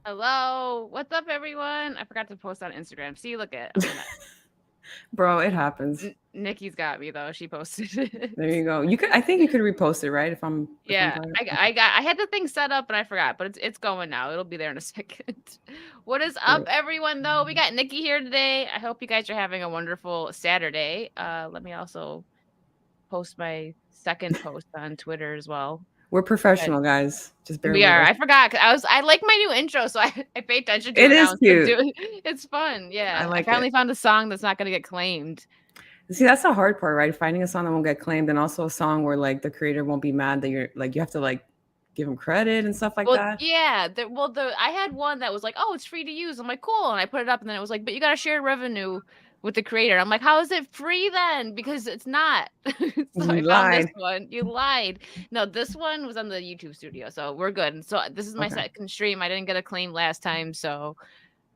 Hello. What's up, everyone? I forgot to post on Instagram. See, look at I'm a mess. Bro, it happens. Nikki's got me though. She posted it. There you go. You could I think you could repost it, right? If I'm Yeah, talking. I, Okay, I got I had the thing set up and I forgot, but it's going now. It'll be there in a second. What is up, great. everyone? Though we got Nikki here today. I hope you guys are having a wonderful Saturday. Let me also post my second post on Twitter as well. We're professional, guys. Just bear We with are. us. I forgot 'cause I like my new intro, so I pay attention to It it now is instead of cute. doing. It's fun. I Yeah, I like it. finally found a song that's not gonna get claimed. See, that's the hard part, right? Finding a song that won't get claimed, and also a song where like the creator won't be mad that you're like you have to like give him credit and stuff like Well, that. yeah. The I had one that was like, "Oh, it's free to use." I'm like, "Cool," and I put it up, and then it was like, "But you got to share revenue with the creator." I'm like, "How is it free then?" Because it's not. So You I found this lied. one. You lied. No, this one was on the YouTube studio, so we're good. And so this is my Okay. second stream. I didn't get a claim last time, so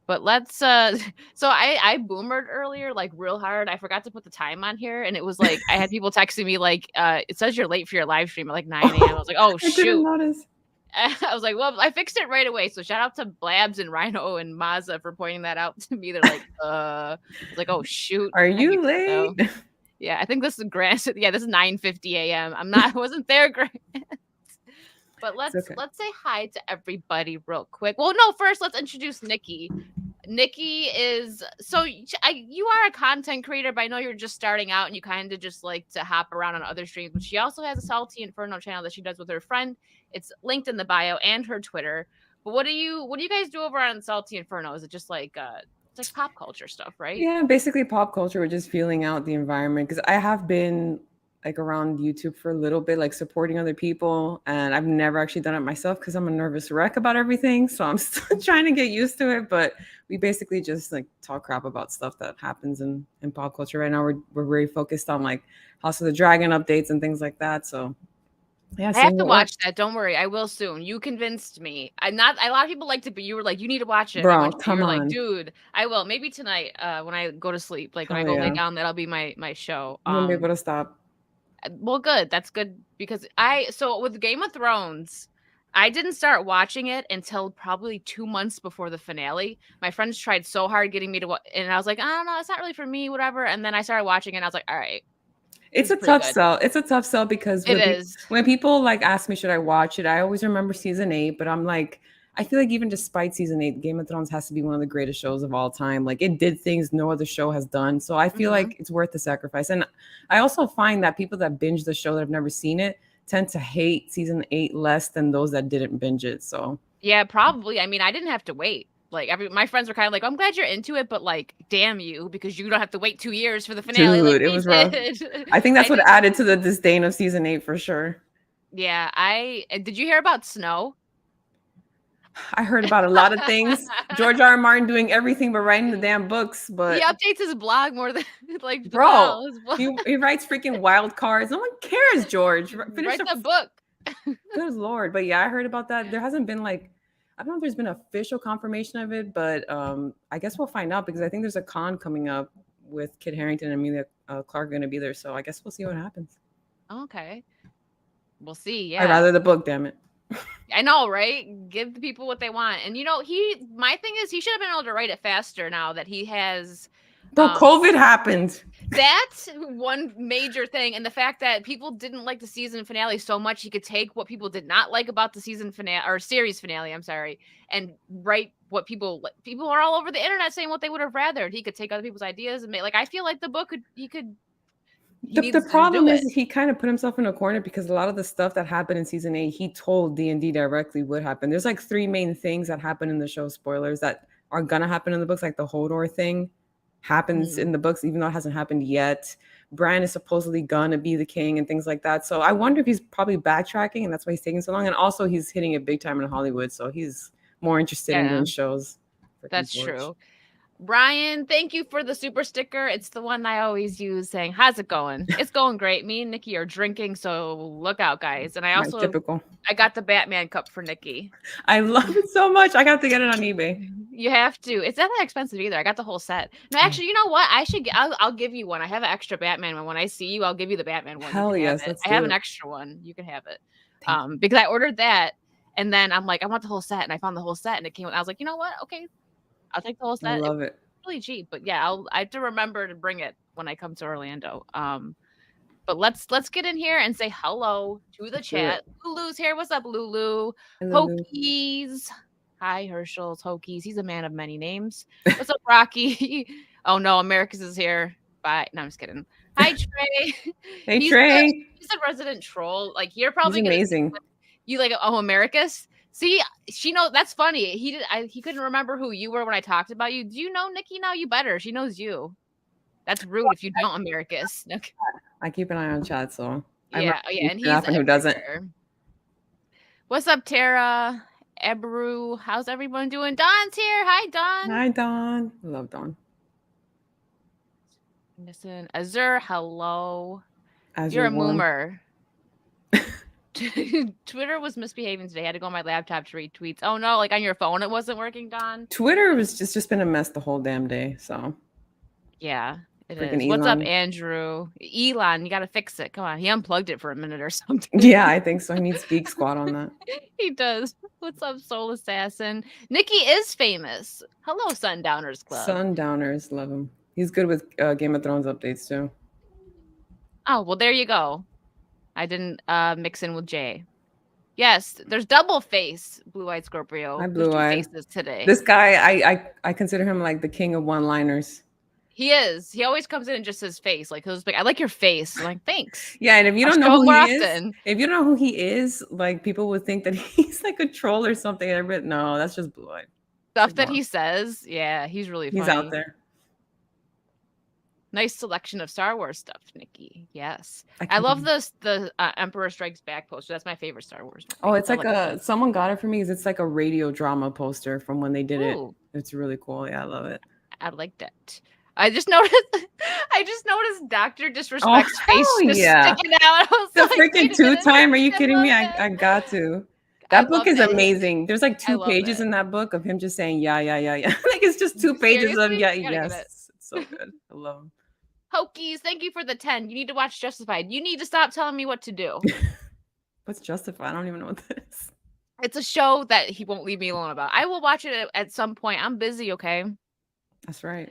but let's so I boomered earlier like real hard. I forgot to put the time on here and it was like I had people texting me like it says you're late for your live stream at like 9 a.m. I was like, "Oh I didn't shoot." notice. I was like, "Well, I fixed it right away." So shout out to Blabs and Rhino and Mazza for pointing that out to me. They're like, I was like, "Oh shoot." Are I you fixed it late? though. Yeah, I think this is Grant. Yeah, this is 9:50 a.m. I wasn't there, Grant. But It's let's okay. let's say hi to everybody real quick. Well, no, first let's introduce Nikki. Nikki is you are a content creator, but I know you're just starting out and you kind of just like to hop around on other streams. But she also has a Salty Inferno channel that she does with her friend. It's linked in the bio and her Twitter. But what do you guys do over on Salty Inferno? Is it just like it's like pop culture stuff, right? Yeah, basically pop culture. We're just feeling out the environment because I have been like around YouTube for a little bit, like supporting other people, and I've never actually done it myself because I'm a nervous wreck about everything. So I'm still trying to get used to it. But we basically just like talk crap about stuff that happens in pop culture right now. We're very focused on like House of the Dragon updates and things like that. So yeah, I have seeing to what watch works, that. Don't worry, I will soon. You convinced me. I'm not. A lot of people liked it, but you were like, you need to watch it. And I bro. watched it. You Come were like, on, dude, I will. Maybe tonight, when I go to sleep, like when I hell go lay yeah, down, that'll be my show. you won't be able to stop. Well, good. That's good because so with Game of Thrones, I didn't start watching it until probably 2 months before the finale. My friends tried so hard getting me to watch, and I was like, I don't know, it's not really for me, whatever. And then I started watching it, and I was like, all right, this It's is a pretty tough good. sell. It's a tough sell because It is. when people like ask me should I watch it, I always remember season 8, but I'm like I feel like even despite season 8, Game of Thrones has to be one of the greatest shows of all time. Like it did things no other show has done. So I feel Hmm. like it's worth the sacrifice. And I also find that people that binge the show that have never seen it tend to hate season 8 less than those that didn't binge it. So Yeah, probably. I mean, I didn't have to wait. Like every my friends were kind of like, I'm glad you're into it, but like, damn you, because you don't have to wait 2 years for the finale like dude, it we was rough. did. I think I that's what didn't. added to the disdain of season 8 for sure. Yeah, did you hear about Snow? I heard about a lot of things. George R. R. Martin doing everything but writing the damn books. He But updates his blog more than like bro, wow, his blog. he writes freaking wild cards. No one cares, George. Finish Write the the book. good lord. But yeah, I heard about that. There hasn't been like I don't know if there's been official confirmation of it, but I guess we'll find out because I think there's a con coming up with Kit Harington and Amelia Clark going to be there. So I guess we'll see what happens. Okay, we'll see. I Yeah, rather the book, damn it. I know, right? Give the people what they want, and my thing is, he should have been able to write it faster now that he has. Bro, COVID happened. That's one major thing, and the fact that people didn't like the season finale so much, he could take what people did not like about the season finale or series finale. I'm sorry, and write what people are all over the internet saying what they would have rather. He could take other people's ideas and make like I feel like the book could he The needs to do problem it. is he kind of put himself in a corner because a lot of the stuff that happened in season 8, he told D&D directly would happen. There's like three main things that happen in the show, spoilers, that are gonna happen in the books, like the Hodor thing happens Mhm. in the books, even though it hasn't happened yet. Bran is supposedly gonna be the king and things like that. So I wonder if he's probably backtracking and that's why he's taking so long. And also he's hitting it big time in Hollywood, so he's more interested in Yeah, doing shows for that's George. true. Brian, thank you for the super sticker. It's the one I always use saying, "How's it going?" It's going great. Me and Nikki are drinking, so look out, guys. And My typical. I got the Batman cup for Nikki. I love it so much. I got to get it on eBay. You have to. It's not that expensive either. I got the whole set. No, actually, you know what? I'll give you one. I have an extra Batman one. When I see you, I'll give you the Batman one. You Hell can have yes, it. let's I have do an it. extra one. You can have it. Thank you. Because I ordered that And then I'm like, I want the whole set, and I found the whole set, and it came. I was like, you know what? Okay, I'll take the whole I set. It's love it. really cheap, but yeah, I have to remember to bring it when I come to Orlando. But let's get in here and say hello to the Let's do chat. it. Lulu's here. What's up, Lulu? I love you. Hokies. Hi, Herschel's Hokies. He's a man of many names. What's up, Rocky? Oh no, Americus is here. Bye. No, I'm just kidding. Hi, Trey. Hey he's the Trey. he's a resident troll. Like you're He's probably gonna think amazing. that you like Americus. See, she knows that's funny. He couldn't remember who you were when I talked about you. Do you know Nikki now? You better. She knows you. That's rude if you don't, Americus. Okay. I keep an eye on chat, so Yeah, oh, yeah, and he's often who doesn't. everywhere. What's up, Tara? Ebru, how's everyone doing? Don's here. Hi, Don. Hi Dawn. I love Dawn. Listen, Azur, hello. As You're a one. moomer. Twitter was misbehaving today. I had to go on my laptop to read tweets. Oh no, like on your phone it wasn't working, Don? Twitter was just been a mess the whole damn day. So Yeah, it freaking is. What's up, Elon. Andrew? Elon, you gotta fix it. Come on. He unplugged it for a minute or something. Yeah, I think so. He needs Geek Squad on that. He does. What's up, Soul Assassin? Nikki is famous. Hello, Sundowners Club. Sundowners, love him. He's good with Game of Thrones updates too. Oh, well, there you go. I didn't mix in with Jay. Yes, there's double face, blue-eyed Scorpio. Hi, There's two blue-eyed. faces today. This guy, I consider him like the king of one-liners. He is. He always comes in and just says face. Like, he'll be like, I like your face. I'm like, thanks. Yeah, and if you I'll don't show know him who more he is, often. if you don't know who he is, like people would think that he's like a troll or something. No, that's just blue-eyed. Stuff that he says. Yeah, he's really funny. He's out there. Nice selection of Star Wars stuff, Nikki. Yes. I love the Emperor Strikes Back poster. That's my favorite Star Wars movie. Oh, it's like someone got it for me because it's like a radio drama poster from when they did it. It's really cool. Yeah, I love it. I like that. I just noticed Dr. Disrespect's face just sticking out. I was the like, freaking two-time. Are you kidding me? I got to. That book is amazing. There's like 2 pages in that book of him just saying yeah. Like it's just 2 pages of yeah, yes. It's so good. I love him. Hokies, thank you for the 10. You need to watch Justified. You need to stop telling me what to do. What's Justified? I don't even know what this is. It's a show that he won't leave me alone about. I will watch it at some point. I'm busy, okay? That's right.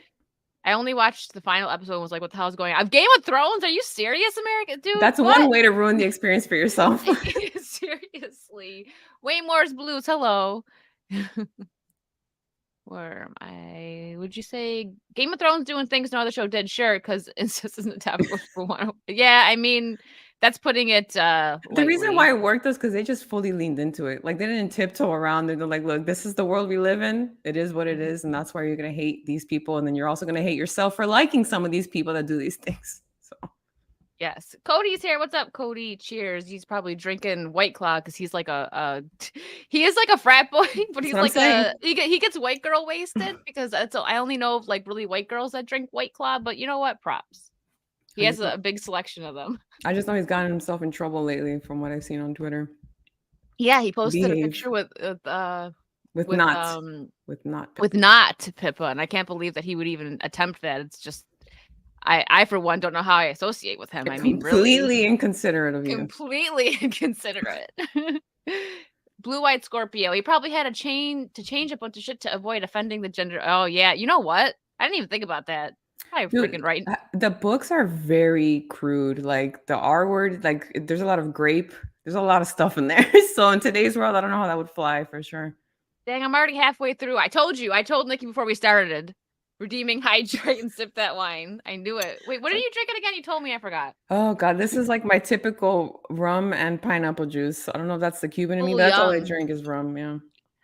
I only watched the final episode and was like, what the hell is going on? Game of Thrones? Are you serious, America? Dude, that's one way to ruin the experience for yourself. Seriously. Waymore's Blues, hello. Where am I? Would you say Game of Thrones doing things no other show did? Sure, because Incest isn't a taboo for one. Yeah, I mean, that's putting it the reason why it worked is because they just fully leaned into it. Like they didn't tiptoe around. They're like, look, this is the world we live in. It is what it is, and that's why you're gonna hate these people, and then you're also gonna hate yourself for liking some of these people that do these things. So yes, Cody's here. What's up, Cody? Cheers. He's probably drinking White Claw because he's like he is like a frat boy, but he's like he gets white girl wasted because I only know of like really white girls that drink White Claw. But you know what? Props. He has a big selection of them. I just know he's gotten himself in trouble lately from what I've seen on Twitter. Yeah, he posted a picture with not Pippa, and I can't believe that he would even attempt that. It's just I for one don't know how I associate with him. I mean, completely inconsiderate of you. Completely inconsiderate. Blue-eyed Scorpio. He probably had to change a bunch of shit to avoid offending the gender. Oh yeah, you know what? I didn't even think about that. I'm freaking right. The books are very crude. Like the R word, like there's a lot of grape. There's a lot of stuff in there. So in today's world, I don't know how that would fly for sure. Dang, I'm already halfway through. I told Nikki before we started. Redeeming hydrate and sip that wine. I knew it. Wait, what are you drinking again? You told me, I forgot. Oh God, this is like my typical rum and pineapple juice. I don't know if that's the Cuban in me, but that's all I drink is rum. Yeah.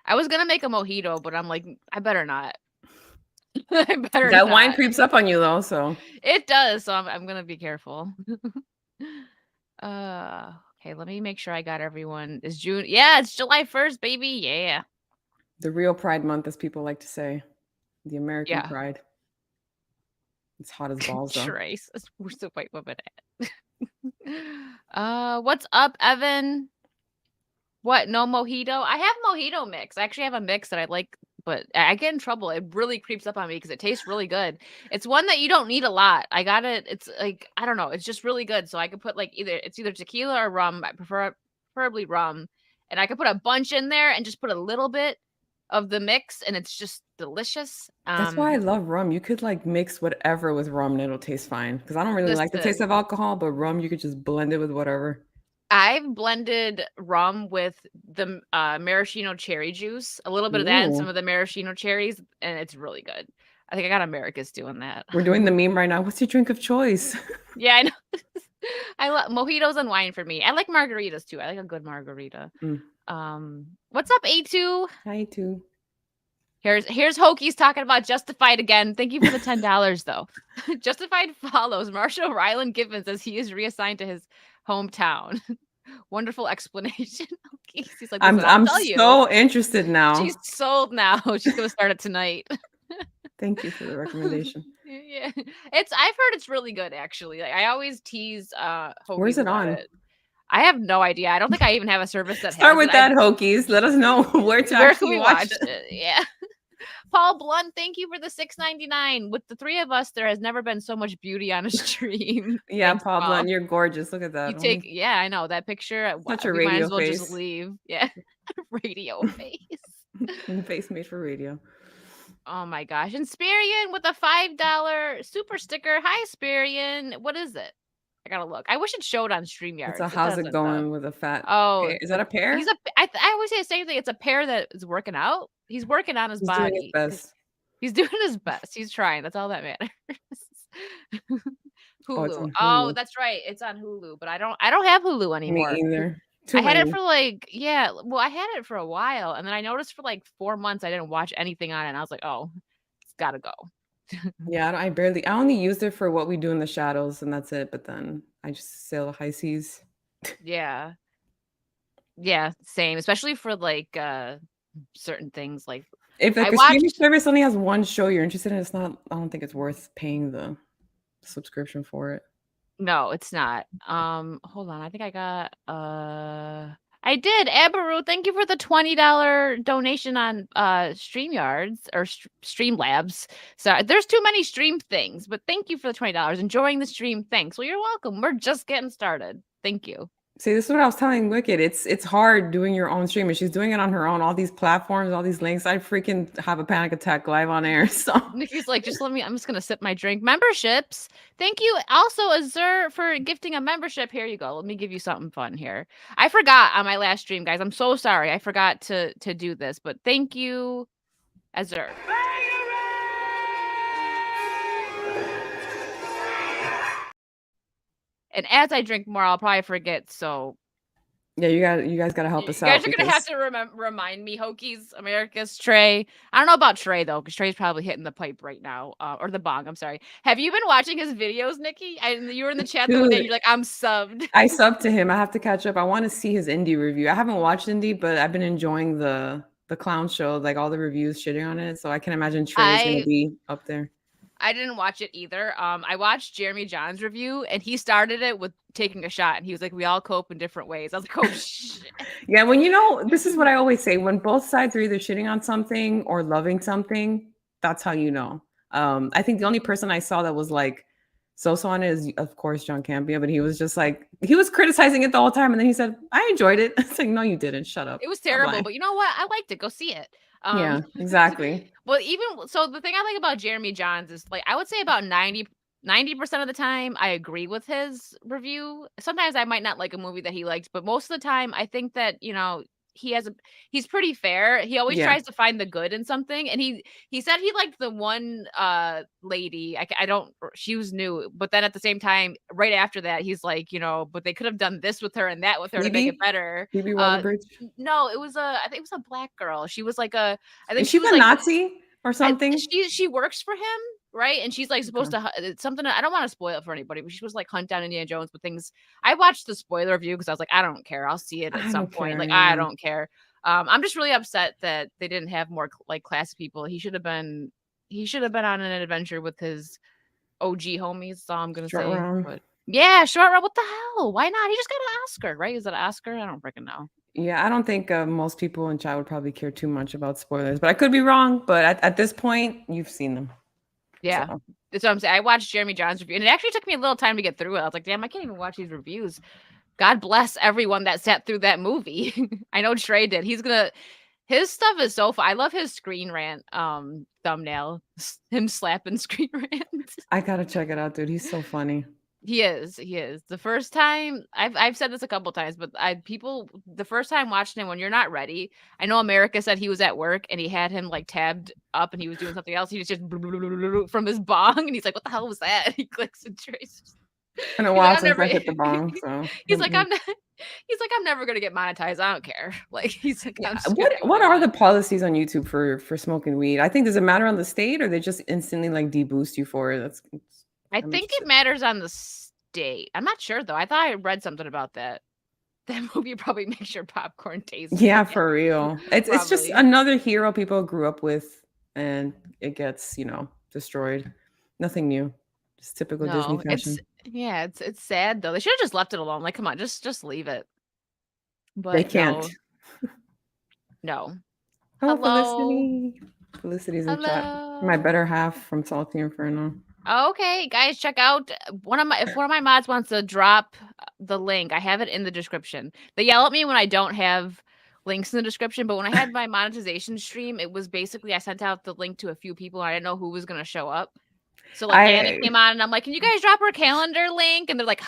I was gonna make a mojito, but I'm like, I better not. That wine creeps up on you though, so it does. So I'm gonna be careful. Okay, let me make sure I got everyone. Is June? Yeah, it's July 1st, baby. Yeah. The real Pride Month, as people like to say, the American Pride. It's hot as balls though. Trace, where's the white woman at? What's up, Evan? What? No mojito? I have mojito mix. I actually have a mix that I like, but I get in trouble. It really creeps up on me because it tastes really good. It's one that you don't need a lot. I got it. It's like, I don't know. It's just really good. So I could put like either tequila or rum. I preferably rum. and I could put a bunch in there and just put a little bit of the mix, and it's just delicious. That's why I love rum. You could like mix whatever with rum and it'll taste fine. Because I don't really like the taste Listen, of alcohol, but rum you could just blend it with whatever. I've blended rum with the maraschino cherry juice, a little bit of that and some Ooh. of the maraschino cherries, and it's really good. I think I got America's doing that. We're doing the meme right now. What's your drink of choice? Yeah, I know. I love mojitos and wine for me. I like margaritas too. I like a good margarita. Mm. What's up, A2? I too. Here's Hokies talking about Justified again. Thank you for the $10 though. Justified follows Marshall Ryland Gibbons as he is reassigned to his hometown. Wonderful explanation. Hokies. He's like, listen, I'll I'm tell you. so interested She's now. sold now. She's gonna start it tonight. Thank you for the recommendation. Yeah. I've heard it's really good actually. Like I always tease Where's Hokies it about on? it. I have no idea. I don't think I even have a service that Start has with it. that, Hokies. Let us know where to Where can actually we watch watch it. it? Yeah. Paul Blunt, thank you for the $6.99. With the three of us, there has never been so much beauty on a stream. Yeah, Thanks, Paul Paul. Blunt, you're gorgeous. Look at that. Yeah, I know that picture. Such a We might radio as well just face. leave. Yeah, radio face. Face made for radio. Oh my gosh. And Spirian with a $5 super sticker. Hi, Spirian. What is it? I gotta look. I wish it showed on StreamYards. It's a It how's it doesn't though. going with a fat Oh, pear. Is that a pear? I always say the same thing. It's a pear that is working out. He's working on his He's doing his body. best. He's doing his best. He's trying. That's all that matters. Oh, it's Hulu. on Oh, Hulu. that's right. It's on Hulu, but I don't have Hulu Me anymore. either. I Too had it lame. for I had it for a while, and then I noticed for like 4 months I didn't watch anything on it, and I was like, "Oh, it's gotta go." Yeah, I only used it for What We Do in the Shadows, and that's it. But then I just sail the high seas. Yeah. Yeah, same, especially for like certain things like If I like a streaming watched service only has one show you're interested in, it's not. I don't think it's worth paying the subscription for it. No, it's not. Hold on. I think I got I did. Abaru, thank you for the $20 donation on StreamYards or Streamlabs. So there's too many stream things, but thank you for the $20. Enjoying the stream. Thanks. Well, you're welcome. We're just getting started. Thank you. See, this is what I was telling Wicked. It's hard doing your own stream, and she's doing it on her own. All these platforms, all these links. I freaking have a panic attack live on air. So Nikki's like, just let me, I'm just gonna sip my drink. Memberships. Thank you also, Azur, for gifting a membership. Here you go. Let me give you something fun here. I forgot on my last stream, guys. I'm so sorry. I forgot to do this, but thank you, Azur. And as I drink more, I'll probably forget. So yeah, you guys gotta help us out. You guys are gonna have to remind me, Hokies, America's Trey. I don't know about Trey though, because Trey's probably hitting the pipe right now, or the bong. I'm sorry. Have you been watching his videos, Nikki? You were in the chat the one day. You're like, I'm subbed. I subbed to him. I have to catch up. I want to see his indie review. I haven't watched indie, but I've been enjoying the clown show, like all the reviews shitting on it. So I can imagine Trey's gonna be up there. I didn't watch it either. I watched Jeremy John's review, and he started it with taking a shot, and he was like, "We all cope in different ways." I was like, "Oh shit." Yeah, when this is what I always say: when both sides are either shitting on something or loving something, that's how you know. I think the only person I saw that was like so on it is, of course, John Campia, but he was just like he was criticizing it the whole time, and then he said, "I enjoyed it." It's like, no, you didn't. Shut up. It was terrible, but you know what? I liked it. Go see it. Yeah, exactly. Well, even so, the thing I like about Jeremy Johns is like I would say about 90% of the time I agree with his review. Sometimes I might not like a movie that he liked, but most of the time I think that he's pretty fair. He always tries to find the good in something, and he said he liked the one lady. She was new, but then at the same time, right after that, he's like, but they could have done this with her and that with her to make it better. Phoebe Waller-Bridge? No, I think it was a black girl. She was like I think Is she was a like Nazi or something? She works for him, right? And she's like supposed to it's something. I don't want to spoil it for anybody, but she was like hunt down Indiana Jones with things. I watched the spoiler review because I was like, I don't care. I'll see it at some point. Like I don't care. I'm just really upset that they didn't have more like class people. He should have been on an adventure with his OG homies. So I'm gonna say, but yeah, Short Round. What the hell? Why not? He just got an Oscar, right? Is it an Oscar? I don't freaking know. Yeah, I don't think most people in chat would probably care too much about spoilers, but I could be wrong. But at this point, you've seen them. Yeah, so. That's what I'm saying. I watched Jeremy John's review, and it actually took me a little time to get through it. I was like, damn, I can't even watch these reviews. God bless everyone that sat through that movie. I know Trey did. His stuff is so fun. I love his Screen Rant thumbnail. Him slapping Screen Rant. I gotta check it out, dude. He's so funny. He is. He is. The first time I've said this a couple times, but the first time watching him when you're not ready. I know America said he was at work and he had him like tabbed up and he was doing something else. He was just from his bong and he's like, "What the hell was that?" He clicks and traces. It's been a He's like, while "I'm since never." I hit the bong, so He's like, "I'm not." He's like, "I'm never gonna get monetized. I don't care." Like he's like, yeah. "I'm just gonna What do what I are the want." policies on YouTube for smoking weed? I think does it matter on the state or they just instantly like deboost you for it? I I'm think it interested. matters on the state. I'm not sure though. I thought I read something about that. That movie probably makes your popcorn taste Yeah, bad. for real. It's just Probably. another hero people grew up with and it gets, destroyed. Nothing new. Just typical Disney No, fashion. it's sad though. They should have just left it alone. Like, come on, just leave it. They But can't. no, no. Oh, Hello, Felicity. Felicity's in chat. My hello. better half from Salty Inferno. Okay, guys, check out if one of my mods wants to drop the link. I have it in the description. They yell at me when I don't have links in the description, but when I had my monetization stream, it was basically I sent out the link to a few people and I didn't know who was gonna show up. So like Anna I came on and I'm like, "Can you guys drop her calendar link?" And they're like,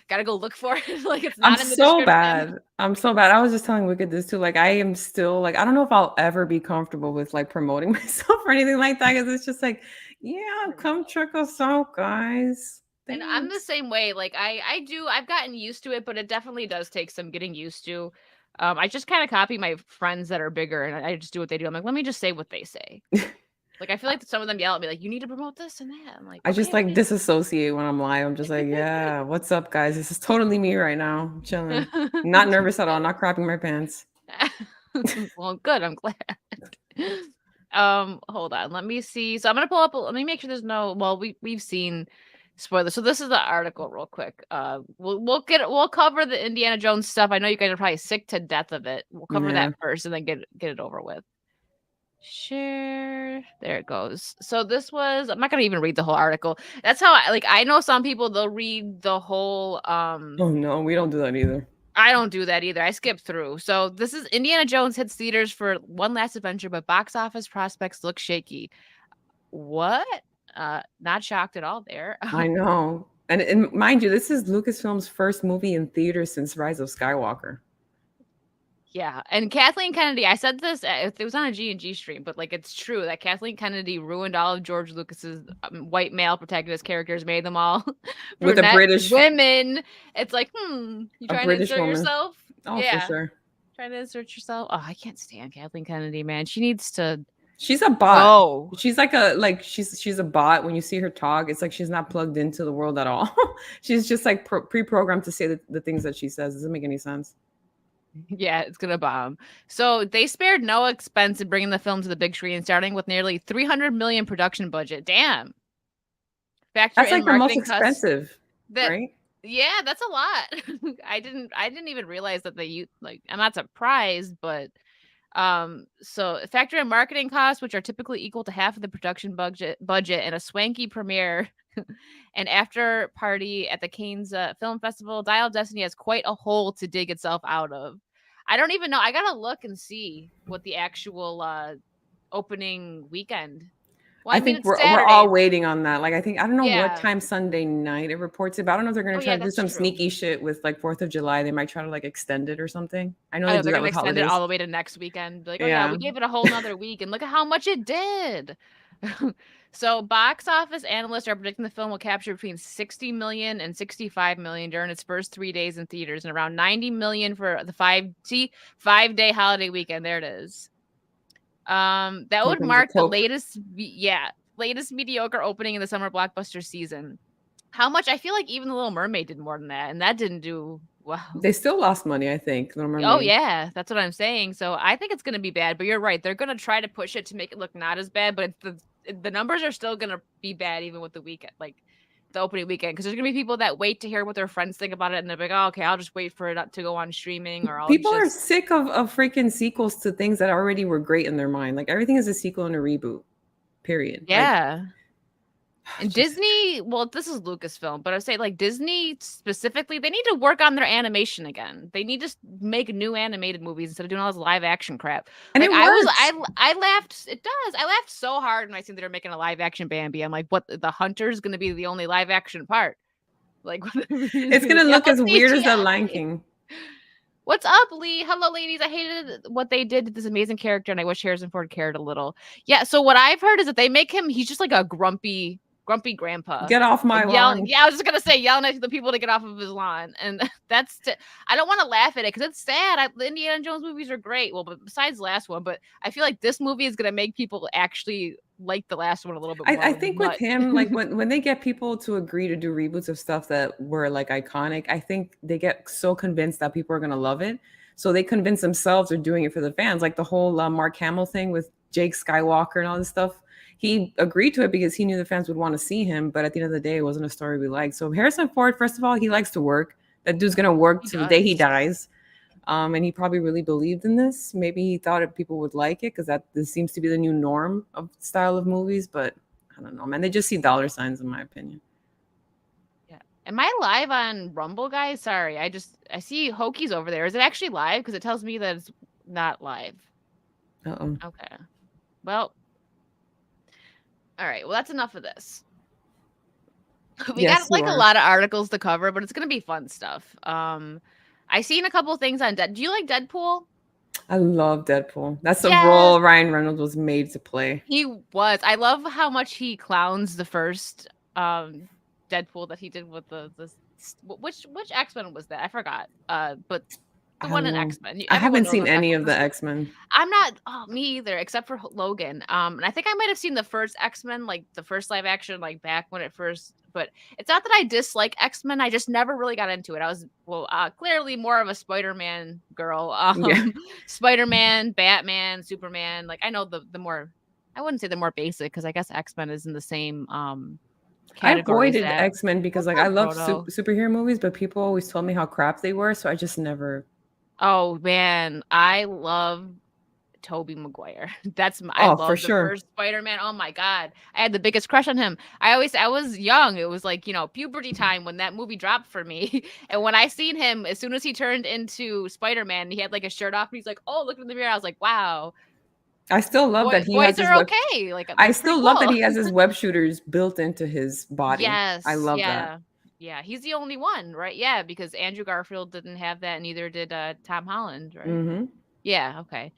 "Gotta go look for it." Like it's I'm not in the so description. bad. I'm so bad. I was just telling Wicked this too. Like, I am still like, I don't know if I'll ever be comfortable with like promoting myself or anything like that. Because it's just like, yeah, come check us out, guys. And I'm the Thanks. same way. Like I've gotten used to it, but it definitely does take some getting used to. I just kind of copy my friends that are bigger and I just do what they do. I'm like, let me just say what they say. Like I feel like some of them yell at me like, you need to promote this and that. I'm like, I okay, just like disassociate when I'm live. I'm just like, yeah, what's up, guys? This is totally me right now. I'm chilling. Not okay. nervous at all. Not crapping my pants. Well, good. I'm glad. Hold on. Let me see. So I'm gonna pull up. Let me make sure there's no. Well, we've seen spoilers. So this is the article, real quick. We'll cover the Indiana Jones stuff. I know you guys are probably sick to death of it. We'll cover Yeah. that first, and then get it over with. Share. There it goes. So this was. I'm not gonna even read the whole article. That's how I know some people they'll read the whole Oh no, we don't do that either. I don't do that either. I skip through. So this is Indiana Jones hits theaters for one last adventure, but box office prospects look shaky. What? Not shocked at all there. I know. And mind you, this is Lucasfilm's first movie in theaters since Rise of Skywalker. Yeah, and Kathleen Kennedy. I said this. It was on a G&G stream, but like it's true that Kathleen Kennedy ruined all of George Lucas's white male protagonist characters, made them all With a brunette British women. It's like, you a trying to British insert woman. yourself? Oh, for Yeah, sure. trying to insert yourself. Oh, I can't stand Kathleen Kennedy, man. She needs to She's a bot. go. She's like she's a bot. When you see her talk, it's like she's not plugged into the world at all. She's just like pre-programmed to say the things that she says. Doesn't make any sense. Yeah, it's gonna bomb. So they spared no expense in bringing the film to the big screen, starting with nearly 300 million production budget. Damn. Factor That's in like the most marketing costs. expensive, That right? yeah, that's a lot. I didn't even realize that they use like I'm not surprised, but so factor in marketing costs, which are typically equal to half of the production budget and a swanky premiere and after party at the Cannes Film Festival. Dial of Destiny has quite a hole to dig itself out of. I don't even know. I gotta look and see what the actual opening weekend. Well, I I mean think it's we're all Saturday. waiting on that. Like I don't know what Yeah. time Sunday night it reports it, but I don't know if they're gonna Oh try yeah, to do that's some true. sneaky shit with like 4th of July. They might try to like extend it or something. I know I they know do they're that gonna with extend it holidays. all the way to next weekend. Be like, oh yeah, Yeah. we gave it a whole nother week, and look at how much it did. So box office analysts are predicting the film will capture between 60 million and 65 million during its first 3 days in theaters, and around 90 million for the 5-day holiday weekend. There it is. That Here would comes the mark the Pope. latest mediocre opening in the summer blockbuster season. How much? I feel like even the Little Mermaid did more than that, and that didn't do well. They still lost money, I think. Little Oh Mermaid. yeah, that's what I'm saying. So I think it's gonna be bad, but you're right. They're gonna try to push it to make it look not as bad, but the numbers are still gonna be bad even with the weekend, like the opening weekend, because there's gonna be people that wait to hear what their friends think about it, and they're like, oh, okay, I'll just wait for it to go on streaming, or I'll People are just sick of freaking sequels to things that already were great in their mind. Like everything is a sequel and a reboot. Period. Like yeah. And Just Disney, well, this is Lucasfilm, but I say like Disney specifically, they need to work on their animation again. They need to make new animated movies instead of doing all this live action crap. and Like it works. I laughed. It does. I laughed so hard when I seen they were making a live action Bambi. I'm like, what? The Hunter's going to be the only live action part. Like, what the movie is It's going gonna to be look all as weird as the Lion CGI. King. What's up, Lee? Hello, ladies. I hated what they did to this amazing character, and I wish Harrison Ford cared a little. Yeah. So what I've heard is that they make him. He's just like a grumpy grandpa. Get off my Like yelling. lawn. Yeah, I was just gonna say yelling at the people to get off of his lawn, and I don't want to laugh at it because it's sad. The Indiana Jones movies are great. Well, but besides the last one, but I feel like this movie is gonna make people actually like the last one a little bit more. I With think with Mutt. him, like when they get people to agree to do reboots of stuff that were like iconic, I think they get so convinced that people are gonna love it. So they convince themselves they're doing it for the fans. Like the whole Mark Hamill thing with Jake Skywalker and all this stuff. He agreed to it because he knew the fans would want to see him. But at the end of the day, it wasn't a story we liked. So Harrison Ford, first of all, he likes to work. That dude's gonna work He to the day he does. dies. And he probably really believed in this. Maybe he thought that people would like it because that this seems to be the new norm of style of movies. But I don't know, man. They just see dollar signs, in my opinion. Yeah. Am I live on Rumble, guys? Sorry, I see Hokies over there. Is it actually live? Because it tells me that it's not live. Uh-oh. Okay. Well, all right. Well, that's enough of this. We Yes, got you like a are. lot of articles to cover, but it's gonna be fun stuff. I seen a couple things on Do you like Deadpool? I love Deadpool. That's the Yes, role Ryan Reynolds was made to play. he was. I love how much he clowns the first Deadpool that he did with which X-Men was that? I forgot. But the I one don't in know. X-Men. I Everyone haven't knows seen what any X-Men. of the X-Men. I'm not me either, except for Logan. And I think I might have seen the first X-Men, like the first live action, like back when it first. But it's not that I dislike X-Men. I just never really got into it. I was clearly more of a Spider-Man girl. Yeah. Spider-Man, Batman, Superman. Like I know the more. I wouldn't say the more basic because I guess X-Men is in the same I category as avoided that. X-Men because What's like I up, love Brodo? superhero movies, but people always told me how crap they were, so I just never. Oh man, I love Tobey Maguire. I Oh, for love the sure. first Spider-Man. Oh my god. I had the biggest crush on him. I was young. It was like, puberty time when that movie dropped for me. And when I seen him, as soon as he turned into Spider-Man, he had like a shirt off and he's like, "Oh, look in the mirror." I was like, "Wow. I still love that he has Boys his are web. okay." Like I that's pretty still love that cool. he has his web shooters built into his body. I Yes. love that. Yeah. Yeah, he's the only one, right? Yeah, because Andrew Garfield didn't have that, neither did Tom Holland, right? Hmm. Yeah, okay.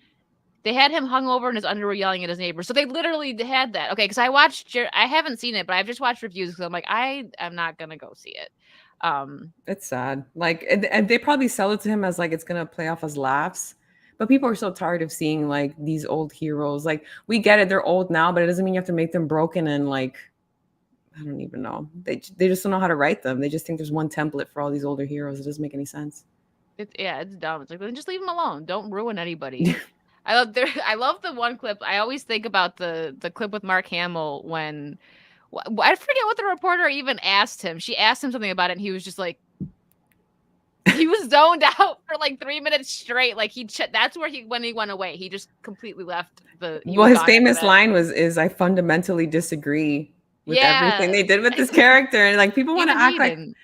They had him hung over in his underwear yelling at his neighbor. So they literally had that. Okay, because I haven't seen it, but I've just watched reviews because I'm like, I am not gonna go see it. It's sad. Like, and they probably sell it to him as like it's gonna play off as laughs. But people are so tired of seeing like these old heroes. Like, we get it, they're old now, but it doesn't mean you have to make them broken and like I don't even know. They just don't know how to write them. They just think there's one template for all these older heroes. It doesn't make any sense. it's dumb. It's like then just leave him alone. Don't ruin anybody. I love the one clip. I always think about the clip with Mark Hamill when I forget what the reporter even asked him. She asked him something about it, and he was just like, he was zoned out for like 3 minutes straight. Like that's where when he went away, he just completely left he Well, was his gone after famous that. line is I fundamentally disagree with everything Yeah, they did with this character. And like even he didn't.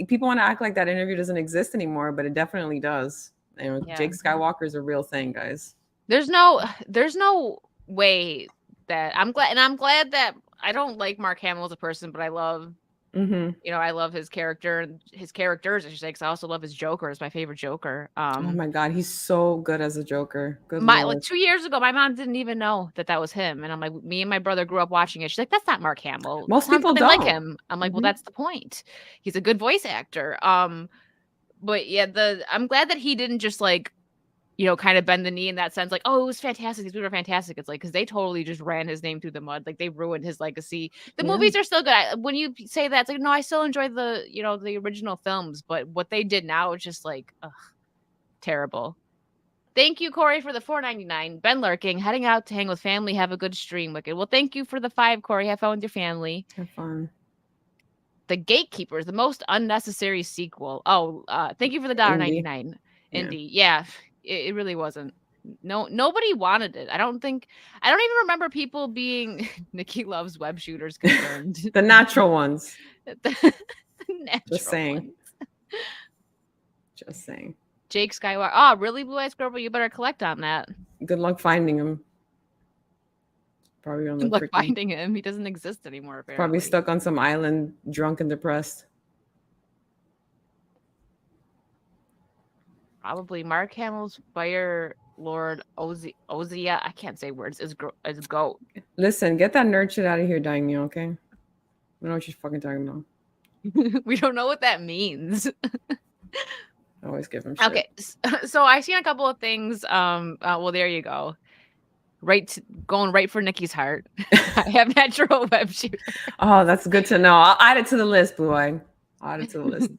people want to act like that interview doesn't exist anymore, but it definitely does. Yeah. Jake Skywalker is a real thing, guys. There's no way that I'm glad that I don't like Mark Hamill as a person, but I love Hmm. I love his character and his characters, I should say, because I also love his Joker. It's my favorite Joker. Oh my God, he's so good as a Joker. Good My like Lord. 2 years ago, my mom didn't even know that was him, and I'm like, me and my brother grew up watching it. She's like, "That's not Mark Hamill. Most Sounds people nothing like don't. him." I'm like, "Well, Hmm. that's the point. He's a good voice actor." But yeah, I'm glad that he didn't just like kind of bend the knee in that sense, like, oh, it was fantastic. These people are fantastic. It's like, because they totally just ran his name through the mud. Like, they ruined his legacy. The Yeah. movies are still good. When you say that, it's like, no, I still enjoy the original films, but what they did now is just like, ugh, terrible. Thank you, Corey, for the $4.99. Ben Lurking, heading out to hang with family. Have a good stream, Wicked. Well, thank you for the 5, Corey. Have fun with your family. Have fun. The Gatekeepers, the most unnecessary sequel. Oh, thank you for the Indie. $1.99. Yeah. Indie. Yeah, it really wasn't. No, nobody wanted it. I don't even remember people being Nikki loves web shooters concerned. The natural ones. The Just natural saying. ones. Just saying. Jake Skywalker. Oh, really, Blue Eyes Girl? You better collect on that. Good luck finding him. Probably on the Good luck freaking. finding him. He doesn't exist anymore, Probably apparently. stuck on some island, drunk and depressed. Probably Mark Hamill's Fire Lord Ozia. I can't say words. Is goat. Listen, get that nerd shit out of here, Daimyo, okay? I know what you're fucking talking about. We don't know what that means. I always give him shit. Okay, so I seen a couple of things. Well, there you go. Going right for Nikki's heart. I have natural web shooter. Oh, that's good to know. I'll add it to the list, Blue Eye. I'll add it to the list.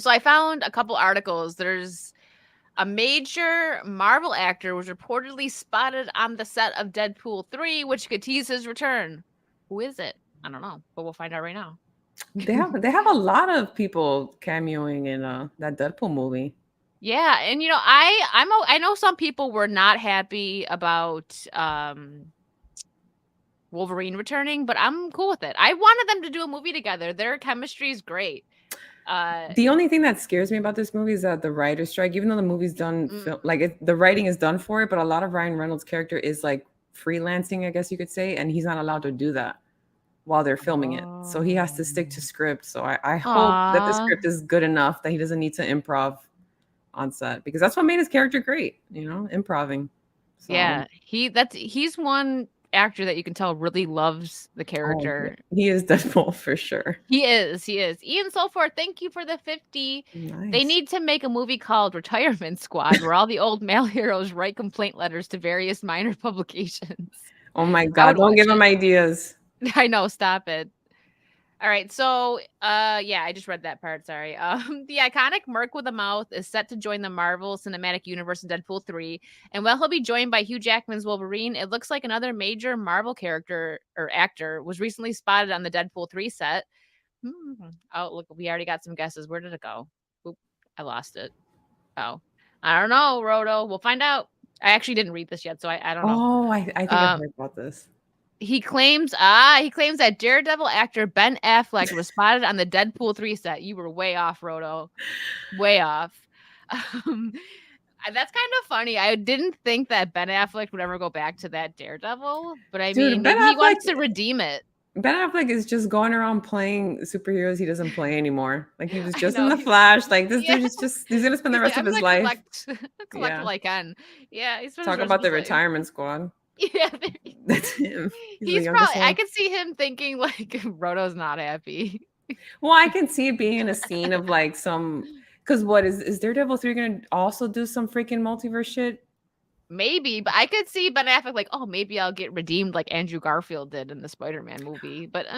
So I found a couple articles. There's a major Marvel actor was reportedly spotted on the set of Deadpool 3, which could tease his return. Who is it? I don't know, but we'll find out right now. They have a lot of people cameoing in that Deadpool movie. Yeah, and I know some people were not happy about Wolverine returning, but I'm cool with it. I wanted them to do a movie together. Their chemistry is great. The only thing that scares me about this movie is that the writer's strike, even though the movie's done, the writing is done for it, but a lot of Ryan Reynolds' character is like freelancing, I guess you could say, and he's not allowed to do that while they're filming it. So he has to stick to script. So I hope that the script is good enough that he doesn't need to improv on set, because that's what made his character great, improving. So. Yeah, he's one actor that you can tell really loves the character. Oh, he is Deadpool for sure. He is. Ian Sulford, thank you for the 50. Nice. They need to make a movie called Retirement Squad where all the old male heroes write complaint letters to various minor publications. Oh my God, don't give him ideas. I know, stop it. All right, so yeah, I just read that part. Sorry. The iconic Merc with a mouth is set to join the Marvel Cinematic Universe in Deadpool 3, and while he'll be joined by Hugh Jackman's Wolverine, it looks like another major Marvel character or actor was recently spotted on the Deadpool 3 set. Oh, look, we already got some guesses. Where did it go? Oop, I lost it. Oh, I don't know, Roto. We'll find out. I actually didn't read this yet, so I don't know. Oh, I think I've heard about this. He claims that Daredevil actor Ben Affleck was spotted on the Deadpool 3 set. You were way off, Roto. Way off. That's kind of funny. I didn't think that Ben Affleck would ever go back to that Daredevil, but I mean, maybe he wants to redeem it. Ben Affleck is just going around playing superheroes he doesn't play anymore. Like he was just in The Flash. Like this dude is just, he's going to spend the rest of his life. Collect like Ken. Yeah. He's talk about the retirement squad. Yeah, that's him. He's probably. I could see him thinking like Roto's not happy. Well, I can see it being in a scene of like some, because what is Daredevil 3 going to also do some freaking multiverse shit? Maybe, but I could see Ben Affleck like, oh, maybe I'll get redeemed like Andrew Garfield did in the Spider-Man movie. But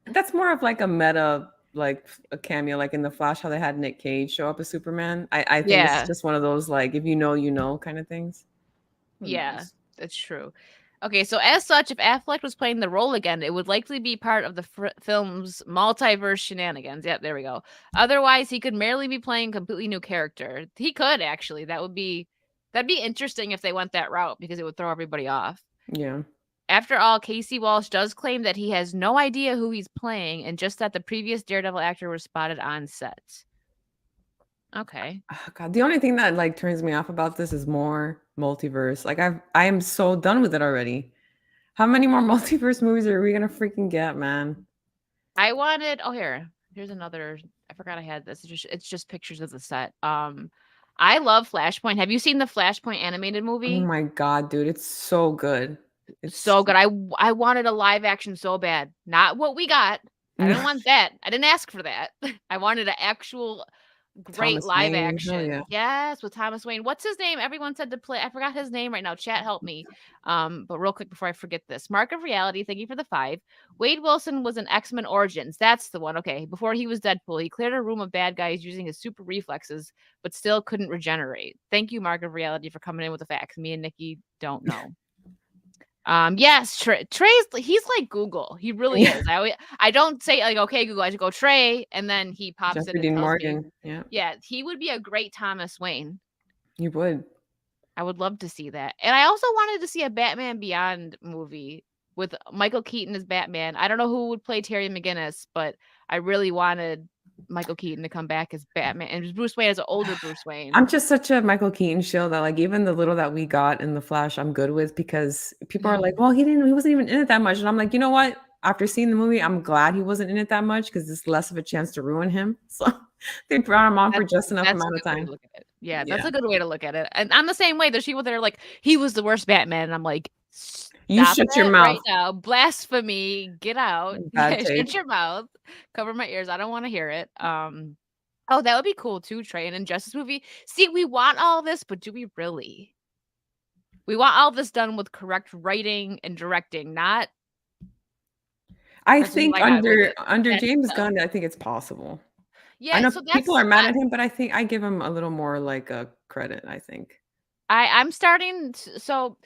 that's more of like a meta, like a cameo, like in The Flash, how they had Nick Cage show up as Superman. I think it's just one of those like, if you know kind of things. Yeah. That's true. Okay, so as such, if Affleck was playing the role again, it would likely be part of the film's multiverse shenanigans. Yep, there we go. Otherwise, he could merely be playing a completely new character. He could, actually. That'd be interesting if they went that route, because it would throw everybody off. Yeah. After all, Casey Walsh does claim that he has no idea who he's playing, and just that the previous Daredevil actor was spotted on set. Okay. Oh, God, the only thing that like turns me off about this is more multiverse. Like I am so done with it already. How many more multiverse movies are we gonna freaking get, man? I wanted. Oh, here's another. I forgot I had this. It's just pictures of the set. I love Flashpoint. Have you seen the Flashpoint animated movie? Oh my God, dude, it's so good. It's so good. I wanted a live action so bad. Not what we got. I didn't want that. I didn't ask for that. I wanted an actual great Thomas live Wayne. action. Yeah. Yes, with Thomas Wayne. What's his name? Everyone said to play. I forgot his name right now. Chat, help me. But real quick before I forget this. Mark of Reality, thank you for the 5. Wade Wilson was in X-Men Origins. That's the one. Okay. Before he was Deadpool, he cleared a room of bad guys using his super reflexes, but still couldn't regenerate. Thank you, Mark of Reality, for coming in with the facts. Me and Nikki don't know. Yes, Trey's he's like Google. He really is. I don't say like, okay, Google, I just go Trey, and then he pops Jeffrey it. Dean Morgan. Yeah. Yeah, he would be a great Thomas Wayne. You would. I would love to see that. And I also wanted to see a Batman Beyond movie with Michael Keaton as Batman. I don't know who would play Terry McGinnis, but I really wanted Michael Keaton to come back as Batman and Bruce Wayne as an older Bruce Wayne. I'm just such a Michael Keaton shill that, like, even the little that we got in The Flash, I'm good with because people are like, Mhm. "Well, he wasn't even in it that much," and I'm like, "You know what? After seeing the movie, I'm glad he wasn't in it that much because it's less of a chance to ruin him." So, they brought him on for just enough That's a amount of good way to time. look at it. Yeah, that's Yeah. a good way to look at it. And I'm the same way. There's people that are like, "He was the worst Batman," and I'm like, You "Stop shut your it right mouth. now. Blasphemy. Get out. Bad Shut take. your mouth. Cover my ears. I don't wanna hear it." Oh, that would be cool too, Trey, an Injustice movie. See, we want all this, but do we really? We want all this done with correct writing and directing, not I that's just think my guy with it. under That's James no. Gunn, I think it's possible. I Yeah, know so people that's are mad at him, but I think I give him a little more, like, credit, I think. I'm starting t so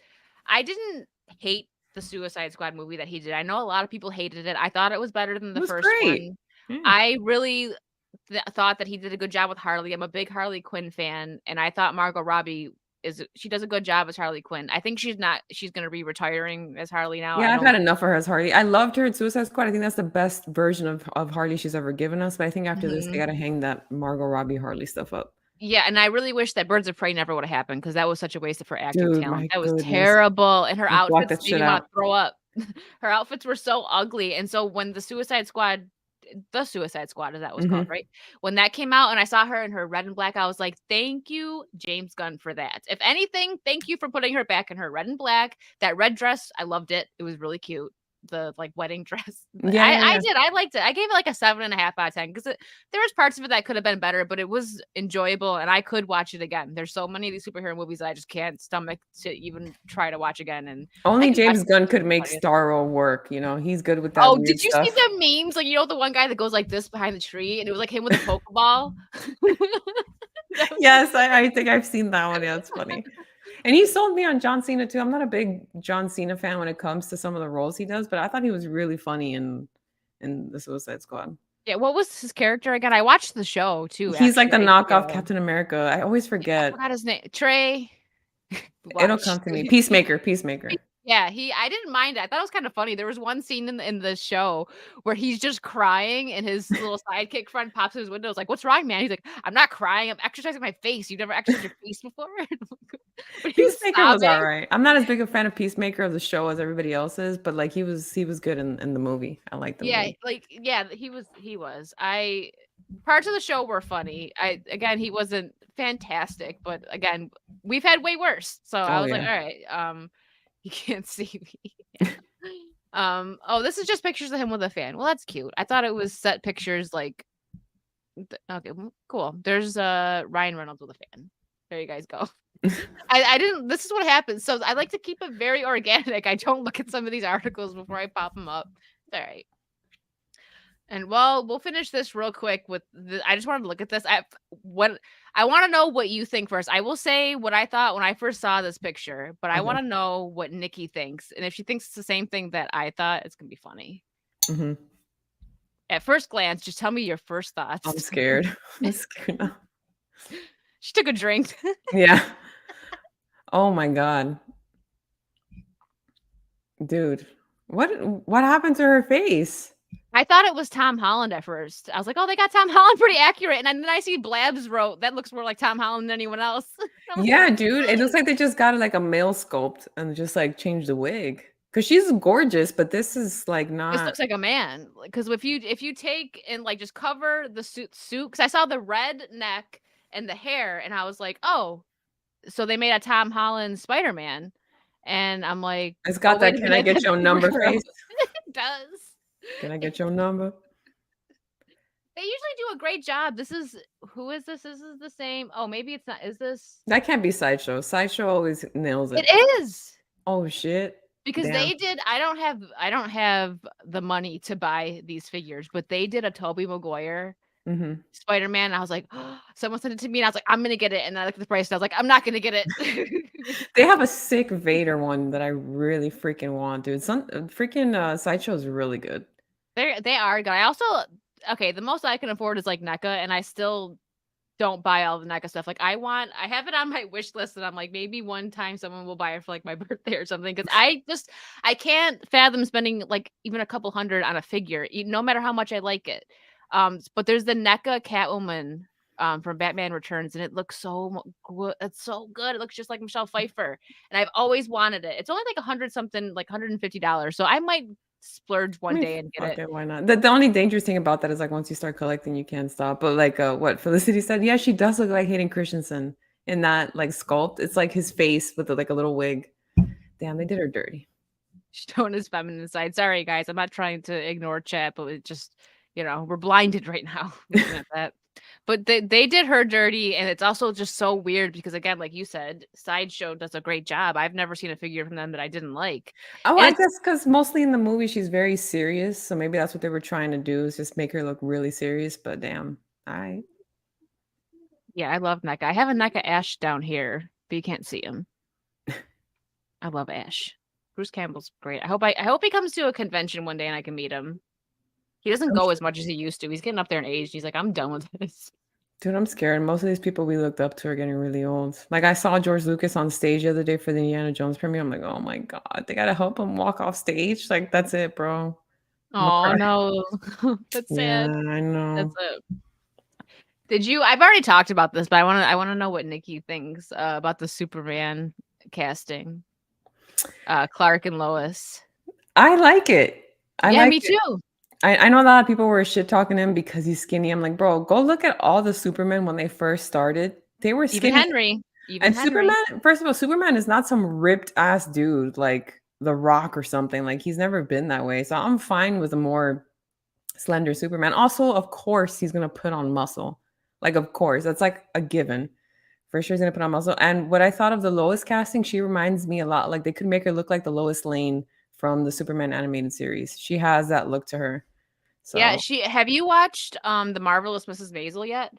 I didn't hate the Suicide Squad movie that he did. I know a lot of people hated it. I thought it was better than It the was first great. one. Yeah. I really thought that he did a good job with Harley. I'm a big Harley Quinn fan, and I thought Margot Robbie she does a good job as Harley Quinn. I think she's gonna be retiring as Harley now. I Yeah, I've don't had enough of her as Harley. I loved her in Suicide Squad. I think that's the best version of Harley she's ever given us, but I think after this, they Mhm. gotta hang that Margot Robbie Harley stuff up. Yeah, and I really wish that Birds of Prey never would have happened because that was such a waste of her acting Dude, talent. my That was goodness. terrible, and her I blocked outfits that made shit me wanna out. throw up. Her outfits were so ugly, and so when The Suicide Squad, as that was called, Mhm. right? When that came out and I saw her in her red and black, I was like, "Thank you, James Gunn, for that." If anything, thank you for putting her back in her red and black. That red dress, I loved it. It was really cute. The, like, wedding dress. Yeah, yeah, I yeah. did, I liked it. I gave it, like, a 7.5 out of 10 because there was parts of it that could have been better, but it was enjoyable, and I could watch it again. There's so many of these superhero movies that I just can't stomach to even try to watch again, and I Only can watch James Gunn could the make funniest. Starro work, he's good with that Oh, weird did you see stuff. the memes? Like, the one guy that goes like this behind the tree, and it was like him with a Pokeball? That was Yes, I think I've seen that one. Yeah, it's funny. And he sold me on John Cena too. I'm not a big John Cena fan when it comes to some of the roles he does, but I thought he was really funny in The Suicide Squad. yeah, what was his character again? I watched the show too, He's like actually, the knockoff HBO. Captain America. I always I forget. forgot his name. Trey. It'll Watch. come to me. Peacemaker, Peacemaker. Yeah, I didn't mind it. I thought it was kinda funny. There was one scene in the show where he's just crying and his little sidekick friend pops in his window, is like, "What's wrong, man?" He's like, "I'm not crying, I'm exercising my face. You've never exercised your face before?" But he was Peacemaker was sobbing. alright. I'm not as big a fan of Peacemaker of the show as everybody else is, but, like, he was good in the movie. I liked the Yeah, movie. like, yeah, he was. I Parts of the show were funny. Again, he wasn't fantastic, but again, we've had way worse. So I Oh, was like, yeah. "All right, you can't see me." Yeah. Oh, this is just pictures of him with a fan. Well, that's cute. I thought it was set pictures like okay, cool. There's Ryan Reynolds with a fan. There you guys go. I didn't This is what happens. So I like to keep it very organic. I don't look at some of these articles before I pop them up. It's all right. And well, we'll finish this real quick with I just wanted to look at this. I want to know what you think first. I will say what I thought when I first saw this picture, but I want Okay. to know what Nikki thinks. And if she thinks it's the same thing that I thought, it's gonna be funny. Mhm. At first glance, just tell me your first I'm thoughts. scared. I'm scared now. She took a drink. Yeah. Oh my god. Dude, what happened to her face? I thought it was Tom Holland at first. I was like, "Oh, they got Tom Holland pretty accurate." And then I see Blabs wrote, "That looks more like Tom Holland than anyone else." I'm like, Yeah, dude, it looks like they just got, like, a male sculpt and just, like, changed the wig. Cause she's gorgeous, but this is, like, "This not looks like a man." Because if you take and, like, just cover the suit, because I saw the red neck and the hair, and I was like, "Oh, so they made a Tom Holland Spider-Man." And I'm like, it's "Oh, got wait that, a "Can I minute, get that's your number" Supergirl." face. It does. "Can I get your number?" They usually do a great job. Who is this? This is the same. Oh, maybe it's not. Is this? That can't be Sideshow. Sideshow always nails It it. is. Oh, shit. Because Damn. they did I don't have the money to buy these figures, but they did a Tobey Maguire Mhm. Spider-Man, and I was like, someone sent it to me, and I was like, "I'm gonna get it," and I looked at the price, and I was like, "I'm not gonna get it." They have a sick Vader one that I really freaking want, dude. Freaking, Sideshow is really good. They are good. I also Okay, the most I can afford is, like, NECA, and I still don't buy all the NECA stuff. Like, I have it on my wish list, and I'm like, maybe one time someone will buy it for, like, my birthday or something. Because I can't fathom spending, like, even a couple hundred on a figure, no matter how much I like it. But there's the NECA Catwoman, from Batman Returns, and it looks good. It's so good. It looks just like Michelle Pfeiffer, and I've always wanted it. It's only like 100 something, like $150, so I might splurge I one mean, day and get fuck it. it, why not? The only dangerous thing about that is like once you start collecting, you can't stop. But like what Felicity said, yeah, she does look like Hayden Christensen in that like sculpt. It's like his face with like a little wig. Damn, they did her dirty. Showing his feminine side. Sorry, guys. I'm not trying to ignore chat, but it just, we're blinded right now looking at that. But they did her dirty, and it's also just so weird because, again, like you said, Sideshow does a great job. I've never seen a figure from them that I didn't like. Oh, And I it's, guess because mostly in the movie she's very serious, so maybe that's what they were trying to do is just make her look really serious. But damn, I yeah, I love NECA. I have a NECA Ash down here, but you can't see him. I love Ash. Bruce Campbell's great. I hope he comes to a convention one day and I can meet him. He doesn't I'm go as much as he used to. He's getting up there in age. He's like, I'm done with this. dude, I'm scared. Most of these people we looked up to are getting really old. Like I saw George Lucas on stage the other day for the Indiana Jones premiere. I'm like, oh my god, they gotta help him walk off stage. Like that's it, bro. I'm gonna Oh cry. no. That's Yeah, sad. I That's know. it. I've already talked about this, but I wanna know what Nikki thinks about the Superman casting. Clark and Lois. I like it. I Yeah, like me it. too. I know a lot of people were shit talking him because he's skinny. I'm like, bro, go look at all the Supermen when they first started. They were Even skinny. Henry. Even And Henry. Superman, first of all, Superman is not some ripped ass dude like The Rock or something. Like he's never been that way. So I'm fine with a more slender Superman. Also, of course, he's gonna put on muscle. Like, of course, that's like a given. For sure, he's gonna put on muscle. And what I thought of the Lois casting, she reminds me a lot. Like they could make her look like the Lois Lane from the Superman animated series. She has that look to her. Yeah, So have you watched The Marvelous Mrs. Maisel yet?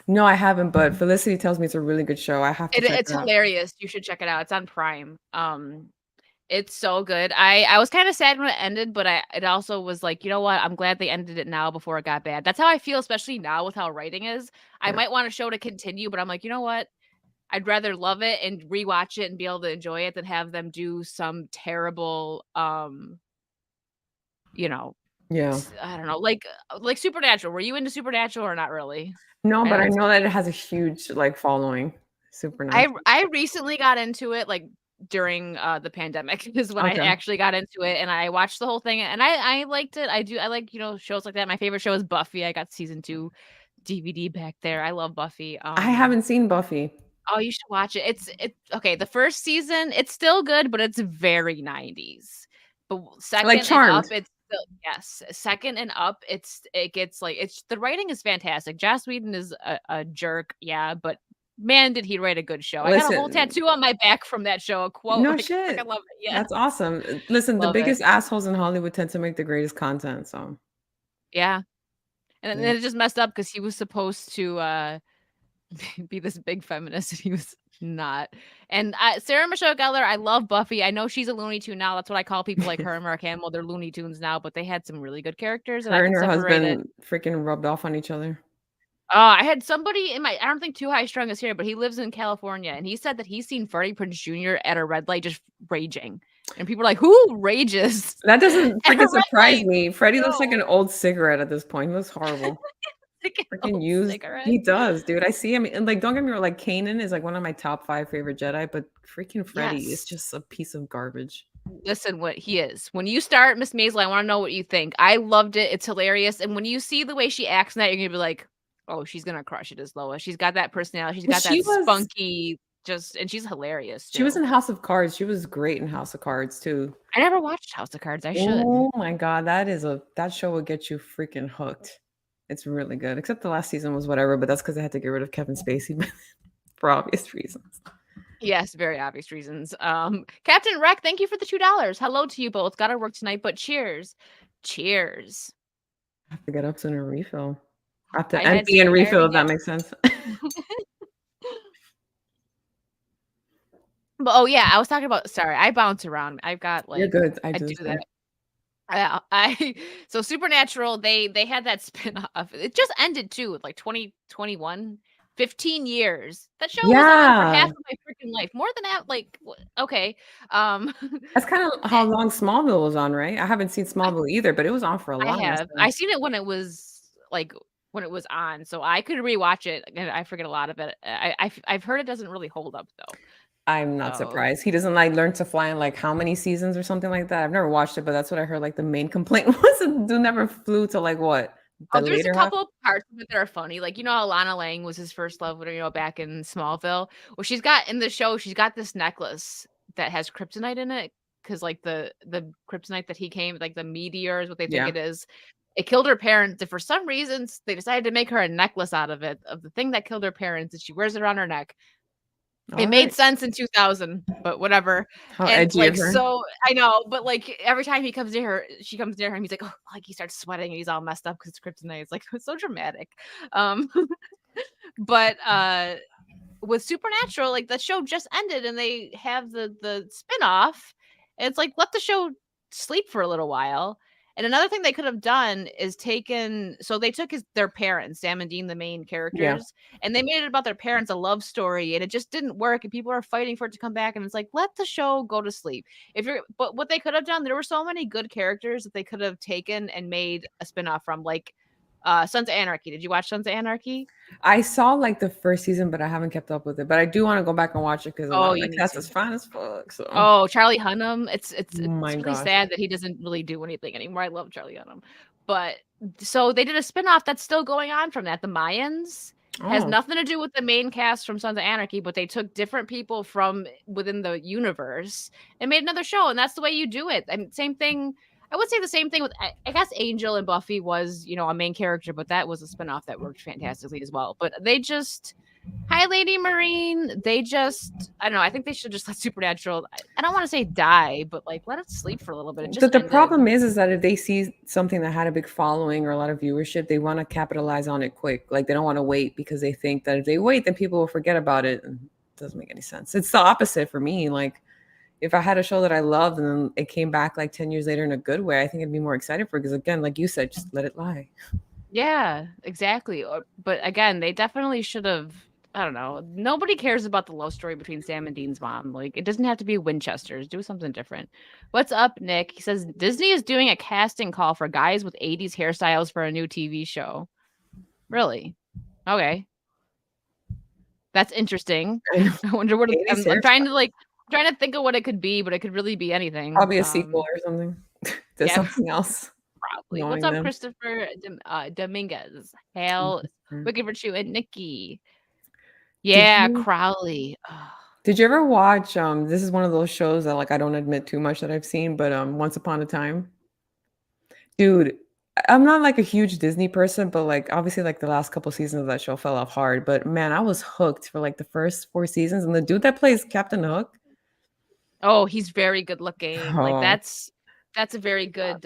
no, I haven't, but Felicity tells me it's a really good show. I have to check It's it out. hilarious. You should check it out. It's on Prime. It's so good. I was kind of sad when it ended, but it also was like, you know what? I'm glad they ended it now before it got bad. That's how I feel, especially now with how writing is. I Yeah. might want a show to continue, but I'm like, you know what? I'd rather love it and rewatch it and be able to enjoy it than have them do some terrible, you know, Yeah. I don't know, like Supernatural. Were you into Supernatural or not really? No, I know but I that's know that it has a huge like following. Supernatural. I recently got into it, like, during, the pandemic is when I Okay. actually got into it, and I watched the whole thing, and I liked it. I like, shows like that. My favorite show is Buffy. I got season 2 DVD back there. I love Buffy. I haven't seen Buffy. Oh, you should watch it. It's okay, the 1st season, it's still good, but it's very 90s. But Like 2nd and up, Charmed. it's still yes, 2nd and up, it gets, like it's the writing is fantastic. Joss Whedon is a jerk, yeah, but man, did he write a good show. I got a whole Listen, tattoo on my back from that show, a quote, no like, I shit. freaking love it, yeah, That's awesome. Listen, the love it. biggest assholes in Hollywood tend to make the greatest content. So Yeah, and yeah. then it just messed up because he was supposed to, be this big feminist, and he was not. And Sarah Michelle Gellar, I love Buffy. I know she's a Looney Tune now. That's what I call people like her and Mark Hamill. They're Looney Tunes now, but they had some really good characters, and I Her and can her separate it. husband freaking rubbed off on each other. I had somebody in my I don't think Too High Strung is here, but he lives in California, and he said that he's seen Freddie Prinze Jr. at a red light just raging. And people are like, "Who rages That doesn't at a freaking red surprise light?" me. Freddie looks like No, an old cigarette at this point. He looks horrible. like an Freaking old used. cigarette. He does, dude. I see him. And like, don't get me wrong, like Kanan is like one of my top 5 favorite Jedi, but freaking Freddie is Yes. just a piece of garbage. Listen, what he is. When you start Miss Maisel, I wanna know what you think. I loved it, it's hilarious, and when you see the way she acts in that, you're gonna be like, "Oh, she's gonna crush it as Lois." She's got that personality, she's Well, got that spunky just and she's hilarious she was too. in House of Cards. She was great in House of Cards too. I never watched House of Cards, I should. Oh my god, that show will get you freaking hooked. It's really good. Except the last season was whatever, but that's because they had to get rid of Kevin Spacey for obvious reasons. Yes, very obvious reasons. Captain Wreck, thank you for the $2. Hello to you both. Gotta work tonight, but cheers. Cheers. I have to get up soon and refill. I have to I had empty some and I refill, already if that had makes sense. But, oh, yeah, I was talking about sorry, I bounce around. I've got, You're like good. I I do do the that. same. I so Supernatural, they had that spin-off. It just ended too, like 2021, 15 years. That show was on for half Yeah. of my freaking life. More than that, like okay. Um That's kind of how long Smallville was on, right? I haven't seen I Smallville either, but it was on for a I long ass have. I time. seen it when it was like when it was on, so I could rewatch it and I forget a lot of it. I've heard it doesn't really hold up though. I'm not So, surprised. He doesn't like Learn to Fly in like how many seasons or something like that. I've never watched it, but that's what I heard. Like the main complaint was the dude never flew to like what oh, the there's a later half. couple of parts of it that are funny. Like, you know how Lana Lang was his first love, back in Smallville? Well, she's got in the show, she's got this necklace that has kryptonite in it because, like, the kryptonite that he came, like the meteor is what they think Yeah. it is. It killed her parents, and for some reasons, they decided to make her a necklace out of it, of the thing that killed her parents, and she wears it around her neck. It All made right. sense in 2000, but whatever. How And, edgy of like, her. so I know, but, like, every time he comes near her she comes near him, he's like, "Oh," like, he starts sweating, and he's all messed up because it's kryptonite. It's, like, it's so dramatic. Um, but, with Supernatural, like, the show just ended, and they have the spinoff, and it's like, let the show sleep for a little while. And another thing they could have done is taken so they took their parents, Sam and Dean, the main Yeah. characters, and they made it about their parents, a love story, and it just didn't work, and people are fighting for it to come back, and it's like, let the show go to sleep. If you're but what they could have done, there were so many good characters that they could have taken and made a spinoff from, like, Sons of Anarchy. Did you watch Sons of Anarchy? I saw like the first season, but I haven't kept up with it. But I do want to go back and watch it because a lot Oh, of you that need cast to. is fine as fuck. So, oh Oh, Charlie Hunnam. It's my really gosh. sad that he doesn't really do anything anymore. I love Charlie Hunnam. But so they did a spinoff that's still going on from that. The Mayans has Oh, nothing to do with the main cast from Sons of Anarchy, but they took different people from within the universe and made another show, and that's the way you do it. And same thing, I would say the same thing with I guess Angel and Buffy was, a main character, but that was a spinoff that worked fantastically as well. But they just Hi, Lady Marine. They just, I don't know. I think they should just let Supernatural. I don't want to say die, but like let it sleep for a little bit. It just the ended. problem is that if they see something that had a big following or a lot of viewership, they want to capitalize on it quick. Like they don't want to wait because they think that if they wait, then people will forget about it. And it doesn't make any sense. It's the opposite for me. Like if I had a show that I loved and then it came back like 10 years later in a good way, I think I'd be more excited for it. Because again, like you said, just let it lie. Yeah, exactly. But again, they definitely should have. I don't know. Nobody cares about the love story between Sam and Dean's mom. Like, it doesn't have to be Winchesters. Do something different. What's up, Nick? He says Disney is doing a casting call for guys with 80s hairstyles for a new TV show. Really? Okay. That's interesting. I know. I wonder what 80s I'm trying hairstyle. to trying to think of what it could be, but it could really be anything. Probably a sequel or something. There's Yeah, something else probably. What's knowing up, them. Christopher Dominguez? Hail, Wicked Virtue, and Nikki. Did Yeah, you Crowley. did you ever watch this is one of those shows that like I don't admit too much that I've seen, but Once Upon a Time? Dude, I'm not like a huge Disney person, but like obviously like the last couple seasons of that show fell off hard. But man, I was hooked for like the first 4 seasons. And the dude that plays Captain Hook, Oh, he's very good looking. Like oh, that's a very good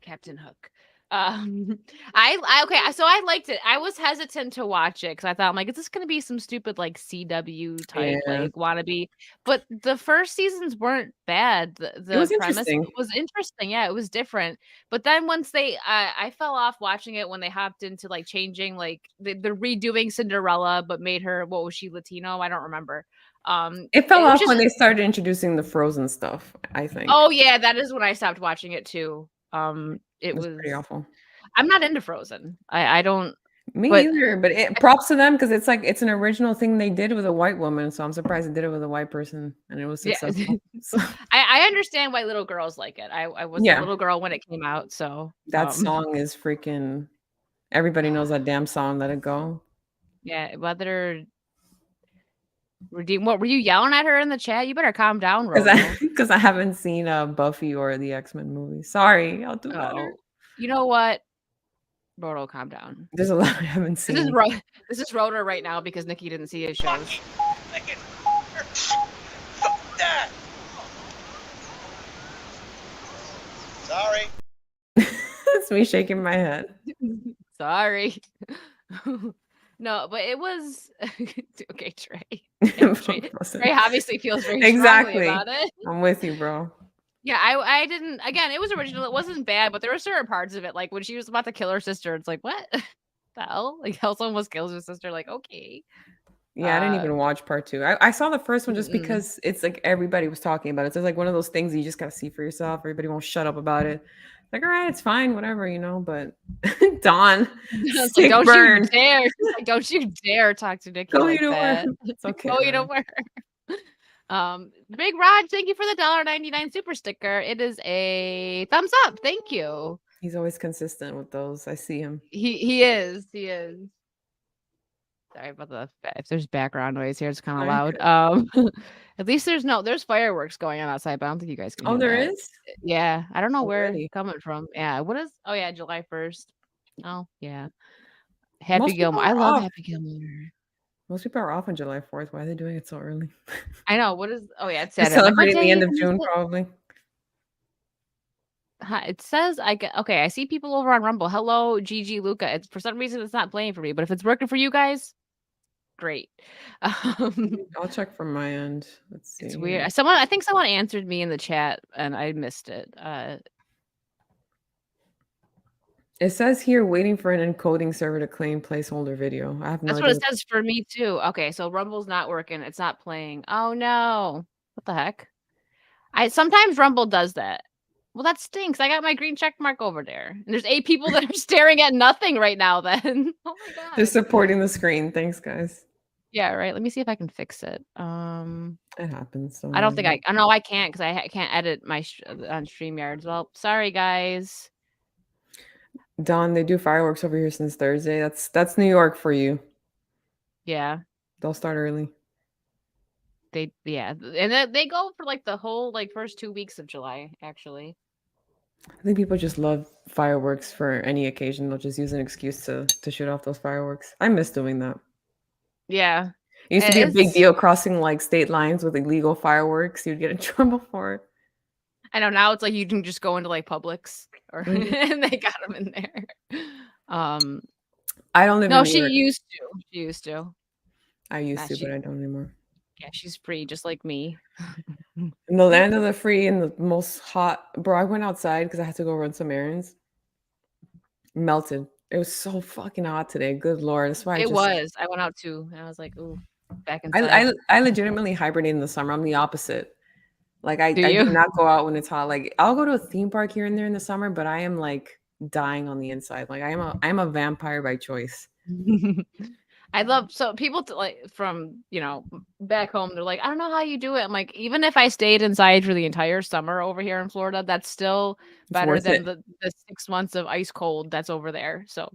Captain Hook. Um I okay, so I liked it. I was hesitant to watch it because I thought I'm like, is this gonna be some stupid like CW type yeah, like wannabe? But the first seasons weren't bad. it The was premise interesting. was interesting. Yeah, it was different. But then once I fell off watching it when they hopped into like changing like the redoing Cinderella, but made her what was she Latino? I don't remember. It fell It was off just when they started introducing the Frozen stuff, I think. oh yeah, that is when I stopped watching it too. It It was pretty was awful. I'm not into Frozen. I don't Me but either, but I props to them because it's like it's an original thing they did with a white woman. So I'm surprised they did it with a white person and it was yeah. successful. So I understand why little girls like it. I was a yeah, little girl when it came out, so that song is freaking everybody knows that damn song, Let It Go. yeah, whether redeem what were you yelling at her in the chat? You better calm down, Because I Roto. because I haven't seen Buffy or the X-Men movies. Sorry, I'll do better. Oh. You know what? Roto, calm down. There's a lot I haven't This is seen. this is Roto right now because Nikki didn't see his shows. Fucking that. Sorry. It's me shaking my head. Sorry. No, but it was okay, Trey. Yeah, Trey. Trey obviously feels very strongly Exactly. about it. I'm with you, bro. Yeah, I didn't. Again, it was original. It wasn't bad, but there were certain parts of it, like when she was about to kill her sister. It's like, what the hell? Like, how someone almost kills her sister? Like, okay. Yeah, I didn't even watch part 2. I saw the first one just Mm-mm. because it's like everybody was talking about it. So it's like one of those things you just gotta see for yourself. Everybody won't shut up about it. Like, all right, it's fine, whatever, But Dawn, It's like, sick don't you burn. dare! She's like, don't you dare talk to Nikki Go you like nowhere. that. It's okay, Go you man. nowhere. Big Rod, thank you for the $1.99 super sticker. It is a thumbs up. Thank you. He's always consistent with those. I see him. He is. He is. Sorry about if there's background noise here, it's kind of No, you're loud. good. At least there's fireworks going on outside, but I don't think you guys can Oh, hear there that. is? Yeah, I don't know where it's Already. coming from. Yeah, what is? Oh yeah, July 1st. Oh yeah, Happy Most people Gilmore. I are love off. Happy Gilmore. Most people are off on July 4th. Why are they doing it so early? I know. What is? Oh yeah, it's They're Saturday. I'm like, what celebrating the day end is of June, it? probably. It says I get okay. I see people over on Rumble. Hello, Gigi Luca. It's for some reason it's not playing for me, but if it's working for you guys, great. Um, I'll check from my end. Let's see it's here. weird. I think someone answered me in the chat and I missed it. It says here waiting for an encoding server to claim placeholder video. I have no That's what idea. it says for me too. Okay, so Rumble's not working. It's not playing. Oh no. What the heck? I sometimes Rumble does that. Well, that stinks. I got my green check mark over there. And there's 8 people that are staring at nothing right now then. Oh my They're god. supporting the screen. Thanks, guys. Yeah, right. Let me see if I can fix it. It happens. Don't I don't think worry. I know I can't because I can't edit my on StreamYards. Well, sorry guys. Don, they do fireworks over here since Thursday. That's New York for you. Yeah. They'll start early. And they go for like the whole like first 2 weeks of July, actually. I think people just love fireworks for any occasion. They'll just use an excuse to shoot off those fireworks. I miss doing that. Yeah. It used to be a big It's deal crossing like state lines with illegal fireworks. You'd get in trouble for it. I know now it's like you can just go into like Publix or Mhm. and they got them in there. I don't live No, in New she York. used to. She used to. I used Nah, to, but I don't anymore. yeah, she's free just like me. In the land of the free and the most hot, bro. I went outside because I had to go run some errands. Melted. It was so fucking hot today. Good lord. That's why It was. I went out too and I was like, ooh, back inside. I legitimately hibernate in the summer. I'm the opposite. Like I Do do you? not go out when it's hot. Like I'll go to a theme park here and there in the summer, but I am like dying on the inside. Like I'm a vampire by choice. I love so people like from back home. They're like, I don't know how you do it. I'm like, even if I stayed inside for the entire summer over here in Florida, that's still It's better worth than it. the 6 months of ice cold that's over there. So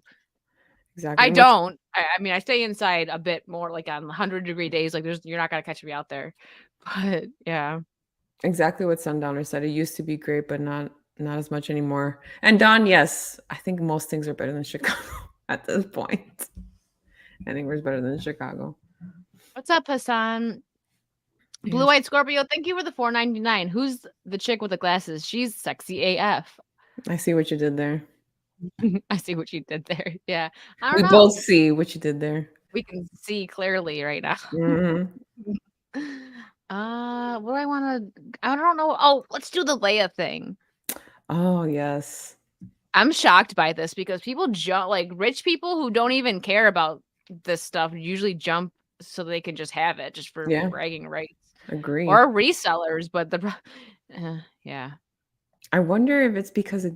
Exactly. I And what's don't. I mean, I stay inside a bit more, like on 100-degree days. Like you're not gonna catch me out there. But yeah, exactly what Sundowner said. It used to be great, but not as much anymore. And Don, yes, I think most things are better than Chicago at this point. Anywhere's better than Chicago. what's up, Hassan? Blue White Scorpio, thank you for the $4.99. Who's the chick with the glasses? She's sexy AF. I see what you did there. I see what you did there. Yeah. I We don't know. both see what you did there. We can see clearly right now. Mhm. What do I want to? I don't know. Oh, let's do the Leia thing. Oh, yes. I'm shocked by this because people jump like rich people who don't even care about this stuff usually jump so they can just have it just for Yeah. bragging rights Agree. or resellers. But yeah. I wonder if it's because I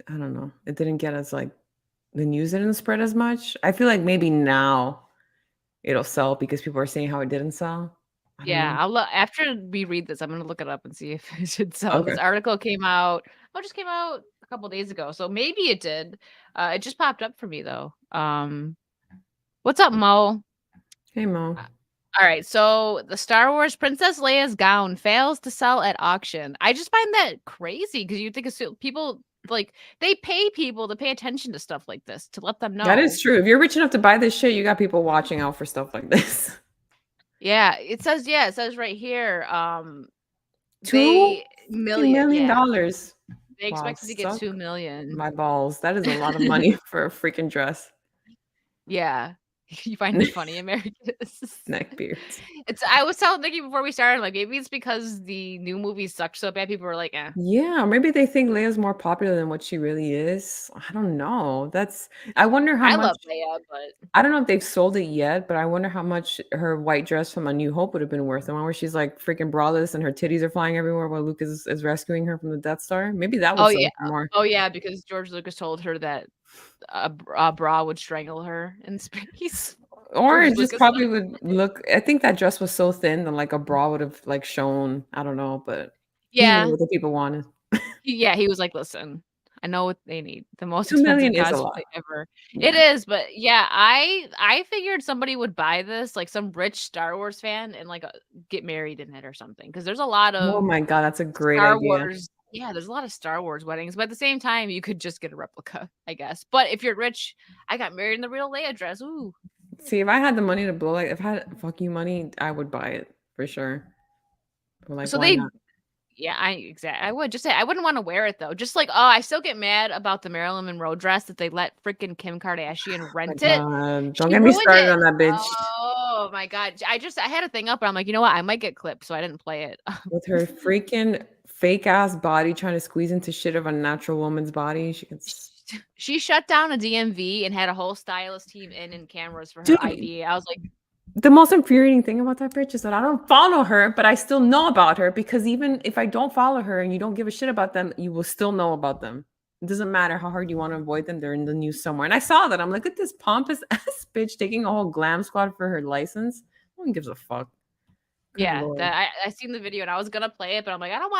don't know. It didn't get as like the news didn't spread as much. I feel like maybe now it'll sell because people are saying how it didn't sell. I don't Yeah, know. I'll look after we read this. I'm gonna look it up and see if it should sell. Okay. This article came out. Oh, it just came out a couple days ago, so maybe it did. It just popped up for me though. What's up, Mo? Hey Mo. All right, so the Star Wars Princess Leia's gown fails to sell at auction. I just find that crazy because you think people like they pay people to pay attention to stuff like this to let them know. That is true. If you're rich enough to buy this shit, you got people watching out for stuff like this. Yeah, it says right here. $2 million. million. Yeah, Wow, they expected to get suck 2 million. my balls. That is a lot of money for a freaking dress. Yeah. You find it funny, Americus? Neckbeards. I was telling Nikki before we started, like, maybe it's because the new movies suck so bad, people were like, "Eh." Yeah, maybe they think Leia's more popular than what she really is. I don't know. I wonder how I much love Leia, but I don't know if they've sold it yet, but I wonder how much her white dress from A New Hope would have been worth. The one where she's like freaking braless and her titties are flying everywhere while Luke is rescuing her from the Death Star. Maybe that would oh, sell yeah. for more. Oh, yeah, because George Lucas told her that a bra would strangle her in space. Or George it just Lucas probably would look I think that dress was so thin that like a bra would have like shown. I don't know, but he knew Yeah. what the people wanted. He was like, "Listen, I know what they need. The most 2,000,000 expensive is a lot. cosplay ever." It Yeah. is, but yeah, I figured somebody would buy this, like some rich Star Wars fan and like, get married in it or something. Because there's a lot Oh of my god, that's a great Star idea. Wars yeah, there's a lot of Star Wars weddings, but at the same time, you could just get a replica, I guess. But if you're rich, I got married in the real Leia dress, ooh. See, if I had the money to blow, like if I had fuck you money, I would buy it for sure. But like, So why they not? yeah, I would just say I wouldn't wanna wear it though. Just like, oh, I still get mad about the Marilyn Monroe dress that they let freaking Kim Kardashian My rent it. god, don't She get me ruined started it. on that bitch Oh my god. I had a thing up, and I'm like, "You know what? I might get clipped," so I didn't play it. with her freaking fake ass body trying to squeeze into shit of a natural woman's body. She can, She shut down a DMV and had a whole stylist team in and cameras for her dude. ID. I was like, The most infuriating thing about that bitch is that I don't follow her, but I still know about her because even if I don't follow her and you don't give a shit about them, you will still know about them. It doesn't matter how hard you want to avoid them; they're in the news somewhere. And I saw that. I'm like, at this pompous ass bitch taking a whole glam squad for her license. No one gives a fuck. Good yeah, lord. that I seen the video and I was gonna play it, but I'm like, I don't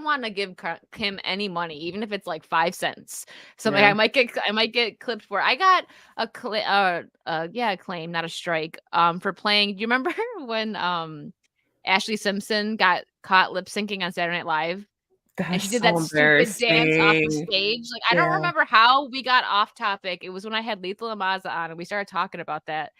wanna give Kim any money, even if it's like 5 cents. So I'm like, Yeah. I might get clipped for I got a claim, not a strike, for playing. Do you remember when Ashley Simpson got caught lip syncing on Saturday Night Live? And she That's did so that stupid dance off the embarrassing. stage. Like, I don't Yeah. remember how we got off topic. It was when I had Lethal Amaza on and we started talking about that.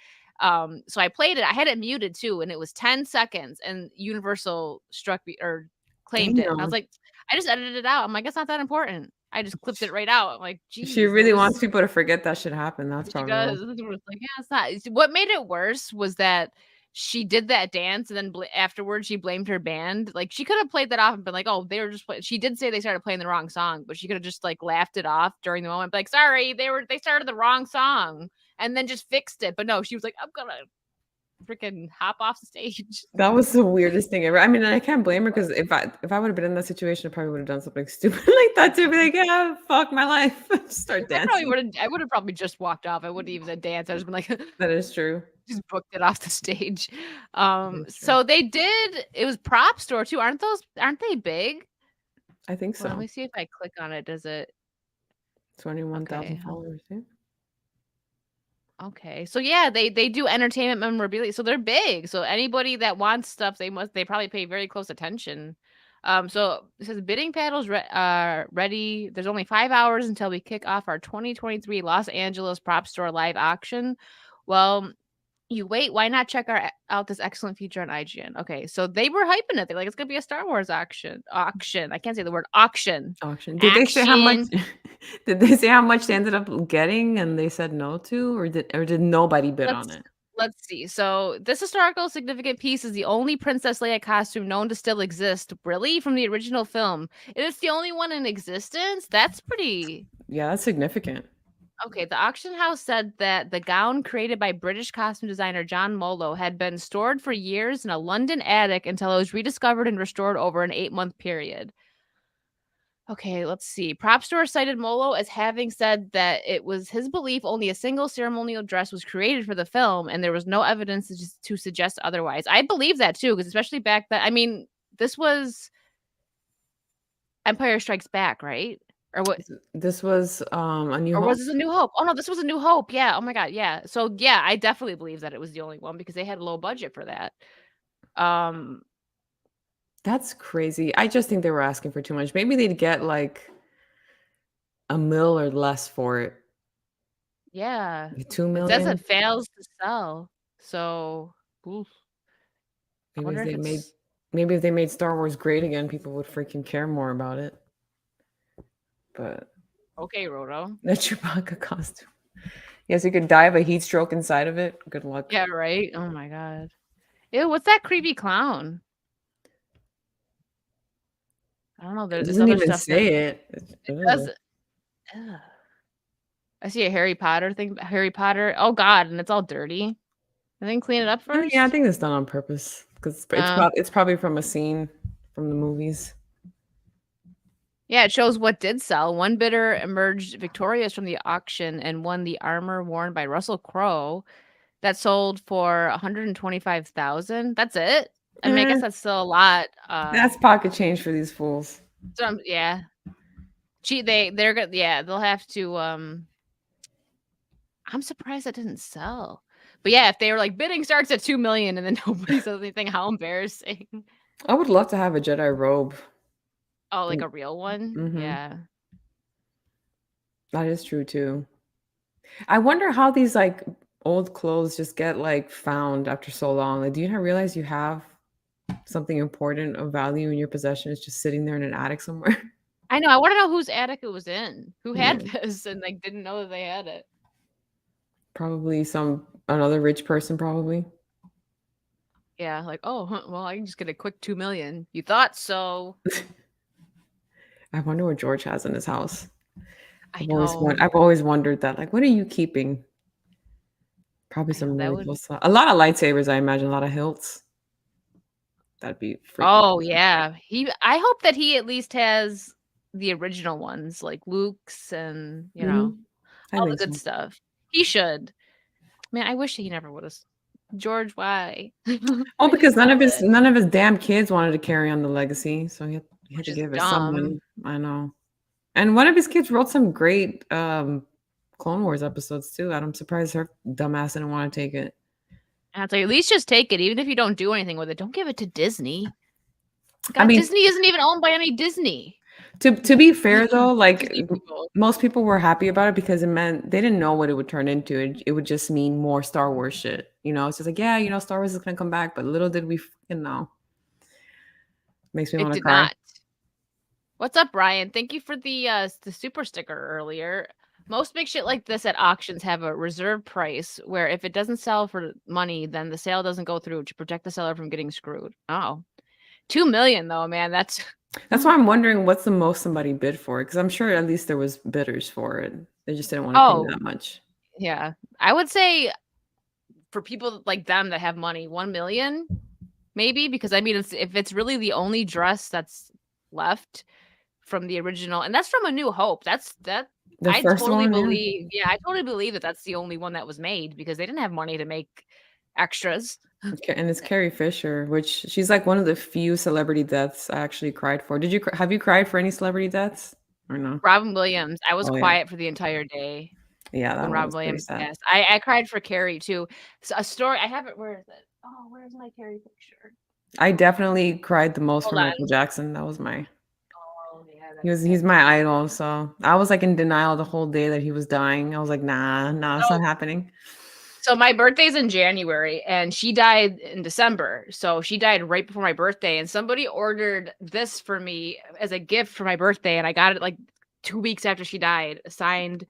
So I played it. I had it muted too, and it was 10 seconds, and Universal struck me or claimed it. And I was Damn. like, I just edited it out. I'm like, it's not that important. I just clipped it right out. I'm like, She geez, it really was wants people to forget that shit happened. That's she probably why. does. It's like, yeah, it's not. What made it worse was that she did that dance and then afterwards she blamed her band. Like she could have played that off and been like, "Oh, they were just She did say they started playing the wrong song, but she could have just like laughed it off during the moment, like, "Sorry, they started the wrong song," and then just fixed it. But no, she was like, "I'm gonna freaking hop off the stage." That was the weirdest thing ever. I mean, and I can't blame her because if I would have been in that situation, I probably would have done something stupid like that too. Be like, yeah, fuck my life. Start dancing. I would have probably just walked off. I wouldn't even have danced. I just been like, That is true. just booked it off the stage. That is true. So they did. It was Prop Store too. Aren't they big? I think Well, let so. me see if I click on it. Does it 21,000 okay, followers. Yeah. okay. So yeah, they do entertainment memorabilia. So they're big. So anybody that wants stuff, they probably pay very close attention. So it says bidding paddles ready. There's only 5 hours until we kick off our 2023 Los Angeles Prop Store live auction. Well, you wait, why not check out this excellent feature on IGN? Okay, so they were hyping it. They're like, it's gonna be a Star Wars auction. Auction. I can't say the word auction. Auction. Did they say how much? Action. Did they say how much they ended up getting and they said no to, or did nobody bid on Let's it? let's see. So this historical significant piece is the only Princess Leia costume known to still exist, really, from the original film. It is the only one in existence. That's pretty Yeah, that's significant. okay. The auction house said that the gown created by British costume designer John Molo had been stored for years in a London attic until it was rediscovered and restored over an 8-month period. Okay, let's see. Prop Store cited Molo as having said that it was his belief only a single ceremonial dress was created for the film, and there was no evidence to suggest otherwise. I believe that too, because especially back then, I mean, this was Empire Strikes Back, right? Or what? This was A New Or was Hope. this A New Hope? Oh no, this was A New Hope. Yeah. Oh my God. Yeah. So yeah, I definitely believe that it was the only one because they had a low budget for that. Um, That's crazy. I just think they were asking for too much. Maybe they'd get like a mil or less for it. yeah. Like 2 It says million. it fails to sell. So, oof. I Maybe wonder if if they made it's maybe if they made Star Wars great again, people would freaking care more about it. But okay, Roto. the Chewbacca costume. Yes, you could die of a heat stroke inside of it. Good luck. Yeah, right? Oh my god. Ew, what's that creepy clown? I don't know. It There's doesn't other even stuff that say it. it does. Ugh. I see a Harry Potter thing. Harry Potter. Oh god, and it's all dirty. I think clean it up Oh, yeah, I first. think it's done on purpose because Uh, it's probably from a scene from the movies. yeah, it shows what did sell. One bidder emerged victorious from the auction and won the armor worn by Russell Crowe that sold for 125,000. That's it. I mean, I guess Eh, that's still a lot. that's pocket change for these fools. Yeah. They're good. Yeah, they'll have to. I'm surprised that didn't sell. But yeah, if they were like bidding starts at 2 million and then nobody says anything, how embarrassing. I would love to have a Jedi robe. Oh, like a real one? Mm-hmm. Yeah. That is true too. I wonder how these like old clothes just get like found after so long. Like, do you not realize you have something important of value in your possession is just sitting there in an attic somewhere? I know. I want to know whose attic it was in. Who had Yeah, this and like didn't know that they had it. probably another rich person, probably. Yeah, like, oh, well, I can just get a quick 2 million. You thought so. I wonder what George has in his house. I know. I've always wondered that. Like, what are you keeping? Probably I know some that really would. cool stuff. A lot of lightsabers, I imagine. A lot of hilts. That'd be freaking Oh awesome. yeah. I hope that he at least has the original ones, like Luke's and I all the think good so. stuff. He should. Man, I wish he never would have. George, why? Oh, Why did you because sell it? none of his damn kids wanted to carry on the legacy, so he had Which to is give it to dumb. someone. I know. And one of his kids wrote some great Clone Wars episodes too. I'm surprised her dumbass didn't want to take it. And it's like, at least just take it, even if you don't do anything with it. Don't give it to Disney. I God, mean, Disney isn't even owned by any Disney. to be fair though, like Disney people. most people were happy about it because it meant they didn't know what it would turn into. It would just mean more Star Wars shit. It's just like, yeah, Star Wars is gonna come back, but little did we fucking know. Makes me It want to did cry. not. What's up, Brian? Thank you for the super sticker earlier. Most big shit like this at auctions have a reserve price where if it doesn't sell for money, then the sale doesn't go through to protect the seller from getting screwed. Oh, 2 million though, man. That's why I'm wondering what's the most somebody bid for it, because I'm sure at least there was bidders for it. They just didn't want to pay that much. Yeah. I would say for people like them that have money, 1 million maybe, because I mean if it's really the only dress that's left from the original, and that's from A New Hope. The I first totally one, believe. Yeah, I totally believe that that's the only one that was made because they didn't have money to make extras. and it's Carrie Fisher, which she's like one of the few celebrity deaths I actually cried for. Have you cried for any celebrity deaths or no? Robin Williams. I was Oh yeah, quiet for the entire day yeah, that when one Robin was pretty Williams sad. passed. I cried for Carrie too. So a story I have it. Where is it? Oh, where's my Carrie picture? I definitely cried the most Hold for on. Michael Jackson. That was Oh yeah, he's my idol. So I was like in denial the whole day that he was dying. I was like, nah, it's not happening. So my birthday's in January and she died in December. So she died right before my birthday and somebody ordered this for me as a gift for my birthday and I got it like 2 weeks after she died, signed.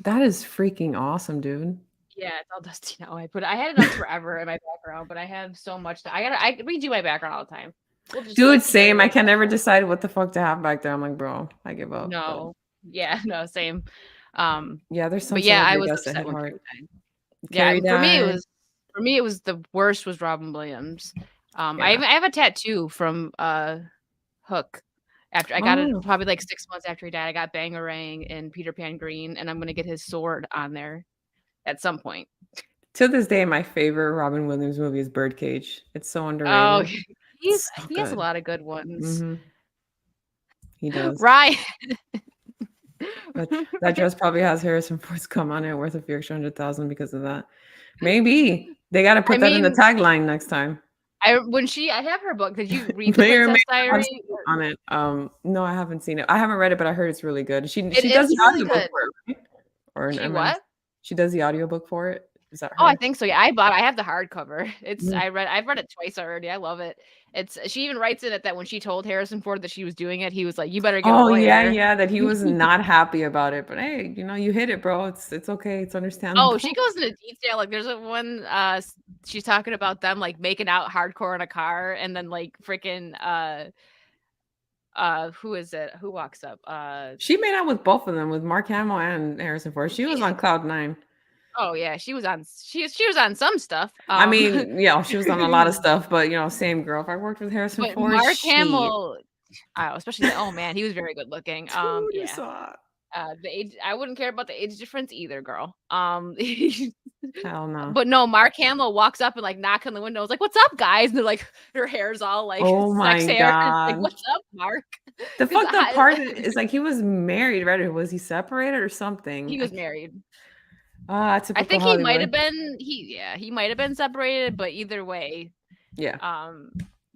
That is freaking awesome, dude. Yeah, it's all dusty now. I had it up forever in my background, but I have so much I redo my background all the time. We'll just, Dude, like, same. I can never decide what the fuck to have back there. I'm like, bro, I give up. No. Yeah, no, same. Yeah, there's some But yeah, I celebrity was deaths that upset hit when hard. Carrie died. Yeah, Carrie died. for me it was the worst was Robin Williams. Yeah. I have a tattoo from Hook. After I got it probably like 6 months after he died. I got Bangarang and Peter Pan Green, and I'm gonna get his sword on there at some point. To this day, my favorite Robin Williams movie is Birdcage. It's so underrated. Oh, So he has a lot of good ones. He does. Right. That dress probably has Harrison Ford's "Come On In" worth a few extra 100,000 because of that. Maybe they got to put that in the tagline next time. I have her book. Did you read the May or Princess may not have Diary? on it. No, I haven't seen it. I haven't read it, but I heard it's really good. She It does is the really audiobook good. for it, right? Or She am what? She does the audiobook for it. Is that Oh, I her? think so. Yeah, I have the hardcover. Mm. I've read it twice already. I love it. She even writes in it that when she told Harrison Ford that she was doing it, he was like, "You better get a Oh yeah, lawyer." yeah, that he was not happy about it. But hey, you hit it, bro. It's okay. It's Oh, understandable. she goes into detail. Like there's a one she's talking about them like making out hardcore in a car and then like freaking who is it? Who walks up? She made out with both of them, with Mark Hamill and Harrison Ford. She was she on cloud nine. Oh yeah, she was on some stuff. I mean, yeah, she was on a lot of stuff, but same girl. If I worked with Harrison But Ford, Mark she Hamill, especially oh man, he was very good looking. dude, you Yeah. saw. The age I wouldn't care about the age difference either, girl. Hell no. But no, Mark Hamill walks up and like knock on the window. Is like, "What's up, guys?" And they're like, her hair's all like Oh sex my hair. And it's like, god. "What's up, Mark?" The Because fucked up part is like he was married, right? Or was he separated or something? he was married. I Typical think he might have Hollywood. been he might have been separated, but either way, Yeah.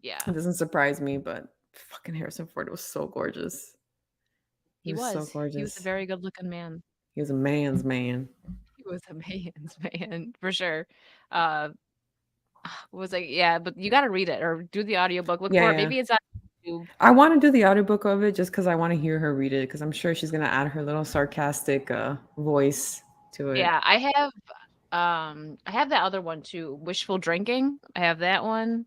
Yeah, It doesn't surprise me, but fucking Harrison Ford was so gorgeous. He was so he was a gorgeous. very good looking man. He was a man's man. He was a man's man for sure. Uh, was like, yeah, but you got to read it or do the audiobook. Look Yeah, for it. yeah. Maybe it's on YouTube. I want to do the audiobook of it just because I want to hear her read it because I'm sure she's gonna add her little sarcastic voice to it. Yeah, I have that other one too. Wishful Drinking. I have that one.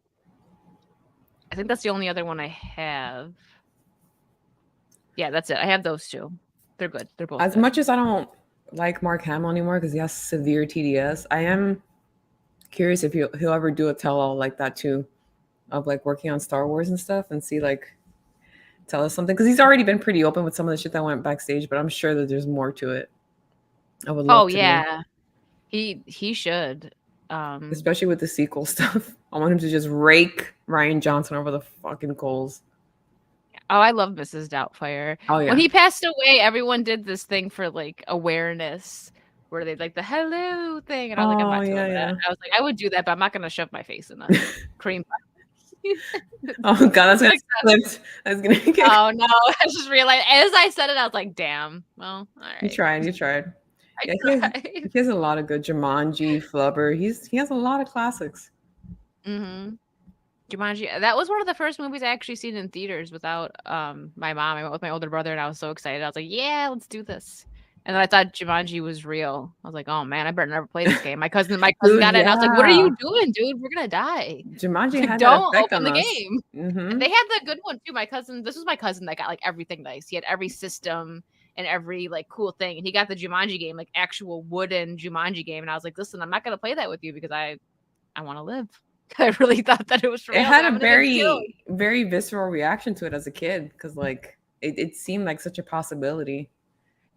I think that's the only other one I have. Yeah, that's it. I have those two. They're good. They're both As good. much as I don't like Mark Hamill anymore because he has severe TDS, I am curious if he'll ever do a tell-all like that too, of like working on Star Wars and stuff and see like tell us something because he's already been pretty open with some of the shit that went backstage, but I'm sure that there's more to it. I would love to know. He should. Especially with the sequel stuff. I want him to just rake Ryan Johnson over the fucking coals. Oh, I love Mrs. Doubtfire. Oh yeah. When he passed away, everyone did this thing for like awareness where they like the hello thing, and I was like, I'm not doing that. I was like, I would do that, but I'm not gonna shove my face in a cream pie. Oh god, that's gonna clipped. That's gonna get... Oh no, I just realized as I said it, I was like, damn. Well, all right. You tried. I tried. He has a lot of good Jumanji, Flubber. He has a lot of classics. Mm-hmm. Jumanji. That was one of the first movies I actually seen in theaters without my mom. I went with my older brother and I was so excited. I was like, yeah, let's do this. And then I thought Jumanji was real. I was like, oh man, I better never play this game. My cousin Dude, got it. And I was like, what are yeah. you doing, dude? We're gonna die. Jumanji Like, had that don't effect open on the us. game. Mm-hmm. They had the good one too. This was my cousin that got like everything nice. He had every system and every like cool thing. And he got the Jumanji game, like actual wooden Jumanji game. And I was like, listen, I'm not gonna play that with you because I want to live. I really thought that it was real. It had a very, very visceral reaction to it as a kid because like it seemed like such a possibility.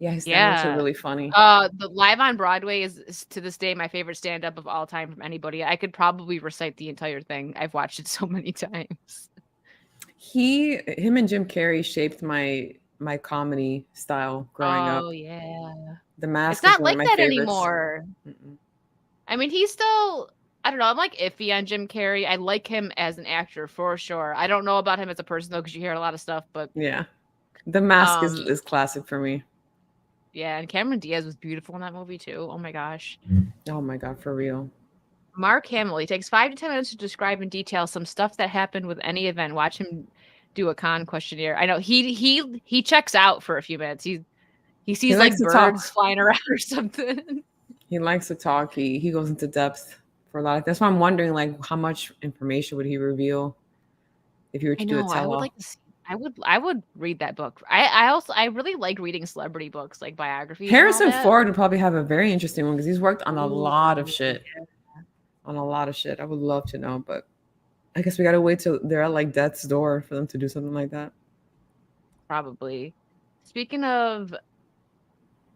Yeah, his stand-ups are really funny. The Live on Broadway is to this day my favorite stand-up of all time from anybody. I could probably recite the entire thing. I've watched it so many times. Him and Jim Carrey shaped my comedy style growing up. Oh yeah. The Mask It's not is one like of my that favorites. anymore. Mm-mm. I mean, he's still, I don't know, I'm like iffy on Jim Carrey. I like him as an actor for sure. I don't know about him as a person though, because you hear a lot of stuff, but yeah. The Mask is classic for me. Yeah, and Cameron Diaz was beautiful in that movie too. Oh my gosh. Oh my god, for real. Mark Hamill, he takes 5 to 10 minutes to describe in detail some stuff that happened with any event. Watch him do a con questionnaire. I know he checks out for a few minutes. He sees like birds flying around or something. He likes to talk. He goes into depth for a lot. That's why I'm wondering like how much information would he reveal if you were to do a tell-all. I would like to see. I would read that book. I really like reading celebrity books, like biographies. Harrison Ford would probably have a very interesting one because he's worked on a lot of shit. Yeah. On a lot of shit. I would love to know, but I guess we gotta wait till they're at like death's door for them to do something like that. Probably. Speaking of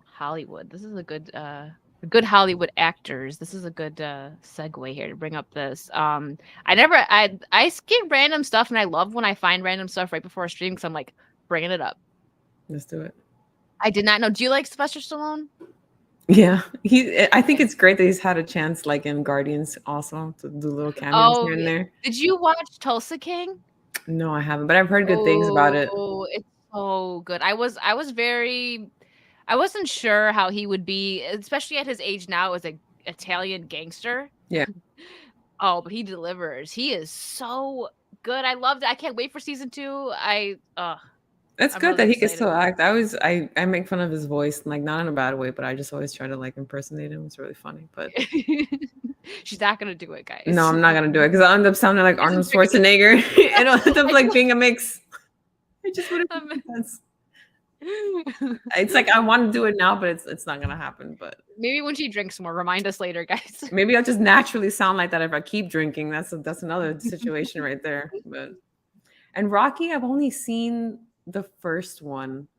Hollywood, this is a good Hollywood actors. This is a good segue here to bring up this. I skip random stuff, and I love when I find random stuff right before a stream because I'm like bringing it up. Let's do it. I did not know. Do you like Sylvester Stallone? Yeah, I think it's great that he's had a chance, like in Guardians, also to do little cameos here and there. Did you watch Tulsa King? No, I haven't, but I've heard good things about it. Oh, it's so good. I wasn't sure how he would be, especially at his age now Italian gangster. Yeah. Oh, but he delivers. He is so good. I loved it. I can't wait for season 2. It's I'm good that really he can still excited. act. I make fun of his voice, like not in a bad way, but I just always try to like impersonate him. It's really funny. But She's not gonna do it, guys. no, I'm not gonna do it because I'll end up sounding like Arnold Schwarzenegger. It'll end up like being a mix. I just wouldn't make sense. It's like I want to do it now, but it's not gonna happen. But maybe when she drinks more, remind us later, guys. maybe I'll just naturally sound like that if I keep drinking. That's another situation right there. And Rocky, I've only seen the first one,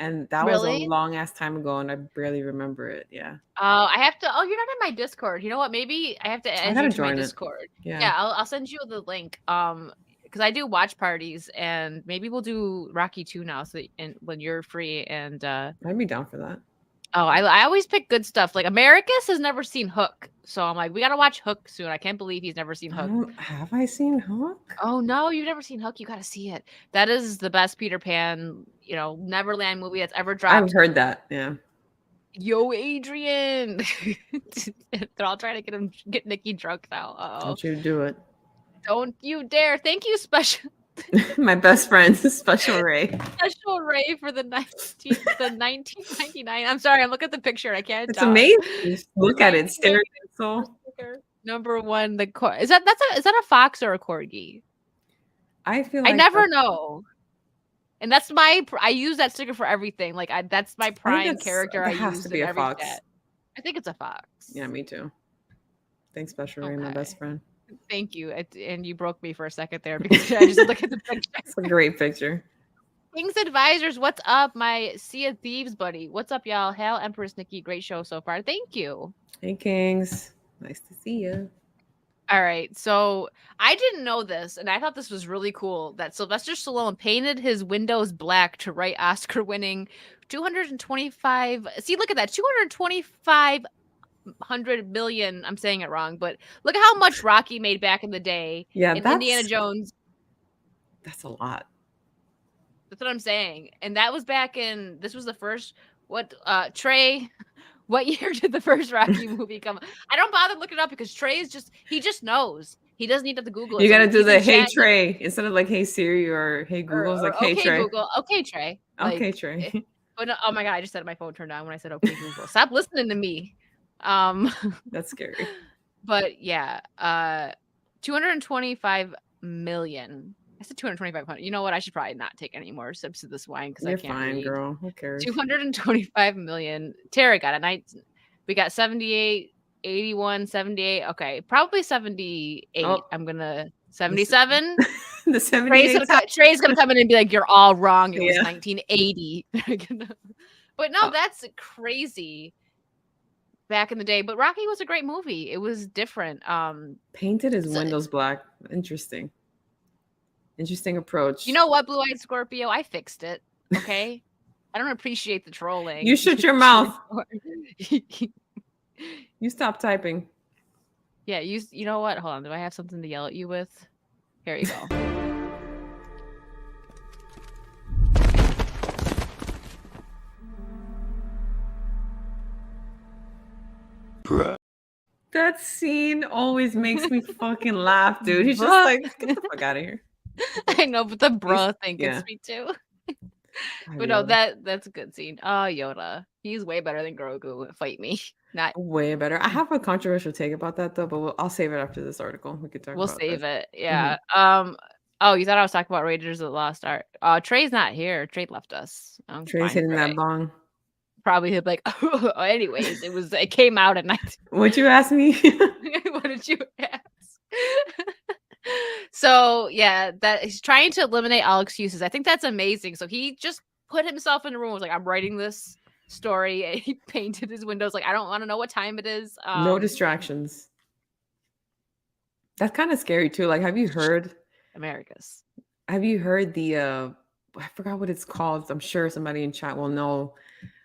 and that was a Really? long ass time ago, and I barely remember it. Yeah, I have to. Oh, you're not in my Discord. You know what? Maybe I have to I add gotta you to my join it. Discord. Yeah. Yeah, I'll send you the link. Because I do watch parties, and maybe we'll do Rocky 2 now. So when you're free, and I'd be down for that. oh, I always pick good stuff. Like Americus has never seen Hook, so I'm like, we gotta watch Hook soon. I can't believe he's never seen Hook. Have I seen Hook? Oh no, you've never seen Hook. You gotta see it. That is the best Peter Pan, Neverland movie that's ever dropped. I've heard that. Yeah. Yo, Adrian. They're all trying to get Nicky drunk now. Don't you do it. Don't you dare. Thank you, Special My best friend, Special Ray. Special Ray for the 1999. I'm sorry, I'm looking at the picture. I can't It's talk. amazing. Just look at it. Stare at it. So number 1, is that a fox or a corgi? I feel like I never know. And that's I use that sticker for everything. Like that's my prime character. It I has use to be in a every fox. chat. I think it's a fox. Yeah, me too. Thanks, Special Ray, my best friend. Thank you. And you broke me for a second there because I just look at the picture. It's a great picture. King's Advisors, what's up? My Sea of Thieves buddy. What's up, y'all? Hail Empress Nikki. Great show so far. Thank you. Hey, Kings. Nice to see you. All right. So I didn't know this, and I thought this was really cool that Sylvester Stallone painted his windows black to write Oscar-winning 225. See, look at that. 225 million. I'm saying it wrong, but look at how much Rocky made back in the day. Yeah, and Indiana Jones. That's a lot. That's what I'm saying. And that was this was the first, Trey, what year did the first Rocky movie come? I don't bother looking it up because he just knows. He doesn't need to Google it. You got to do the hey Trey instead of like hey Siri or hey Google. It's like hey okay, Trey. Google. Okay, Trey. Okay, Trey. But oh my God, I just said my phone turned on when I said okay, Google. Stop listening to me. That's scary. But yeah, 225 million. I said 225. You know what? I should probably not take any more sips of this wine because I can't. You're fine, girl. Who cares? 225 million. Tara got it. We got 78, 81, 78. Okay, probably 78. Oh, I'm gonna 77. The 78. Trey's gonna come in and be like, "You're all wrong. It was 1980." But no, that's crazy. Back in the day, but Rocky was a great movie. It was different. Painted his windows black. Interesting approach. You know what, Blue-Eyed Scorpio? I fixed it. Okay. I don't appreciate the trolling. You shut your mouth. You stop typing. Yeah, you know what? Hold on. Do I have something to yell at you with? Here you go. That scene always makes me fucking laugh, dude. He's just like, get the fuck out of here. I know, but the bruh thing gets me too. But no, that's a good scene. Oh, Yoda. He's way better than Grogu. Fight me. Not way better. I have a controversial take about that though, but I'll save it after this article. We could talk about We'll save it. Yeah. Oh, you thought I was talking about Raiders of the Lost Ark. Trey's not here. Trey left us. Trey's hitting that bong. Probably he'll be like, oh, anyways, it came out at night. What'd you ask me? What did you ask? So yeah, that he's trying to eliminate all excuses. I think that's amazing. So he just put himself in a room, was like, I'm writing this story, and he painted his windows. Like, I don't want to know what time it is. No distractions. That's kind of scary too. Like, have you heard Americas? Have you heard the I forgot what it's called. I'm sure somebody in chat will know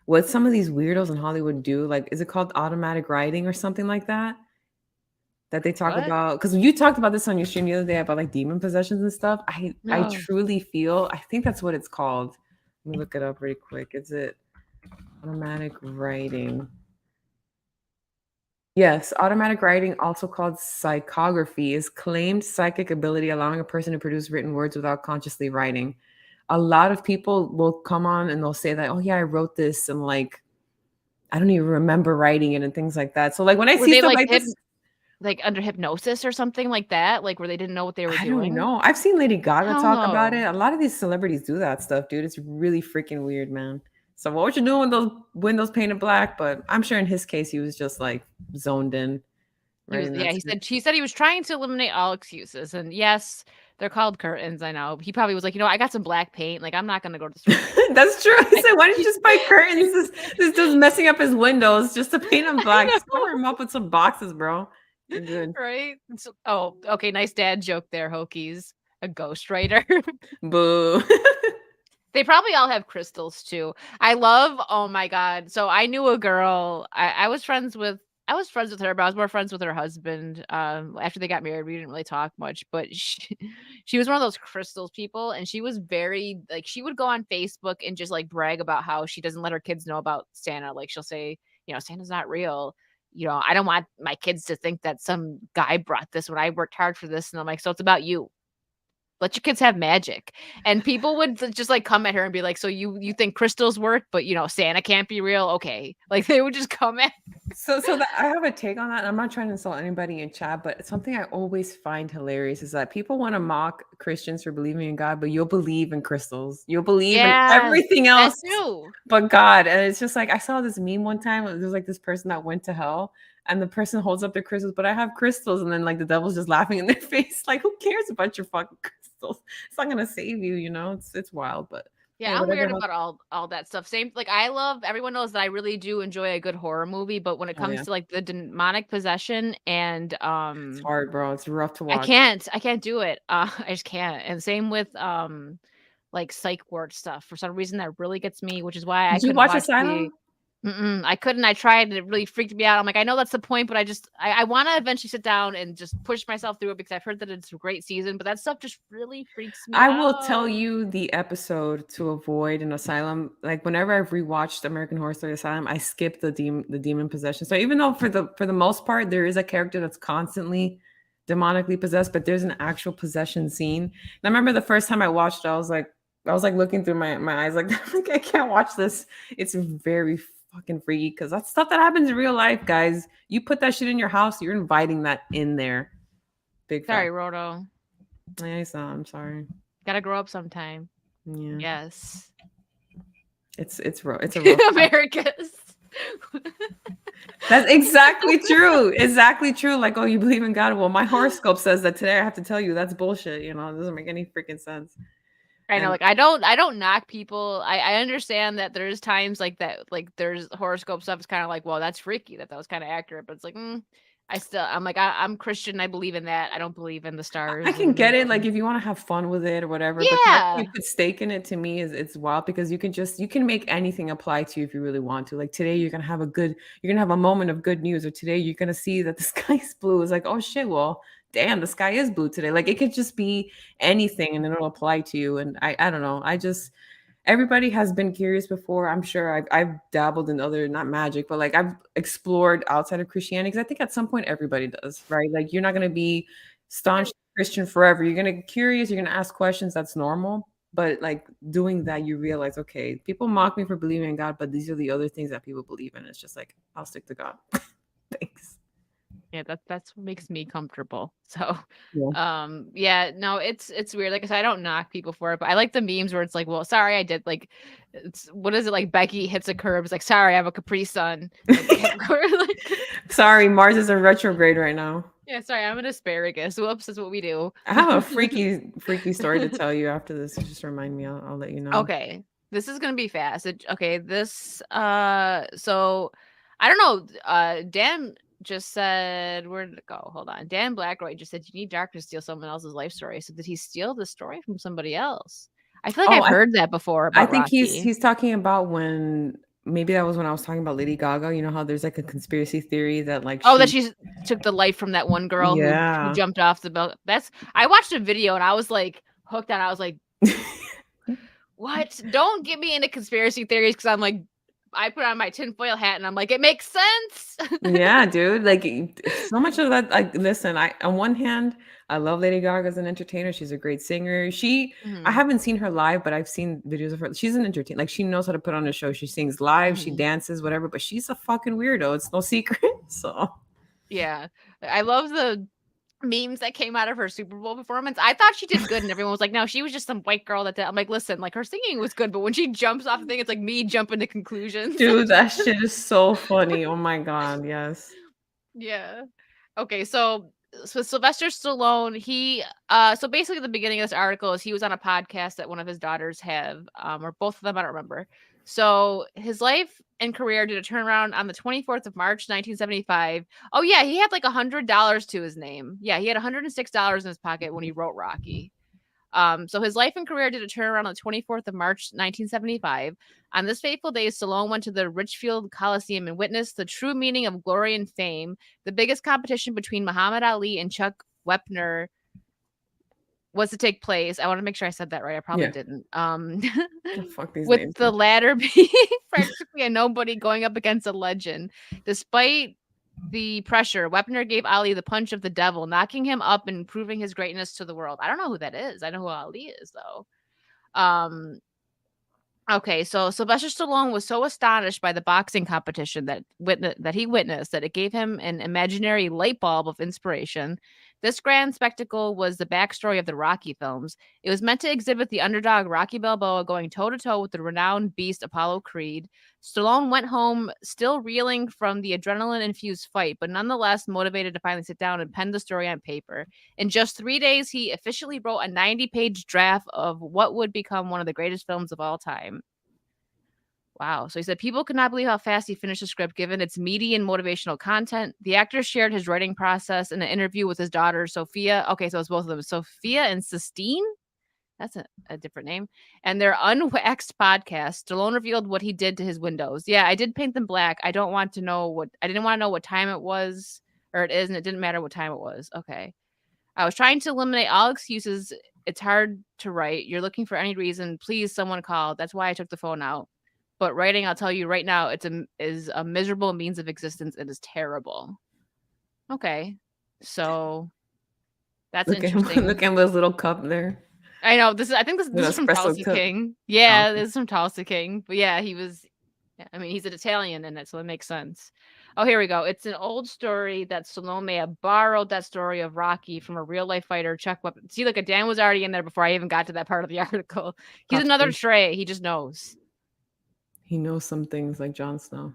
what some of these weirdos in Hollywood do. Like, is it called automatic writing or something like that? That they talk about, because you talked about this on your stream the other day about like demon possessions and stuff. I truly feel, I think that's what it's called. Let me look it up really quick. Is it automatic writing? Yes, automatic writing, also called psychography, is claimed psychic ability allowing a person to produce written words without consciously writing. A lot of people will come on and they'll say that, "Oh yeah, I wrote this," and like I don't even remember writing it and things like that. So like when I Were see they stuff like like this, hidden, like under hypnosis or something like that? Like where they didn't know what they were I don't doing? know. I've seen Lady Gaga Hell talk about no. it. A lot of these celebrities do that stuff, dude. It's really freaking weird, man. So what would you do when those windows painted black? But I'm sure in his case he was just like zoned in, He was, writing yeah, that script. he said he was trying to eliminate all excuses. And yes, they're called curtains, I know. He probably was like, I got some black paint. Like, I'm not gonna go to the store. That's true. He I, said, "Why don't you just buy curtains? This dude's messing up his windows just to paint them black. I Just know. cover him up with some boxes, bro. You're good." Right? So, oh, okay, nice dad joke there, Hokies. A ghostwriter. Boo. They probably all have crystals too. Oh my God. So I knew a girl. I was friends with her, but I was more friends with her husband. After they got married, we didn't really talk much, but she was one of those crystals people, and she was very like she would go on Facebook and just like brag about how she doesn't let her kids know about Santa. Like she'll say, Santa's not real. I don't want my kids to think that some guy brought this when I worked hard for this. And I'm like, so it's about you. Let your kids have magic. And people would just like come at her and be like, so you think crystals work, but Santa can't be real? Okay. Like they would just come at. So that I have a take on that. And I'm not trying to insult anybody in chat, but something I always find hilarious is that people want to mock Christians for believing in God, but you'll believe in crystals. You'll believe in Yes, everything that else too. but God. And it's just like I saw this meme one time. There was like this person that went to hell, and the person holds up their crystals, but I have crystals, and then like the devil's just laughing in their face. Like, who cares about your fucking crystals? It's not gonna save you, It's wild, but hey, Yeah, I'm whatever weird helps. about all that stuff. Same, like I love everyone knows that I really do enjoy a good horror movie, but when it Oh comes yeah. to like the demonic possession and It's hard, bro. It's rough to I watch. can't do it. I just can't. And same with like psych ward stuff. For some reason that really gets me, which is why I Did you couldn't watch watch the. Asylum? I couldn't. I tried and it really freaked me out. I'm like, I know that's the point, but I want to eventually sit down and just push myself through it because I've heard that it's a great season, but that stuff just really freaks me I will tell out. you the episode to avoid an asylum. Like whenever I've rewatched American Horror Story Asylum, I skip the demon possession. So even though for the most part there is a character that's constantly demonically possessed, but there's an actual possession scene. And I remember the first time I watched it, I was like looking through my eyes like I can't watch this. It's very fucking freaky because that's stuff that happens in real life, guys. You put that shit in your house, you're inviting that in there. Big Sorry, fact. Roto. Yeah, I'm sorry. Gotta grow up sometime. Yeah. Yes. It's a rough time. Americas. That's exactly true. Exactly true. Like, oh, you believe in God? Well, my horoscope says that today. I have to tell you that's bullshit. It doesn't make any freaking sense. I know, And like I don't knock people. I understand that there's times like that, like there's horoscope stuff is kind of like, well, that's freaky that was kind of accurate, but it's like, I'm like, I'm Christian, I believe in that. I don't believe in the I stars can get and it, like if you want to have fun with it or whatever. But to yeah. actually put stake in it to me is it's wild because you can make anything apply to you if you really want to. Like today you're gonna have a moment of good news, or today you're gonna see that the sky is blue. It's like, oh shit, well, damn, the sky is blue today. Like it could just be anything and then it'll apply to you. And I don't know. Everybody has been curious before. I'm sure I've dabbled in other, not magic, but like I've explored outside of Christianity because I think at some point everybody does, right? Like you're not going to be staunch Christian forever. You're going to get curious, you're going to ask questions. That's normal. But like doing that, you realize, okay, people mock me for believing in God, but these are the other things that people believe in. It's just like, I'll stick to God. Thanks. Yeah, that's what makes me comfortable. So, Yeah. yeah, no, it's weird. Like I said, I don't knock people for it, but I like the memes where it's like, well, sorry, I did like, it's what is it like? Becky hits a curb. It's like, sorry, I have a Capri Sun. Like, Sorry, Mars is a retrograde right now. yeah, sorry, I'm an asparagus. Whoops, that's what we do. I have a freaky story to tell you after this. Just remind me. I'll let you know. Okay, this is gonna be fast. Okay, so I don't know. Dan just said, where did it go? Hold on. Dan Blackroyd just said you need dark to steal someone else's life story. So did he steal the story from somebody else? I feel like Oh, I've heard that before I about think he's Rocky. he's talking about when maybe that was when I was talking about Lady Gaga. You know how there's like a conspiracy theory that like Oh, that she she took the life from that one girl who yeah. jumped off the belt. I watched a video and I was like hooked on. I was like, what? Don't get me into conspiracy theories because I'm like, I put on my tinfoil hat and I'm like, it makes sense. Yeah, dude. Like so much of that. Like, listen, I on one hand, I love Lady Gaga as an entertainer. She's a great singer. I Mhm, haven't seen her live, but I've seen videos of her. She's an entertainer. Like she knows how to put on a show. She sings live, she mhm. dances, whatever. But she's a fucking weirdo. It's no secret. So Yeah. I love the memes that came out of her Super Bowl performance. I thought she did good, and everyone was like, "No, she was just some white girl that did." I'm like, "Listen, like her singing was good, but when she jumps off the thing, it's like me jumping to conclusions." dude, that shit is so funny. Oh my god, yes. Yeah. Okay, so Sylvester Stallone, so basically the beginning of this article is he was on a podcast that one of his daughters have, or both of them, I don't remember. So his life and career did a turnaround on the 24th of March, 1975. Oh yeah, he had like $100 to his name. Yeah, he had $106 in his pocket when he wrote Rocky. So his life and career did a turnaround on the 24th of March, 1975. On this fateful day, Stallone went to the Richfield Coliseum and witnessed the true meaning of glory and fame. The biggest competition between Muhammad Ali and Chuck Wepner was to take place. I want to make sure I said that right. I probably Yeah. didn't. Oh, fuck these With names. the latter being practically a nobody going up against a legend. Despite the pressure, Wepner gave Ali the punch of the devil, knocking him up and proving his greatness to the world. I don't know who that is. I know who Ali is though. Um, Okay, so Sylvester Stallone was so astonished by the boxing competition that he witnessed that it gave him an imaginary light bulb of inspiration. This grand spectacle was the backstory of the Rocky films. It was meant to exhibit the underdog Rocky Balboa going toe to toe with the renowned beast Apollo Creed. Stallone went home still reeling from the adrenaline-infused fight, but nonetheless motivated to finally sit down and pen the story on paper. In just 3 days, he officially wrote a 90-page draft of what would become one of the greatest films of all time. Wow. So he said people could not believe how fast he finished the script given its meaty and motivational content. The actor shared his writing process in an interview with his daughter, Sophia. Okay, so it's both of them, Sophia and Sistine. That's a different name. And their unwaxed podcast, Stallone revealed what he did to his windows. Yeah, I did paint them black. I didn't want to know what time it was, or it is, and it didn't matter what time it was. Okay. I was trying to eliminate all excuses. It's hard to write. You're looking for any reason. Please, someone call. That's why I took the phone out. But writing, I'll tell you right now, is a miserable means of existence. It is terrible. Okay. So that's Look at him. interesting. Look at his little cup there. I know this is from Espresso Tulsa cup. King. Oh, Yeah, okay. this is from Tulsa King. But yeah, I mean, he's an Italian in it, so it makes sense. Oh, here we go. It's an old story that Stallone may have borrowed that story of Rocky from a real life fighter, Chuck Weapon. See, look, Dan was already in there before I even got to that part of the article. He's another Confirmation. Trey. He just knows. He knows some things like Jon Snow.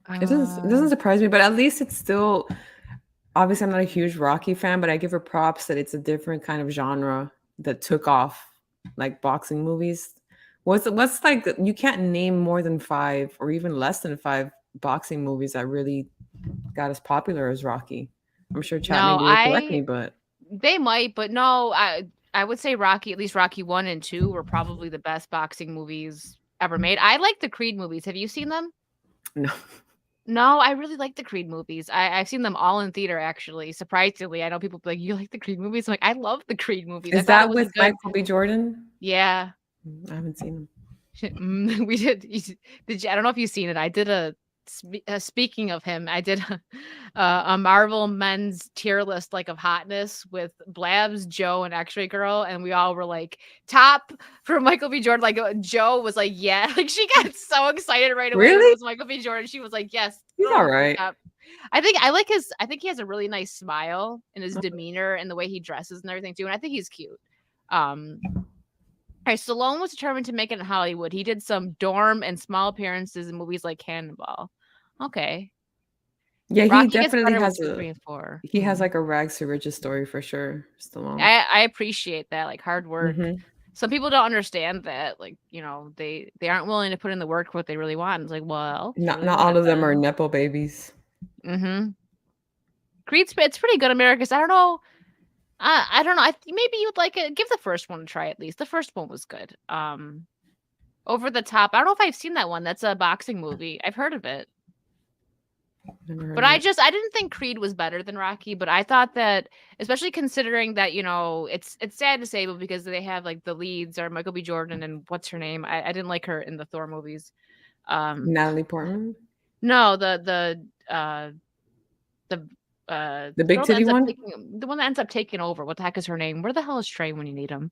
It Uh, doesn't surprise me, but at least it's still obviously I'm not a huge Rocky fan, but I give her props that it's a different kind of genre that took off like boxing movies. What's like you can't name more than 5 or even less than 5 boxing movies that really got as popular as Rocky. I'm sure chat no, maybe will correct me, but they might, but no, I would say Rocky, at least Rocky 1 and 2 were probably the best boxing movies ever made. I like the Creed movies. Have you seen them? no. No, I really like the Creed movies. I've seen them all in theater, actually. Surprisingly, I know people be like, "You like the Creed movies?" I'm like, "I love the Creed movies." I Is thought it that was a with good. Michael B. Jordan? Yeah, I haven't seen him. we did. Did you? I don't know if you've seen it. I did speaking of him, I did a Marvel men's tier list like of hotness with Blabs, Joe, and X-Ray Girl, and we all were like top for Michael B. Jordan. Like Joe was like, yeah, like she got so excited right away when it Really? was Michael B. Jordan. She was like, yes, He's throw all him to the right. top. I think he has a really nice smile in his demeanor and the way he dresses and everything too. And I think he's cute. All right, Stallone was determined to make it in Hollywood. He did some dorm and small appearances in movies like Cannonball. Okay. Yeah, he Rocky gets definitely better with has 2, 3, and 4. he has like a rags to riches story for sure, Stallone. I appreciate that, like hard work. Mhm. Some people don't understand that, like, you know, they aren't willing to put in the work for what they really want. It's like, well, if you Not really not want all it, of them are then nepo babies. mm-hmm. Creed's it's pretty good, Americus. I don't know. I don't know. Maybe you'd like it. Give the first one a try at least. The first one was good. Over the Top. I don't know if I've seen that one. That's a boxing movie. I've heard of it. Never heard But of I it. didn't think Creed was better than Rocky, but I thought that, especially considering that, it's sad to say, but because they have like the leads are Michael B. Jordan and what's her name? I didn't like her in the Thor movies. Um, Natalie Portman, no, the the the big girl that titty ends up one, taking the one that ends up taking over. What the heck is her name? Where the hell is Trey when you need him?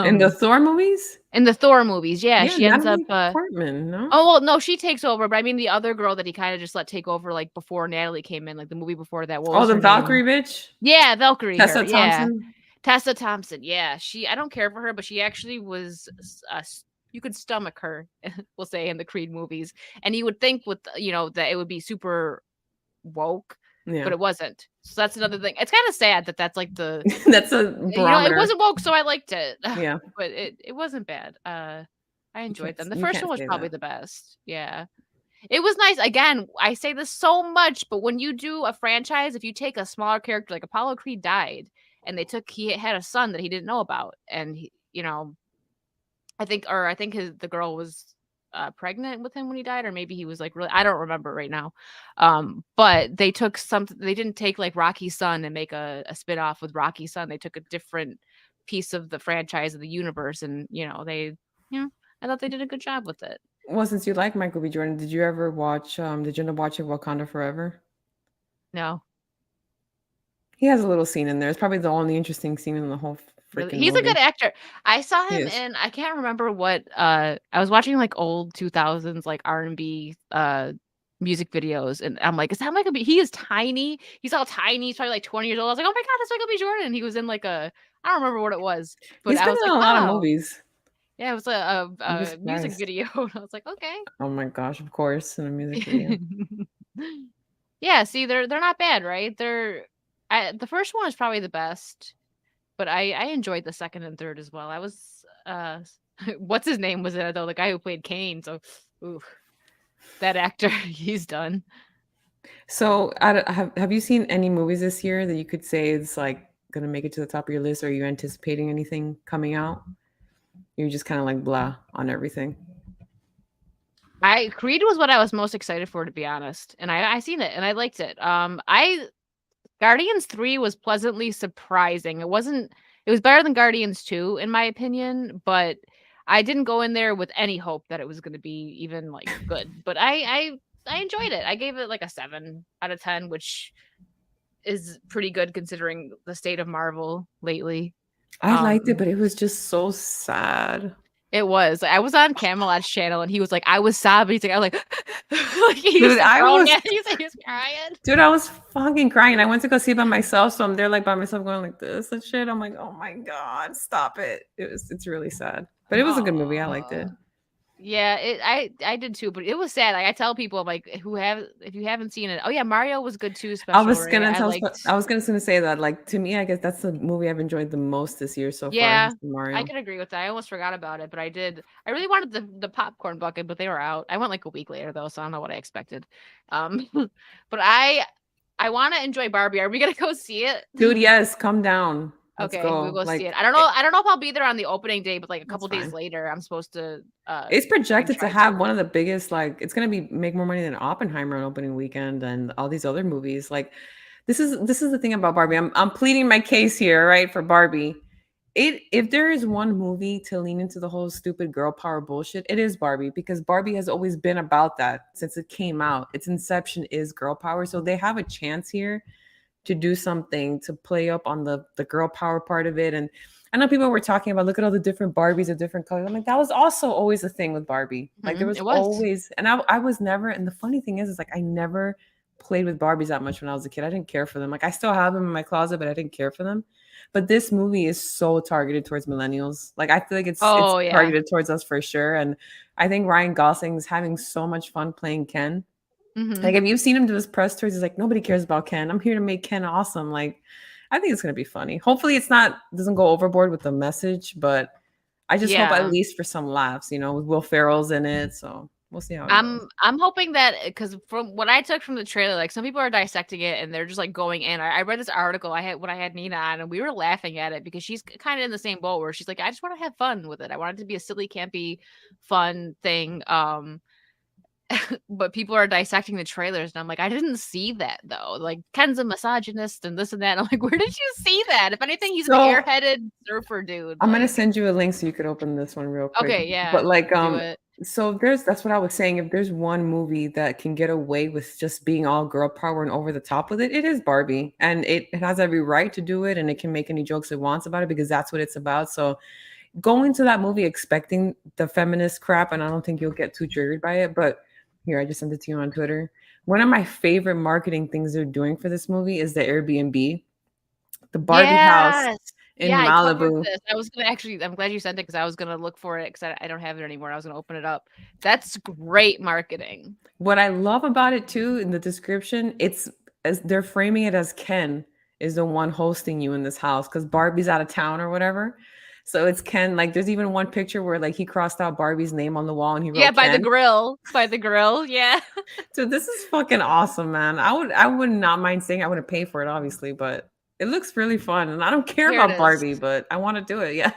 in the Um, Thor movies. in the Thor movies, yeah, Yeah, she ends up. Natalie Portman. No. Oh well, no, she takes over, but I mean the other girl that he kind of just let take over, like before Natalie came in, like the movie before that. What Oh, was the her name? Valkyrie bitch, Yeah, Valkyrie. Her, Tessa yeah, Thompson. Tessa Thompson. Yeah, I don't care for her, but she actually was. You could stomach her, we'll say, in the Creed movies, and you would think with that it would be super woke, but Yeah, it wasn't. So that's another thing. It's kind of sad that that's like the that's a it barometer. wasn't woke, so I liked it. Yeah, But it wasn't bad. I enjoyed them. The you first can't one was say probably that. the best. Yeah. It was nice. Again, I say this so much, but when you do a franchise, if you take a smaller character, like Apollo Creed died, and he had a son that he didn't know about, and I think the girl was pregnant with him when he died, or maybe he was like really, I don't remember right now. But they didn't take like Rocky's son and make a spin-off with Rocky's son. They took a different piece of the franchise of the universe, and I thought they did a good job with it. Well, since you like Michael B. Jordan, did you ever watch? Did you end up watching Wakanda Forever? No. He has a little scene in there. It's probably the only interesting scene in the whole Really? freaking He's a movie. good actor. I saw He him is. in I can't remember what I was watching like old 2000s like R&B music videos, and I'm like, is that Michael B? He is tiny. He's all tiny. He's probably like 20 years old. I was like, "Oh my god, that's Michael B. Jordan." He was in like I don't remember what it was, but He's I been was in like, a lot of "Wow." movies. Yeah, it was You'd be a music surprised. video. And I was like, "Okay." Oh my gosh, of course, in a music video. Yeah, see, they're not bad, right? The first one is probably the best. But I enjoyed the second and third as well. I was what's his name was it though? The guy who played Kane. So, ooh, that actor, he's done. So, have you seen any movies this year that you could say is like gonna make it to the top of your list? Are you anticipating anything coming out? You're just kind of like blah on everything. Creed was what I was most excited for, to be honest, and I seen it and I liked it. I Guardians 3 was pleasantly surprising. It was better than Guardians 2 in my opinion, but I didn't go in there with any hope that it was going to be even like good. But I enjoyed it. I gave it like a 7 out of 10, which is pretty good considering the state of Marvel lately. I liked it, Um but it was just so sad. it was. I was on Camelot's channel and he was like, I was sobbing. He's like, I was like, like he was Dude, like I grown was man. He's like, he's crying. Dude, I was fucking crying. I went to go see it by myself, so I'm there like by myself going like this and shit. I'm like, oh my god, stop it. It's really sad. But it was a good movie. I liked it. Yeah, I did too, but it was sad. Like I tell people, like if you haven't seen it, oh yeah, Mario was good too. I Special, was right? gonna I tell liked. I was gonna say that, like, to me, I guess that's the movie I've enjoyed the most this year so far, Yeah, is I Mario. can agree with that. I almost forgot about it, but I did. I really wanted the popcorn bucket, but they were out. I went like a week later though, so I don't know what I expected. But I want to enjoy Barbie. Are we gonna go see it? Dude, yes, come down. Let's Okay, we'll go. go see Like, it. I don't know. I don't know if I'll be there on the opening day, but like a that's couple days fine. later, I'm supposed to. It's Gonna projected to try have to. one of the biggest, like, it's gonna be make more money than Oppenheimer on opening weekend and all these other movies. Like, this is the thing about Barbie. I'm pleading my case here, right, for Barbie. If there is one movie to lean into the whole stupid girl power bullshit, it is Barbie, because Barbie has always been about that since it came out. Its inception is girl power, so they have a chance here to do something to play up on the girl power part of it. And I know people were talking about, look at all the different Barbies of different colors. I'm like, that was also always a thing with Barbie. Like, there was It was. always, and I was never, and the funny thing is like, I never played with Barbies that much when I was a kid. I didn't care for them. Like, I still have them in my closet, but I didn't care for them. But this movie is so targeted towards millennials. Like, I feel like it's Oh yeah. targeted towards us for sure. And I think Ryan Gosling's having so much fun playing Ken. Mm-hmm. Like, if you've seen him do his press tours, he's like, nobody cares about Ken. I'm here to make Ken awesome. Like, I think it's gonna be funny. Hopefully, it's not doesn't go overboard with the message, but I just hope at Yeah. least for some laughs. With Will Ferrell's in it, so we'll see how it goes. I'm hoping that because from what I took from the trailer, like some people are dissecting it and they're just like going in. I read this article I had when I had Nina on, and we were laughing at it because she's kind of in the same boat where she's like, I just want to have fun with it. I want it to be a silly, campy, fun thing. but people are dissecting the trailers, and I'm like, I didn't see that though. Like Ken's a misogynist and this and that. And I'm like, where did you see that? If anything, he's an So airheaded surfer dude. I'm gonna Like, send you a link so you could open this one real quick. okay, yeah, But like do it. so that's what I was saying. If there's one movie that can get away with just being all girl power and over the top with it, it is Barbie. And it has every right to do it, and it can make any jokes it wants about it because that's what it's about. So go into that movie expecting the feminist crap, and I don't think you'll get too triggered by it. But here, I just sent it to you on Twitter. One of my favorite marketing things they're doing for this movie is the Airbnb, the Barbie house Yes. in Yeah, I covered Malibu. this. I was gonna actually, I'm glad you sent it because I was gonna look for it because I don't have it anymore. I was gonna open it up. That's great marketing. What I love about it too in the description, it's as they're framing it as Ken is the one hosting you in this house because Barbie's out of town or whatever. So it's Ken. Like there's even one picture where like he crossed out Barbie's name on the wall and he Yeah, wrote Ken. by the grill. Yeah. So this is fucking awesome, man. I would not mind saying I wouldn't pay for it, obviously, but it looks really fun. And I don't care Here it about is. Barbie, but I want to do it. Yeah.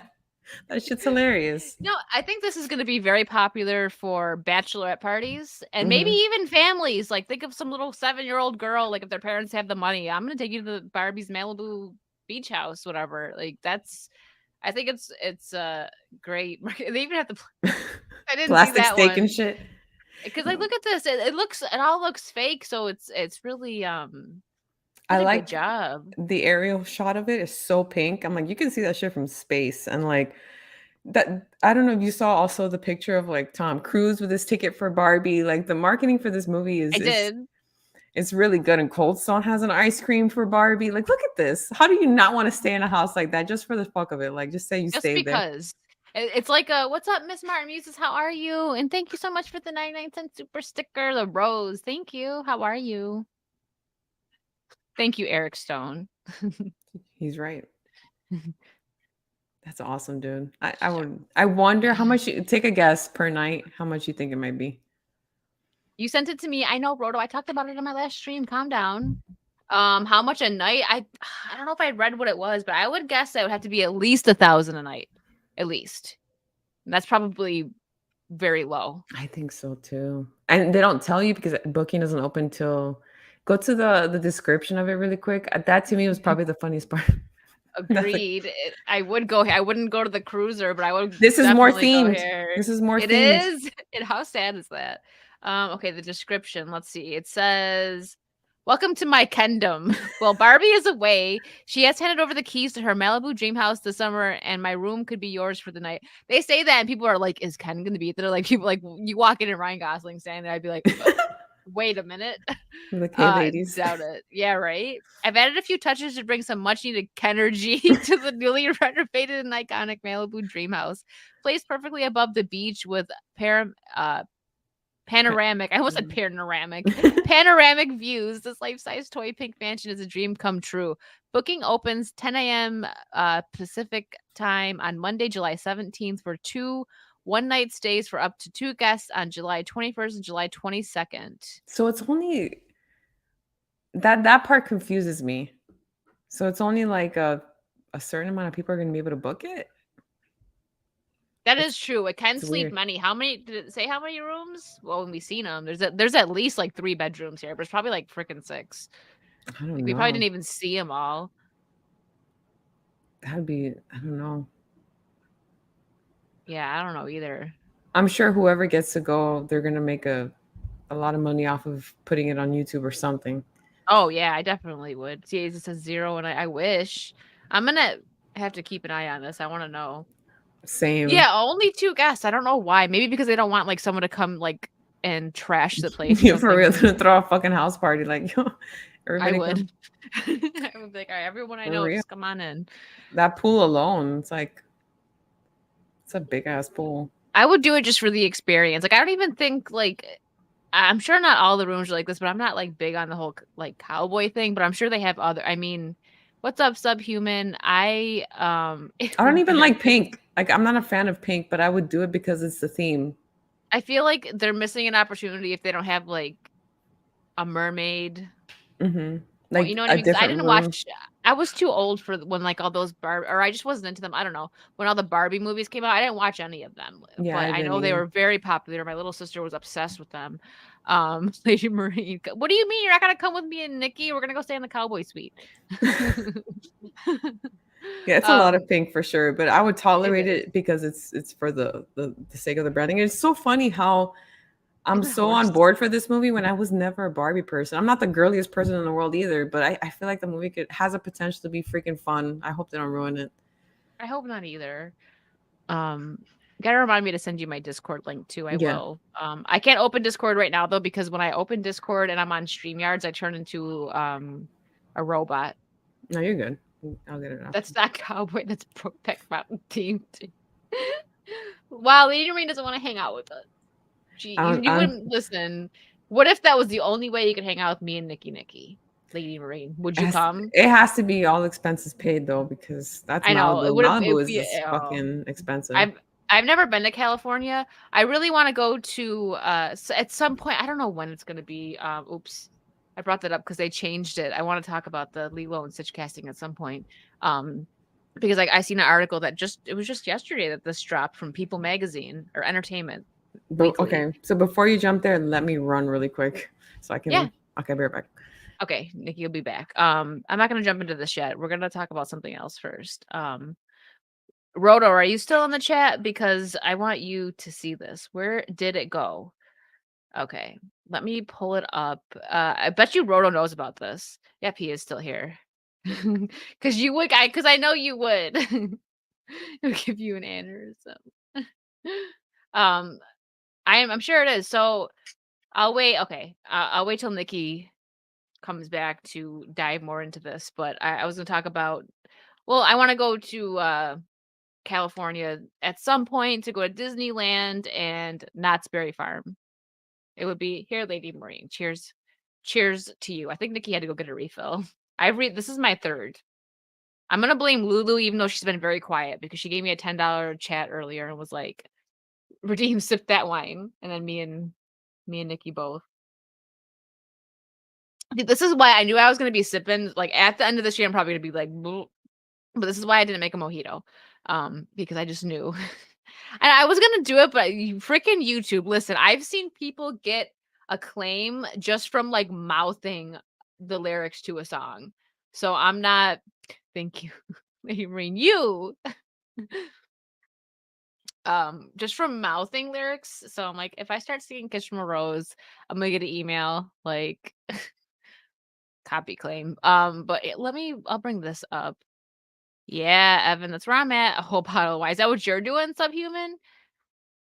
That shit's hilarious. No, I think this is going to be very popular for bachelorette parties and maybe Mhm. even families. Like, think of some little 7-year-old girl. Like, if their parents have the money, I'm going to take you to the Barbie's Malibu beach house, whatever. Like, that's. I think it's great. They even have to. I didn't see Plastic that steak one and shit. because like look at this. It all looks fake. So it's really I did a good like job. the aerial shot of it is so pink. I'm like, you can see that shit from space. And like that, I don't know if you saw also the picture of like Tom Cruise with his ticket for Barbie. Like the marketing for this movie I is did it's really good. And Cold Stone has an ice cream for Barbie. Like, look at this. How do you not want to stay in a house like that just for the fuck of it? Like, just say you just stayed there. because. It's like what's up, Miss Martin Muses? How are you? And thank you so much for the 99-cent super sticker, the rose. Thank you. How are you? Thank you, Eric Stone. He's right. That's awesome, dude. I wonder how much take a guess per night, how much you think it might be. You sent it to me. I know, Roto. I talked about it on my last stream. Calm down. How much a night? I don't know if I read what it was, but I would guess that would have to be at least 1,000 a night. At least. And that's probably very low. I think so too. And they don't tell you because booking doesn't open till go to the description of it really quick. That to me was probably the funniest part. Agreed. I would go. I wouldn't go to the cruiser, but I would. This is more definitely go themed. here. This is more It themed. is. And how sad is that? Okay, the description. Let's see. It says, "Welcome to my kingdom. Well, Barbie is away. She has handed over the keys to her Malibu dream house this summer, and my room could be yours for the night." They say that, and people are like, "Is Ken going to be there?" Like people like you walk in and Ryan Gosling standing there, I'd be like, "Wait a minute." Like, hey, ladies. Doubt it. Yeah, right. I've added a few touches to bring some much needed energy to the newly renovated and iconic Malibu dream house, placed perfectly above the beach with panoramic. I almost said panoramic. Panoramic views. This life-size toy pink mansion is a dream come true. Booking opens 10 a.m. Pacific time on Monday, July 17th for 2 one-night stays for up to 2 guests on July 21st and July 22nd. So it's only that part confuses me. So it's only like a certain amount of people are going to be able to book it. That is true. It can It's sleep weird. many. How many? Did it say how many rooms? Well, when we seen them, there's at least like 3 bedrooms here, but it's probably like freaking 6. I don't Like, we probably know. didn't even see them all. That'd be I don't know. Yeah, I don't know either. I'm sure whoever gets to go, they're gonna make a lot of money off of putting it on YouTube or something. Oh yeah, I definitely would. See, it says 0, and I wish. I'm gonna have to keep an eye on this. I want to know. Same. Yeah, only 2 guests. I don't know why. Maybe because they don't want like someone to come like and trash the place. Yeah, for real, to throw a fucking house party like yo. I Everybody would. come. I would be like, all right, everyone I For know, real. just come on in. That pool alone, it's a big ass pool. I would do it just for the experience. Like, I don't even think like I'm sure not all the rooms are like this, but I'm not like big on the whole like cowboy thing. But I'm sure they have other. I mean, what's up, Subhuman? I don't even like pink. Like I'm not a fan of pink, but I would do it because it's the theme. I feel like they're missing an opportunity if they don't have like a mermaid. Mm-hmm. Well, Like you know what I a mean? 'Cause I different didn't room. watch. I I was too old for when like all those or I just wasn't into them. I don't know. When all the Barbie movies came out, I didn't watch any of them, Yeah, but I I didn't know they either. were very popular. My little sister was obsessed with them. Lady Marine. What do you mean you're not gonna come with me and Nikki? We're gonna go stay in the cowboy suite. Yeah, it's a lot of um, pink for sure, but I would it tolerate is. it because it's for the sake of the branding. It's so funny how I'm Even so on horse. board for this movie when I was never a Barbie person. I'm not the girliest person in the world either, but I feel like the movie has a potential to be freaking fun. I hope they don't ruin it. I hope not either. Um, gotta remind me to send you my Discord link too. I Yeah. will. I can't open Discord right now though because when I open Discord and I'm on StreamYards, I turn into a robot. No, you're good. I'll get it after. That's not cowboy. That's Brokeback Mountain team. Wow, Lady Marine doesn't want to hang out with us. You I'm wouldn't listen. What if that was the only way you could hang out with me and Nikki? Lady Marine, would you come? it has to be all expenses paid though, because that's I know it Malibu. would have. Malibu is Be. just fucking expensive. I've never been to California. I really want to go to at some point. I don't know when it's going to be. Oops, I brought that up because they changed it. I want to talk about the Lilo and Stitch casting at some point. Because like I seen an article that it was just yesterday that this dropped from People Magazine or Entertainment Weekly. Okay, so before you jump there, let me run really quick so I can. Yeah. Okay, be right back. Okay, Nikki will be back. I'm not going to jump into this yet. We're going to talk about something else first. Roto, are you still in the chat? Because I want you to see this. Where did it go? Okay, let me pull it up. I bet you Roto knows about this. Yep, he is still here. Because you would, because I know you would. It'll give you an aneurysm. I'm sure it is. So I'll wait. Okay, I'll wait till Nikki comes back to dive more into this. But I was gonna talk about. Well, I want to go to California at some point to go to Disneyland and Knott's Berry Farm. It would be here, Lady Marine. Cheers. Cheers to you. I think Nikki had to go get a refill. This is my third. I'm gonna blame Lulu, even though she's been very quiet because she gave me a $10 chat earlier and was like, "Redeem, sip that wine," and then me and Nikki both. Dude, this is why I knew I was gonna be sipping. Like at the end of this year, I'm probably gonna be like, "Bleh." But this is why I didn't make a mojito, because I just knew. And I was gonna do it, but freaking YouTube. Listen, I've seen people get acclaim just from like mouthing the lyrics to a song. So I'm not. Thank you, Lady Marine. You. Just from mouthing lyrics. So I'm like, if I start singing "Kiss from a Rose," I'm gonna get an email like copy claim. But I'll bring this up. Yeah, Evan, that's where I'm at. A whole bottle of wine. Is that what you're doing, Subhuman?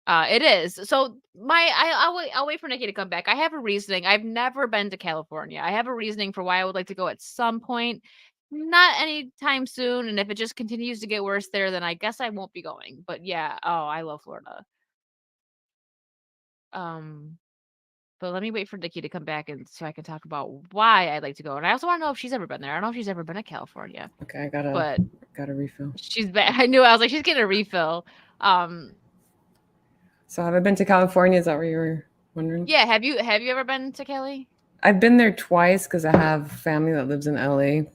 It is. So I'll wait for Nikki to come back. I have a reasoning. I've never been to California. I have a reasoning for why I would like to go at some point. Not anytime soon. And if it just continues to get worse there, then I guess I won't be going. But yeah, I love Florida. But let me wait for Nikki to come back and so I can talk about why I'd like to go. And I also want to know if she's ever been there. I don't know if she's ever been to California. Okay, I But got a refill. she's back. I knew. I was like, she's getting a refill. So have I been to California? Is that what you were wondering? Yeah. Have you ever been to Cali? I've been there twice because I have family that lives in LA.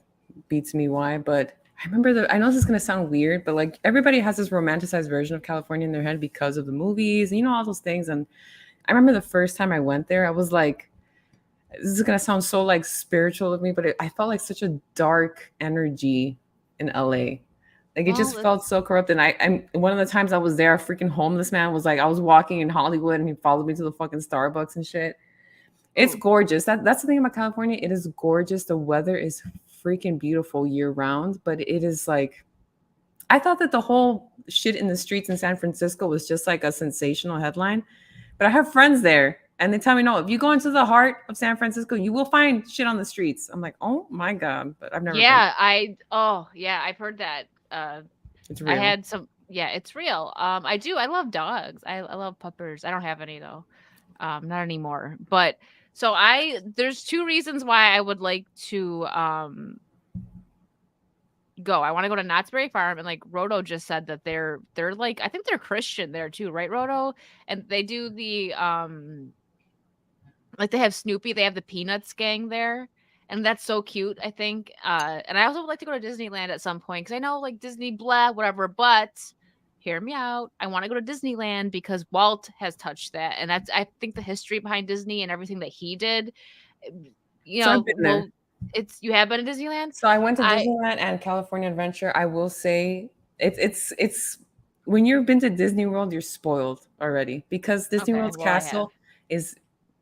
Beats me why, but I remember I know this is gonna sound weird, but like everybody has this romanticized version of California in their head because of the movies, and you know, all those things. And I remember the first time I went there, I was like, this is gonna sound so like spiritual of me, but I felt like such a dark energy in LA. Like it just felt so corrupt. And I'm one of the times I was there, a freaking homeless man was like, I was walking in Hollywood and he followed me to the fucking Starbucks and shit. It's gorgeous. That's the thing about California. It is gorgeous. The weather is freaking beautiful year round, but it is like, I thought that the whole shit in the streets in San Francisco was just like a sensational headline. But I have friends there and they tell me, no, if you go into the heart of San Francisco, you will find shit on the streets. I'm like, oh my God, but I've never been. I've heard that. It's real. I had some, it's real. I love dogs. I love puppers. I don't have any though. Not anymore. But so there's two reasons why I would like to go. I want to go to Knott's Berry Farm, and like Roto just said that they're like, I think they're Christian there too, right, Roto? And they do the like they have Snoopy, they have the Peanuts gang there, and that's so cute, I think. And I also would like to go to Disneyland at some point because I know like Disney, blah, whatever. But hear me out. I want to go to Disneyland because Walt has touched that, and that's I think the history behind Disney and everything that he did. eh, You So I've know, been there. well, it's you have been to Disneyland. So I went to I Disneyland and California Adventure. I will say it's when you've been to Disney World, you're spoiled already because Disney okay, World's well I have castle is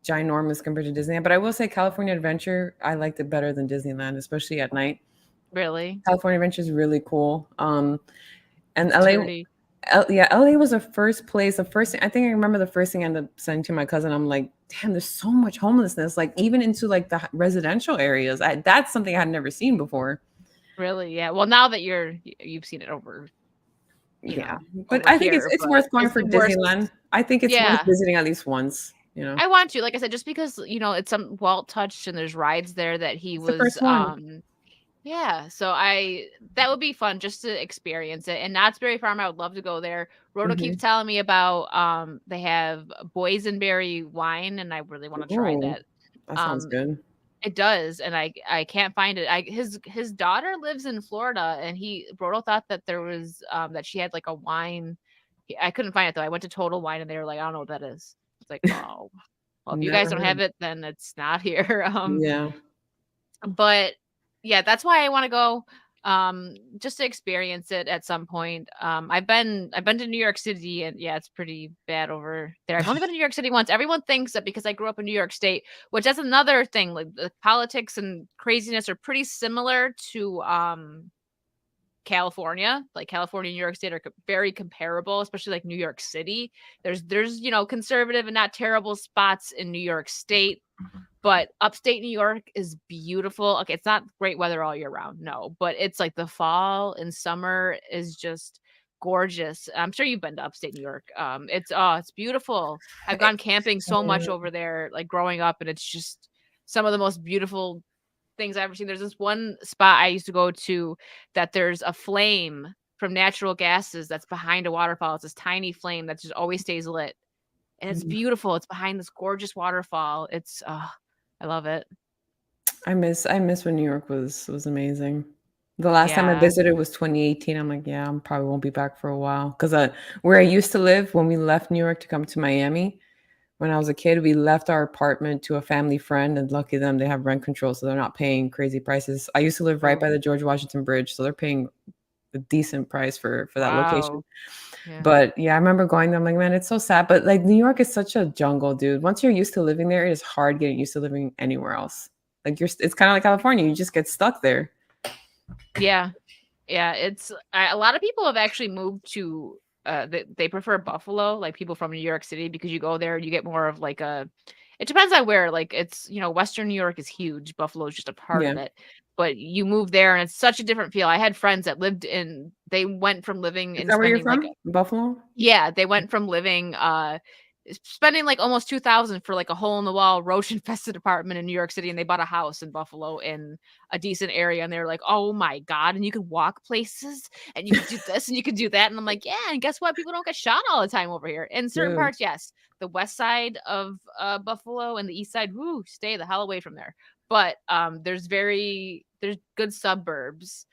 ginormous compared to Disneyland. But I will say California Adventure, I liked it better than Disneyland, especially at night. really. California Adventure is really cool. And It's LA, dirty. Yeah, LA was the first place. The first thing I think I remember the first thing I ended up saying to my cousin, I'm like, damn, there's so much homelessness, like even into like the residential areas. That's something I had never seen before. Really, yeah. Well, now that you've seen it over, Yeah, but over I think here, it's but worth going it's for the worst. Disneyland. I think it's worth Yeah, visiting at least once. I want to. Like I said, just because it's some Walt touched and there's rides there that he It's the was. first one. Yeah. So that would be fun just to experience it. And Knott's Berry Farm, I would love to go there. Roto keeps Hmm. telling me about they have boysenberry wine, and I really want to try Oh, that. that sounds Um, good. It does, and I can't find it. His daughter lives in Florida, and Brodo thought that there was that she had like a wine. I couldn't find it though. I went to Total Wine, and they were like, I don't know what that is. It's like, oh, well, if you guys Never don't have heard. it, then it's not here. Yeah. But yeah, that's why I want to go. Just to experience it at some point. I've been to New York City, and yeah, it's pretty bad over there. I've only been to New York City once. Everyone thinks that because I grew up in New York State, which that's another thing. Like the politics and craziness are pretty similar to California. Like California and New York State are very comparable, especially like New York City. There's conservative and not terrible spots in New York State, but upstate New York is beautiful. Okay, it's not great weather all year round, no, but it's like the fall and summer is just gorgeous. I'm sure you've been to upstate New York. It's beautiful. I've gone camping so much Mm, over there, like growing up, and it's just some of the most beautiful things I've ever seen. There's this one spot I used to go to that there's a flame from natural gases that's behind a waterfall. It's this tiny flame that just always stays lit. And it's mm. beautiful. It's behind this gorgeous waterfall. I love it. I miss when New York was amazing. The last time I Yeah. visited was 2018. I'm like, yeah, I probably won't be back for a while because where I used to live when we left New York to come to Miami, when I was a kid, we left our apartment to a family friend, and lucky them, they have rent control, so they're not paying crazy prices. I used to live right Oh, by the George Washington Bridge, so they're paying a decent price for that location. wow. Yeah. But yeah, I remember going there. I'm like, man, it's so sad. But like New York is such a jungle, dude. Once you're used to living there, it is hard getting used to living anywhere else. Like it's kind of like California. You just get stuck there. Yeah. Yeah. A lot of people have actually moved to they prefer Buffalo, like people from New York City, because you go there, you get more of like it depends on where, like Western New York is huge. Buffalo is just a part Yeah. of it. But you move there and it's such a different feel. I had friends that they went from living Is and that where you're spending like from? Buffalo? yeah, they went from living spending like almost 2,000 for like a hole in the wall roach infested apartment in New York City, and they bought a house in Buffalo in a decent area, and they were like, "Oh my god, and you could walk places and you could do this and you could do that." And I'm like, "Yeah, and guess what? People don't get shot all the time over here. In certain Dude. parts, yes. The west side of Buffalo and the east side, whoo, stay the hell away from there. But there's good suburbs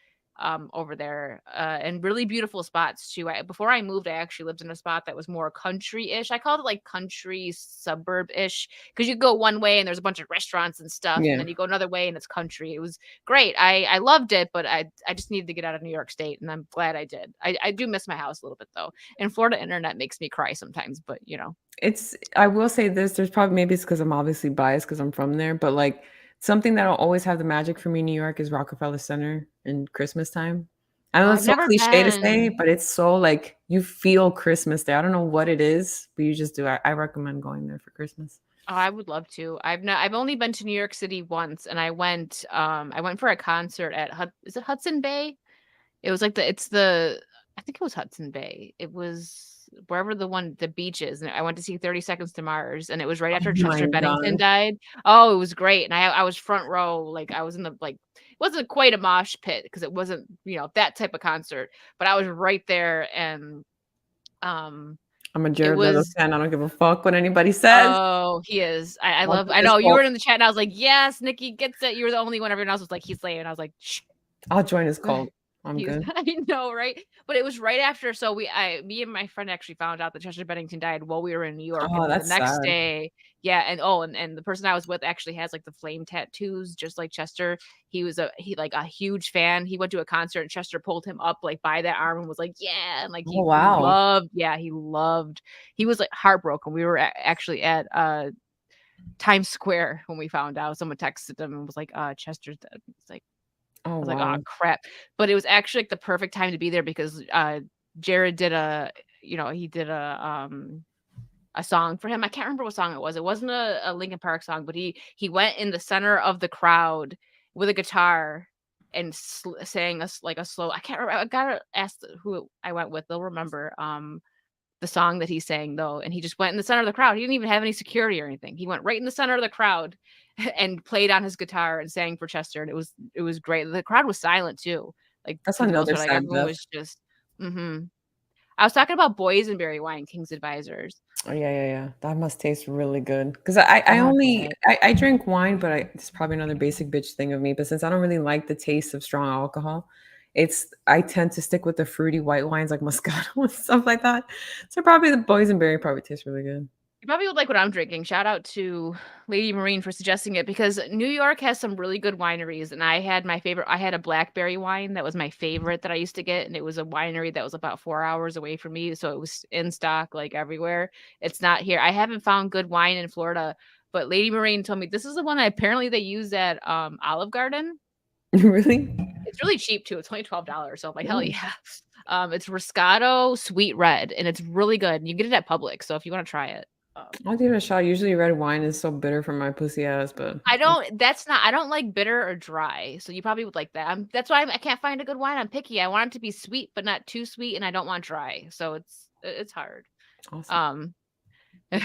over there and really beautiful spots too. Before I moved, I actually lived in a spot that was more country-ish. I called it like country suburb-ish because you go one way and there's a bunch of restaurants and stuff, and Yeah. then you go another way and it's country. It was great. I loved it, but I just needed to get out of New York State, and I'm glad I did. I do miss my house a little bit though. And Florida internet makes me cry sometimes, but I will say this, there's probably maybe it's because I'm obviously biased because I'm from there, but like something that'll always have the magic for me in New York is Rockefeller Center in Christmas time. I know I've it's so never cliche to say, been. but it's so like you feel Christmas there. I don't know what it is, but you just do. I recommend going there for Christmas. Oh, I would love to. I've only been to New York City once, and I went for a concert at is it Hudson Bay? It was like I think it was Hudson Bay. It was wherever the beach is. And I went to see 30 Seconds to Mars, and it was right Oh after my Chester Bennington gosh, died. Oh, it was great. And I was front row, like I was in the like it wasn't quite a mosh pit because it wasn't, that type of concert, but I was right there and um I'm a It Jared Leto was fan. I don't give a fuck what anybody says. oh, he is. I I'll love put I this know you quote. were in the chat and I was like, yes, Nikki gets it. You were the only one. Everyone else was like, he's lame. And I was like, shh. I'll join his cult. I'm He's good. I know, right? But it was right after. So me and my friend actually found out that Chester Bennington died while we were in New York. Oh, And then the that's next sad. day, yeah, and the person I was with actually has like the flame tattoos, just like Chester. He like a huge fan. He went to a concert and Chester pulled him up like by the arm and was like, yeah, and like Oh, wow. he was like heartbroken. We were actually at Times Square when we found out. Someone texted him and was like, Chester's dead. It's like Oh, I was like, "Oh wow. crap." But it was actually like the perfect time to be there because Jared did he did a song for him. I can't remember what song it was. It wasn't a Linkin Park song, but he went in the center of the crowd with a guitar and sang like a slow. I can't remember. I gotta ask who I went with. They'll remember the song that he sang though, and he just went in the center of the crowd. He didn't even have any security or anything. He went right in the center of the crowd and played on his guitar and sang for Chester, and it was great. The crowd was silent too, like That's for the most another part. Like sad everyone death. was just. I was talking about boysenberry wine, King's Advisors. Oh, yeah. That must taste really good. Because I Oh, only God. I drink wine, but it's probably another basic bitch thing of me. But since I don't really like the taste of strong alcohol, I tend to stick with the fruity white wines like Moscato and stuff like that. So probably the boysenberry probably tastes really good. You probably would like what I'm drinking. Shout out to Lady Marine for suggesting it because New York has some really good wineries, and I had a blackberry wine that was my favorite that I used to get, and it was a winery that was about 4 hours away from me, so it was in stock like everywhere. It's not here. I haven't found good wine in Florida, but Lady Marine told me this is the one that apparently they use at Olive Garden. Really? It's really cheap too. It's only $12, so I'm like, hell Ooh, yeah. It's Roscato Sweet Red, and it's really good. You get it at Publix, so if you want to try it. I'll give it a shot. Usually red wine is so bitter for my pussy ass, but I don't like bitter or dry, so you probably would like that. That's why I can't find a good wine. I'm picky. I want it to be sweet, but not too sweet, and I don't want dry. So it's hard. awesome. Um,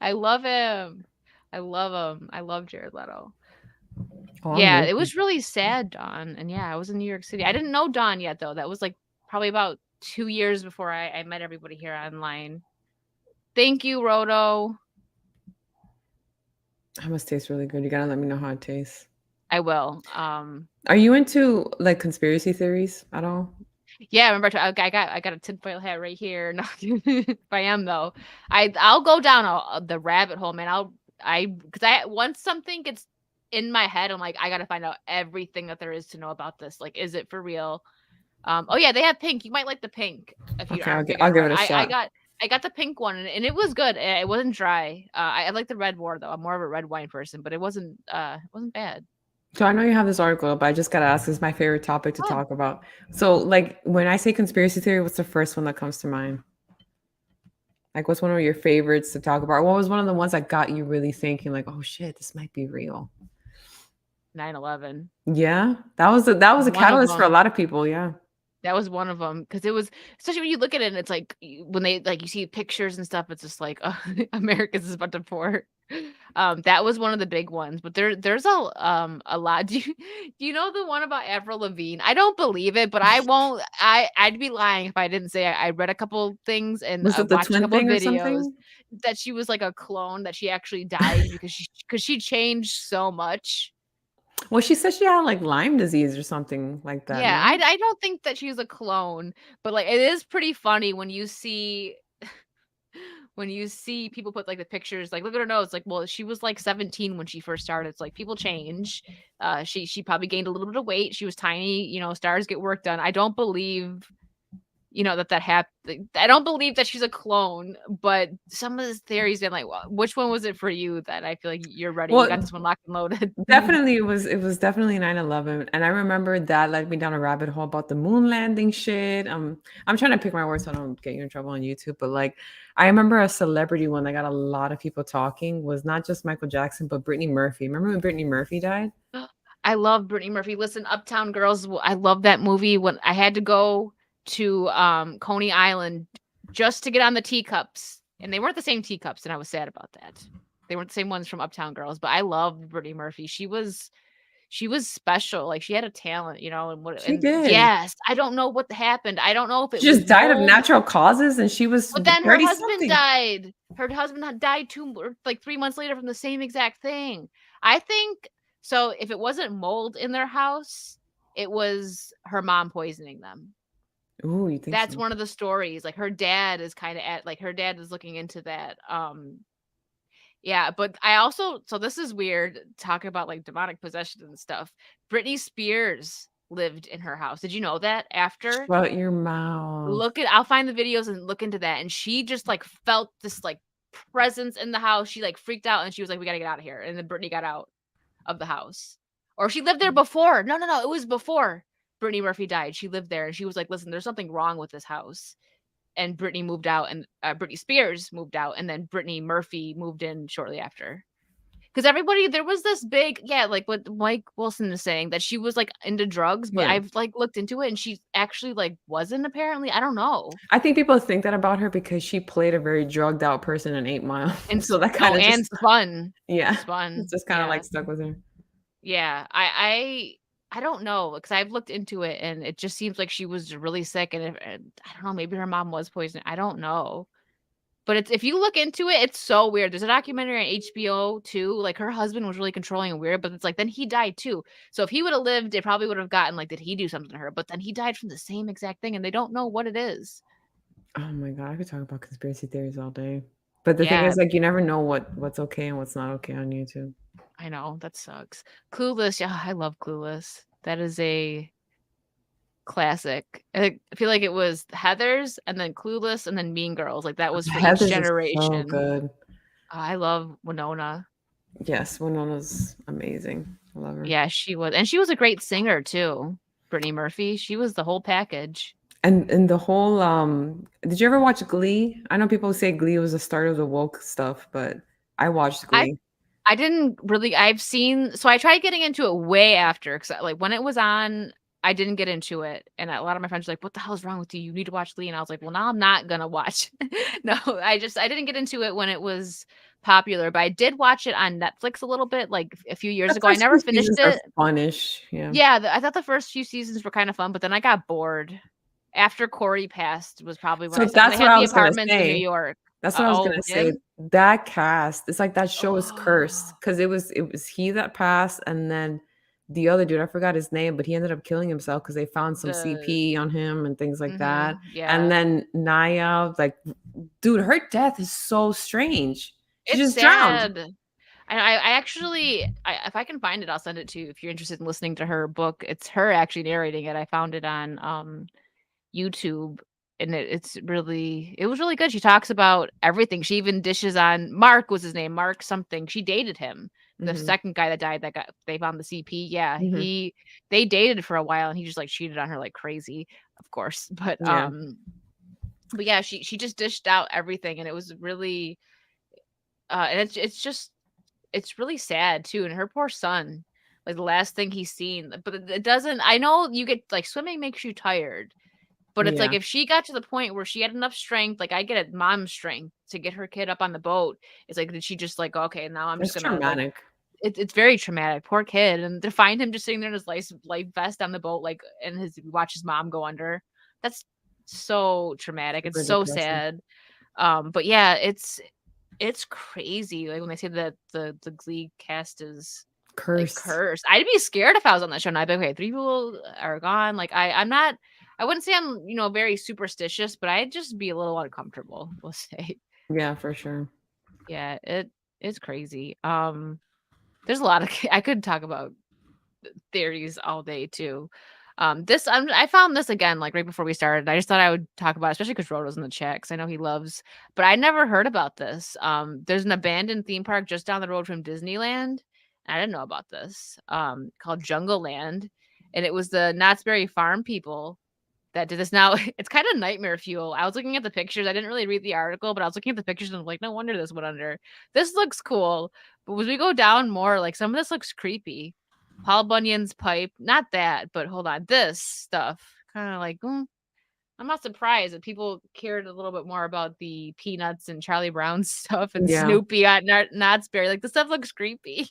I love him. I love him. I love Jared Leto. Oh, I'm Yeah, it rooting. was really sad, Dawn. And yeah, I was in New York City. I didn't know Dawn yet though. That was like probably about 2 years before I met everybody here online. Thank you, Roto. That must taste really good. You gotta let me know how it tastes. I will. Are you into like conspiracy theories at all? Yeah, I remember I got a tinfoil hat right here. No, if I am though, I'll go down the rabbit hole, man. Because I once something gets in my head, I'm like, I gotta find out everything that there is to know about this. Like, is it for real? Oh yeah, they have pink. You might like the pink if you Okay, aren't big I'll on give red. it a shot. I got the pink one and it was good. It wasn't dry. I like the red more though. I'm more of a red wine person, but it wasn't bad. So I know you have this article, but I just gotta ask, this is my favorite topic to Oh, talk about. So, like, when I say conspiracy theory, what's the first one that comes to mind? Like, what's one of your favorites to talk about? What was one of the ones that got you really thinking, like, oh shit, this might be real? 9/11. Yeah, that was a One of catalyst for a them. lot of people. Yeah. That was one of them because it was especially when you look at it and it's like when they like you see pictures and stuff, it's just like, oh, America's about to pour. That was one of the big ones, but there's a lot. Do you know the one about Avril Lavigne? I don't believe it, but I won't. I'd be lying if I didn't say I read a couple things and Was it the watched a twin couple of thing or videos something? that she was like a clone that she actually died because she changed so much. Well, she said she had like Lyme disease or something like that. Yeah, No. I don't think that she's a clone, but like it is pretty funny when you see people put like the pictures, like look at her nose, like well she was like 17 when she first started. It's like people change. She probably gained a little bit of weight. She was tiny, stars get work done. I don't believe that happened. I don't believe that she's a clone, but some of the theories and like which one was it for you that I feel like you're ready? You got Well, this one locked and loaded. definitely it was definitely 9/11, and I remember that led me down a rabbit hole about the moon landing shit. I'm trying to pick my words so I don't get you in trouble on YouTube, but like I remember a celebrity one that got a lot of people talking was not just Michael Jackson but Brittany Murphy. Remember when Brittany Murphy died? I love Brittany Murphy. Listen, Uptown Girls, I love that movie. When I had to go to Coney Island just to get on the teacups, and they weren't the same teacups, and I was sad about that. They weren't the same ones from Uptown Girls, but I love Brittany Murphy. she was special. Like she had a talent, and what She and did. yes, I don't know what happened. I don't know if it She was just died of mold, natural causes, and she was but then her 30 husband something. died. Her husband had died 3 months later from the same exact thing. I think so. If it wasn't mold in their house, it was her mom poisoning them. Ooh, you think That's so? one of the stories. Like her dad is kind of her dad is looking into that. Yeah, but I also so this is weird talking about like demonic possession and stuff. Britney Spears lived in her house. Did you know that after? Shut your mouth. I'll find the videos and look into that. And she just like felt this like presence in the house. She like freaked out and she was like, we gotta get out of here. And then Britney got out of the house. Or she lived there before. No, no, no. It was before Brittany Murphy died. She lived there and she was like, listen, there's something wrong with this house. And Britney moved out and Britney Spears moved out. And then Brittany Murphy moved in shortly after. Because everybody, there was this big, yeah, like what Mike Wilson is saying, that she was like into drugs, but Yeah. I've like looked into it and she actually like wasn't apparently. I don't know. I think people think that about her because she played a very drugged out person in 8 Mile. And So that kind of and just spun. yeah, Spun. it's just kind of Yeah. like stuck with her. Yeah. I don't know because I've looked into it and it just seems like she was really sick and I don't know, maybe her mom was poisoned. I don't know. But it's if you look into it, it's so weird. There's a documentary on HBO too. Like her husband was really controlling and weird, but it's like then he died too. So if he would have lived, it probably would have gotten like, did he do something to her? But then he died from the same exact thing, and they don't know what it is. Oh my god, I could talk about conspiracy theories all day. But the thing Yeah, is, like, you never know what's okay and what's not okay on YouTube. I know that sucks. Clueless, yeah, I love Clueless. That is a classic. I feel like it was Heather's, and then Clueless, and then Mean Girls. Like that was for each Heather's is so generation. good. I love Winona. Yes, Winona's amazing. I love her. Yeah, she was, and she was a great singer too. Brittany Murphy, she was the whole package. And the whole did you ever watch Glee? I know people say Glee was the start of the woke stuff, but I watched I Glee. I didn't really. I've seen, so I tried getting into it way after because like when it was on, I didn't get into it, and a lot of my friends were like, "What the hell is wrong with you? You need to watch Lee." And I was like, "Well, now I'm not gonna watch." No, I didn't get into it when it was popular, but I did watch it on Netflix a little bit, like a few years The ago. I first never few finished seasons are it. funnish. Yeah. Yeah, I thought the first few seasons were kind of fun, but then I got bored. After Corey passed was probably when So I said because that's they what had I the was gonna apartments in New say. York. That's what I was Oh, gonna say. him? That cast, it's like that show is cursed Oh, because it was he that passed, and then the other dude, I forgot his name, but he ended up killing himself because they found some the CP on him and things like that. And yeah. then Naya, like, dude, her death is so strange. She It's just drowned. sad. And I actually, if I can find it, I'll send it to you if you're interested in listening to her book. It's her actually narrating it. I found it on YouTube, and it was really good. She talks about everything. She even dishes on Mark was his name, Mark something. She dated him. The Mhm, second guy that died that got they found the CP. Yeah, mhm. they dated for a while and he just like cheated on her like crazy, of course. Yeah, But yeah, she just dished out everything and it was really and it's really sad too, and her poor son, like, the last thing he's seen but it doesn't I know you get like, swimming makes you tired, but it's like, yeah. if she got to the point where she had enough strength, like, I get it, mom strength to get her kid up on the boat, it's like, did she just like, "Okay, now I'm just It's gonna, like" traumatic. it's very traumatic, poor kid, and to find him just sitting there in his life vest on the boat, like, and watch his mom go under, that's so traumatic, it's Super so depressing. sad, but yeah, it's crazy, like, when they say that the Glee cast is, like, Cursed. cursed. I'd be scared if I was on that show, and I'd be, "Okay, 3 people are gone." Like, I'm not I wouldn't say I'm, very superstitious, but I'd just be a little uncomfortable, we'll say. Yeah, for sure. Yeah, it's crazy. There's a lot of I could talk about theories all day too. I found this again like right before we started. I just thought I would talk about it, especially because Roto's in the chat because I know he loves. But I never heard about this. There's an abandoned theme park just down the road from Disneyland. I didn't know about this. Called Jungle Land, and it was the Knott's Berry Farm people that did this. Now it's kind of nightmare fuel. I was looking at the pictures. I didn't really read the article, but I was looking at the pictures and I'm like, no wonder this went under. This looks cool, but as we go down more, like some of this looks creepy. Paul Bunyan's pipe, not that, but hold on, this stuff kind of like. I'm not surprised that people cared a little bit more about the Peanuts and Charlie Brown stuff and Yeah. Snoopy at Knott's Berry. Like the stuff looks creepy.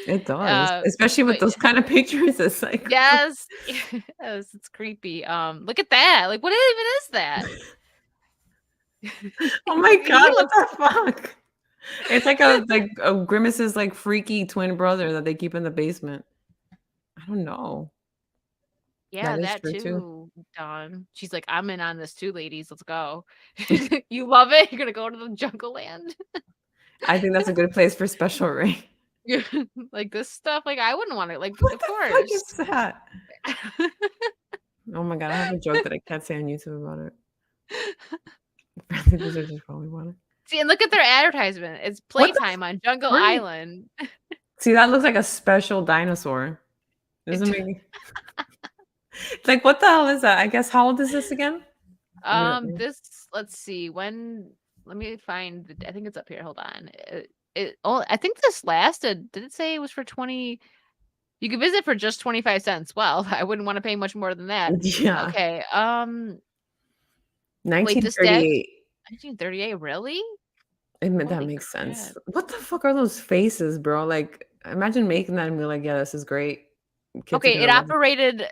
It does, Uh, especially with but those kind of pictures. It's like, yes, yes, it's creepy. Look at that. Like, what even is that? oh my god, He what looks. the fuck? It's like a Grimace's like freaky twin brother that they keep in the basement. I don't know. Yeah, That is that true too. too, Dawn. She's like, I'm in on this too, ladies. Let's go. You love it? You're gonna go to the Jungle Land? I think that's a good place for special rain. Like this stuff, like I wouldn't want it. Like, What of the fuck is course. that? Oh my god, I have a joke that I can't say on YouTube about it. Apparently, these are just probably water. See, and look at their advertisement. It's What the playtime on Jungle frick? Island. See, that looks like a special dinosaur. It, Doesn't make it's like, what the hell is that? I guess how old is this again? this. Let's see. When? Let me find. I think it's up here. Hold on. Oh, I think this lasted. Did it say it was for 20? You could visit for just 25 cents. Well, I wouldn't want to pay much more than that. Yeah. Okay. Wait, this deck 1938. 1938, really? That Holy makes sense. crap. What the fuck are those faces, bro? Like, imagine making that and be like, yeah, this is great. Kids are Okay, it gonna love it. operated.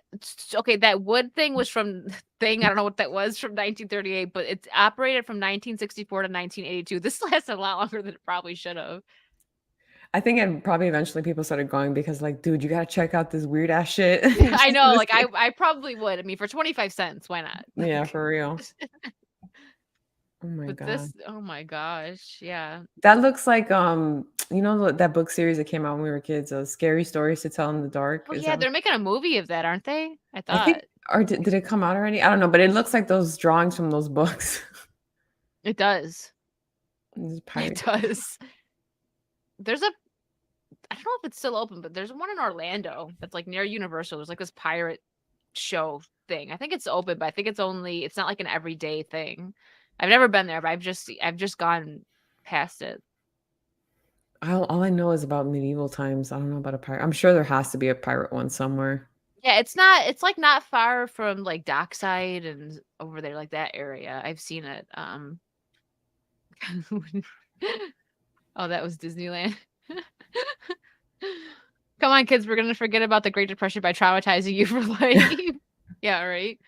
Okay, that wood thing was from thing. I don't know what that was from 1938, but it's operated from 1964 to 1982. This lasted a lot longer than it probably should have. I think it probably eventually people started going because, like, dude, you gotta check out this weird ass shit. I Just know, to like see. I probably would. I mean, for 25 cents, why not? Yeah, Like, for real. Oh my but god. this, oh my gosh, yeah. That looks like you know that book series that came out when we were kids, Scary Stories to Tell in the Dark. Oh Is yeah, that they're making a movie of that, aren't they? I I think thought or did it come out already? I don't know, but it looks like those drawings from those books. it does. These It pirate. does. There's a I don't know if it's still open, but there's one in Orlando that's like near Universal. There's like this pirate show thing. I think it's open, but I think it's not like an everyday thing. I've never been there, but I've just gone past it. All I know is about medieval times. I don't know about a pirate. I'm sure there has to be a pirate one somewhere. Yeah, it's like not far from like Dockside and over there, like that area. I've seen it. Oh, that was Disneyland. Come on, kids, we're gonna forget about the Great Depression by traumatizing you for life. Yeah, right.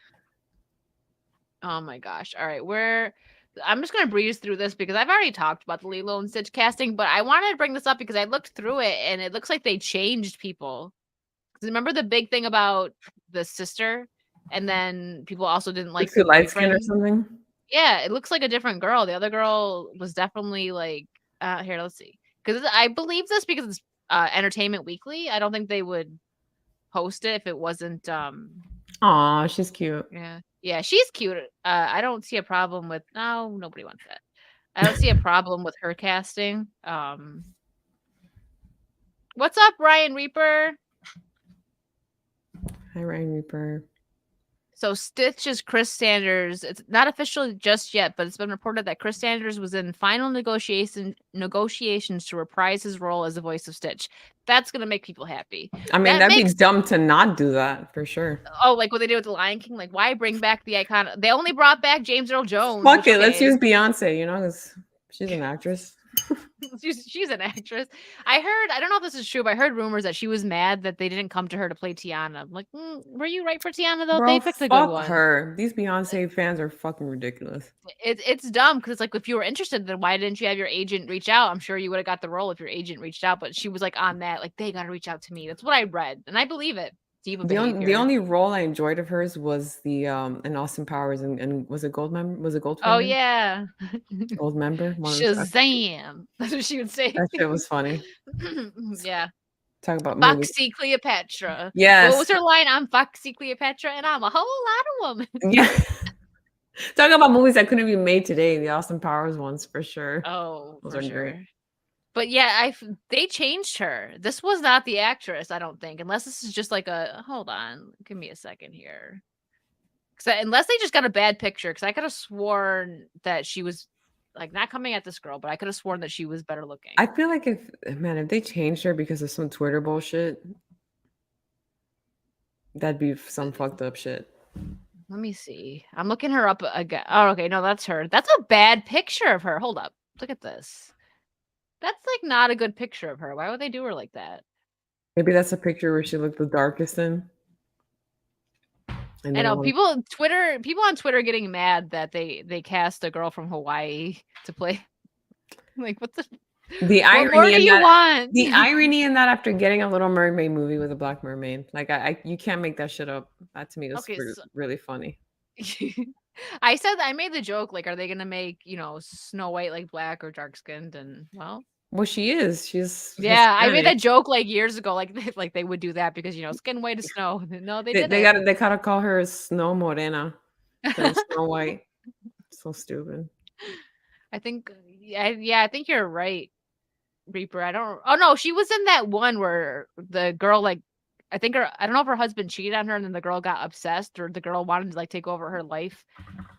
Oh my gosh. All right, I'm just gonna breeze through this because I've already talked about the Lilo and Stitch casting, but I wanted to bring this up because I looked through it and it looks like they changed people. 'Cause remember the big thing about the sister, and then people also didn't Like like the too light skin or boyfriend. something. Yeah, it looks like a different girl. The other girl was definitely like, here, let's see, because I believe this because it's Entertainment Weekly. I don't think they would post it if it wasn't. Aw, she's cute. Yeah, she's cute. I don't see a problem with. No, nobody wants that. I don't see a problem with her casting. What's up, Ryan Reaper? Hi, Ryan Reaper. So Stitch is Chris Sanders. It's not official just yet, but it's been reported that Chris Sanders was in final negotiations to reprise his role as the voice of Stitch. That's gonna make people happy. I mean, That that'd be makes dumb to not do that for sure. like what they did with the Lion King. Like, why bring back the icon? They only brought back James Earl Jones. Fuck Which, it, let's okay, use Beyonce. You know, because she's an actress. she's an actress. I don't know if this is true, but I heard rumors that she was mad that they didn't come to her to play Tiana. I'm like, were you right for Tiana though? They Bro, picked a good fuck one. her. These Beyonce fans are fucking ridiculous. It's dumb because it's like if you were interested, then why didn't you have your agent reach out? I'm sure you would have got the role if your agent reached out, but she was like on that, like they gotta reach out to me. That's what I read, and I believe it. Diva The behavior. only role I enjoyed of hers was the in Austin Powers and was it Goldmember? Was it Oh Goldfinger? yeah, Goldmember? Shazam! That's what she would say. That shit was funny. Yeah. Talk about movies. Foxy Cleopatra. Yes. What was her line? I'm Foxy Cleopatra and I'm a whole lot of woman. Yeah. Talk about movies that couldn't be made today. The Austin Powers ones for sure. Oh, Those for are sure. great. But yeah, they changed her. This was not the actress, I don't think, unless this is just like hold on, give me a second here. Unless they just got a bad picture, because I could have sworn that she was like not coming at this girl, but I could have sworn that she was better looking. I feel like if they changed her because of some Twitter bullshit, that'd be some fucked up shit. Let me see. I'm looking her up again. Oh, okay, no, that's her. That's a bad picture of her. Hold up. Look at this. That's like not a good picture of her. Why would they do her like that? Maybe that's a picture where she looked the darkest in. And I then know all people on Twitter getting mad that they cast a girl from Hawaii to play. Like, what the what more irony do in you that want? the irony in that after getting a Little Mermaid movie with a Black Mermaid. Like I you can't make that shit up. That to me was Okay, so really funny. I made the joke, like, are they gonna make, Snow White like black or dark skinned? And well, Well, she is. She's yeah, I made Hispanic. that joke like years ago, like like they would do that because skin white is snow. No, they did They it. gotta call her Snow Morena instead of Snow White. So stupid. I think, yeah, I think you're right, Reaper. I don't. Oh no, she was in that one where the girl like, I don't know if her husband cheated on her and then the girl got obsessed or the girl wanted to like take over her life.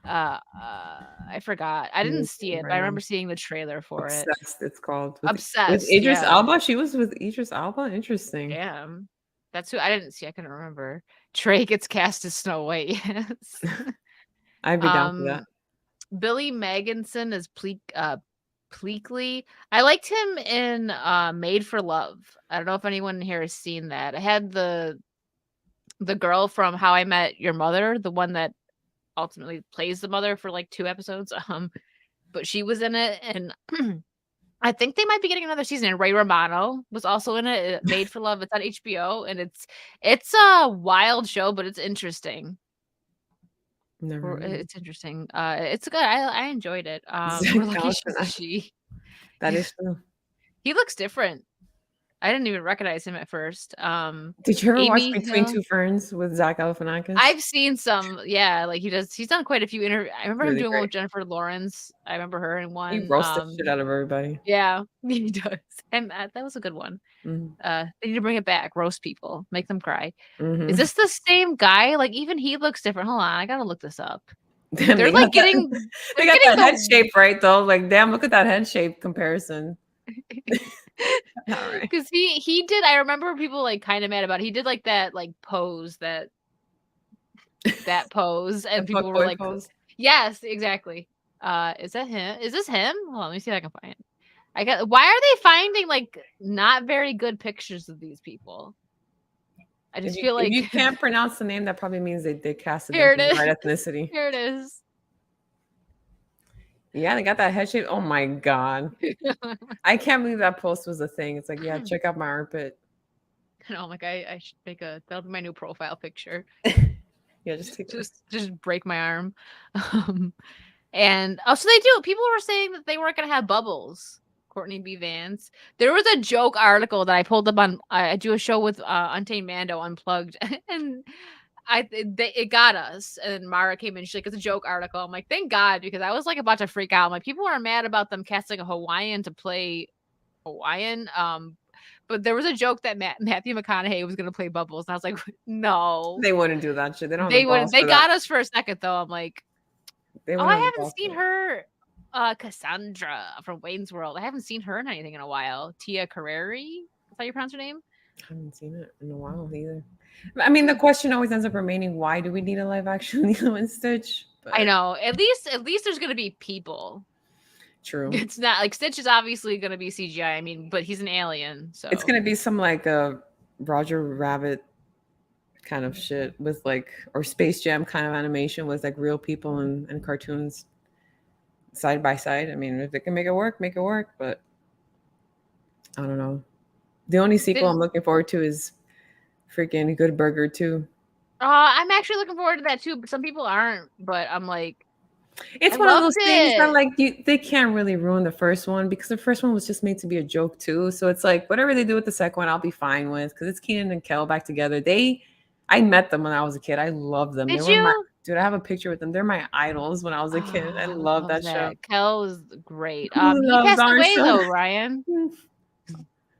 I forgot. I didn't see it, but Right I now. remember seeing the trailer for it. Obsessed, it's called. With Obsessed, Idris yeah. Elba? She was with Idris Elba? Interesting. Damn. That's who I didn't see. I couldn't remember. Trey gets cast as Snow White. Yes. I'd be down for that. Um, Billy Magnuson is Pleakley. I liked him in Made for Love. I don't know if anyone here has seen that. I had the girl from How I Met Your Mother, the one that ultimately plays the mother for like 2 episodes. But she was in it, and I think they might be getting another season. And Ray Romano was also in it. Made for Love. It's on HBO, and it's a wild show, but it's interesting. Never mind. It's interesting. It's good. I enjoyed it. Zach We're lucky she's a Galifianakis. she. That is true. He looks different. I didn't even recognize him at first. Did you ever watch Amy Between Hill. Two Ferns with Zach Galifianakis? I've seen some. Yeah, like he's done quite a few interviews. I remember him Really doing one great. with Jennifer Lawrence. I remember her in He one. roasts the shit out of everybody. Yeah, he does. And that was a good one. Mhm. They need to bring it back. Roast people, make them cry. Mhm. Is this the same guy? Like even he looks different. Hold on, I gotta look this up. Damn, They're like getting. they They're got that head getting shape right though. Like, damn, look at that head shape comparison. All right. because he did. I remember people like kind of mad about it. He did like that like pose that pose, The and people were fuckboy like, pose. yes, exactly. Is that him? Is this him? Hold on, let me see if I can find it. Why are they finding like not very good pictures of these people? I just feel If like you can't pronounce the name, that probably means they casted here them it from the is. right ethnicity. Here it is. Yeah, they got that head shape. Oh my god. I can't believe that post was a thing. It's like, yeah, check out my armpit. No, like I should make that'll be my new profile picture. Yeah, just take Just break my arm. And so they do. People were saying that they weren't gonna have bubbles. Courtney B. Vance. There was a joke article that I pulled up on. I do a show with Untamed Mando Unplugged, and it got us. And Mara came in. She's like, "It's a joke article." I'm like, "Thank God," because I was like about to freak out. I'm like, people are mad about them casting a Hawaiian to play Hawaiian. But there was a joke that Matthew McConaughey was gonna play Bubbles, and I was like, "No, They wouldn't do that shit. They don't have they the wouldn't." balls They for that. got us for a second though. I'm like, They "Oh, wouldn't I have the haven't balls seen for her." Cassandra from Wayne's World. I haven't seen her in anything in a while. Tia Carrere. Is that you pronounce her name? I haven't seen it in a while either. I mean, the question always ends up remaining: why do we need a live action Lilo and Stitch? But I know. At least there's gonna be people. true. It's not like Stitch is obviously gonna be CGI. I mean, but he's an alien, so It's gonna be some like a Roger Rabbit kind of shit with like, or Space Jam kind of animation with like real people and cartoons side by side. I mean, if they can make it work, make it work. But I don't know. The only sequel I'm looking forward to is freaking Good Burger 2. I'm actually looking forward to that too. But some people aren't. But I'm like, It's I one of loved those things that it. like they can't really ruin the first one because the first one was just made to be a joke too. So it's like whatever they do with the second one, I'll be fine with because it's Keenan and Kel back together. I met them when I was a kid. I love them. They Did were my you? dude. I have a picture with them. They're my idols when I was a kid. I I love love that show. that. Kel was great. Who He loves passed our away show? though, Ryan.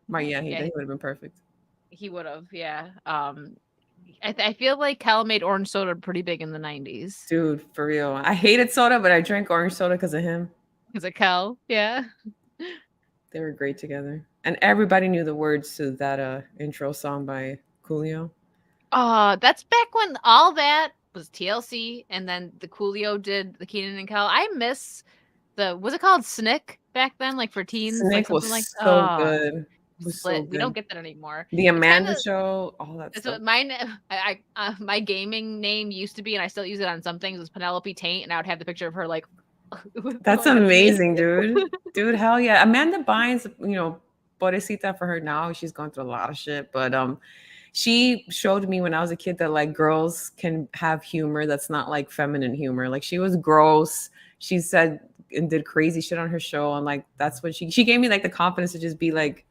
My yeah, he Yeah, would have been perfect. he would have. Yeah. I feel like Kel made orange soda pretty big in the 90s. Dude, for real. I hated soda, but I drank orange soda because of him. Is it Kel? Yeah. They were great together. And everybody knew the words to that intro song by Coolio. That's back when all that was TLC, and then the Coolio did the Keenan and Kel. I miss was it called Snick back then, like for teens, like Snake something was like. so good. was so split. We don't good. get that anymore. The It's kind Amanda of Show, all that it's stuff. mine. My gaming name used to be, and I still use it on some things, was Penelope Taint, and I would have the picture of her like That's going at me. amazing, dude. Dude, hell yeah. Amanda Bynes, pobrecita for her now. She's going through a lot of shit. But she showed me when I was a kid that like girls can have humor that's not like feminine humor. Like she was gross. She said and did crazy shit on her show. And like that's what she gave me like the confidence to just be like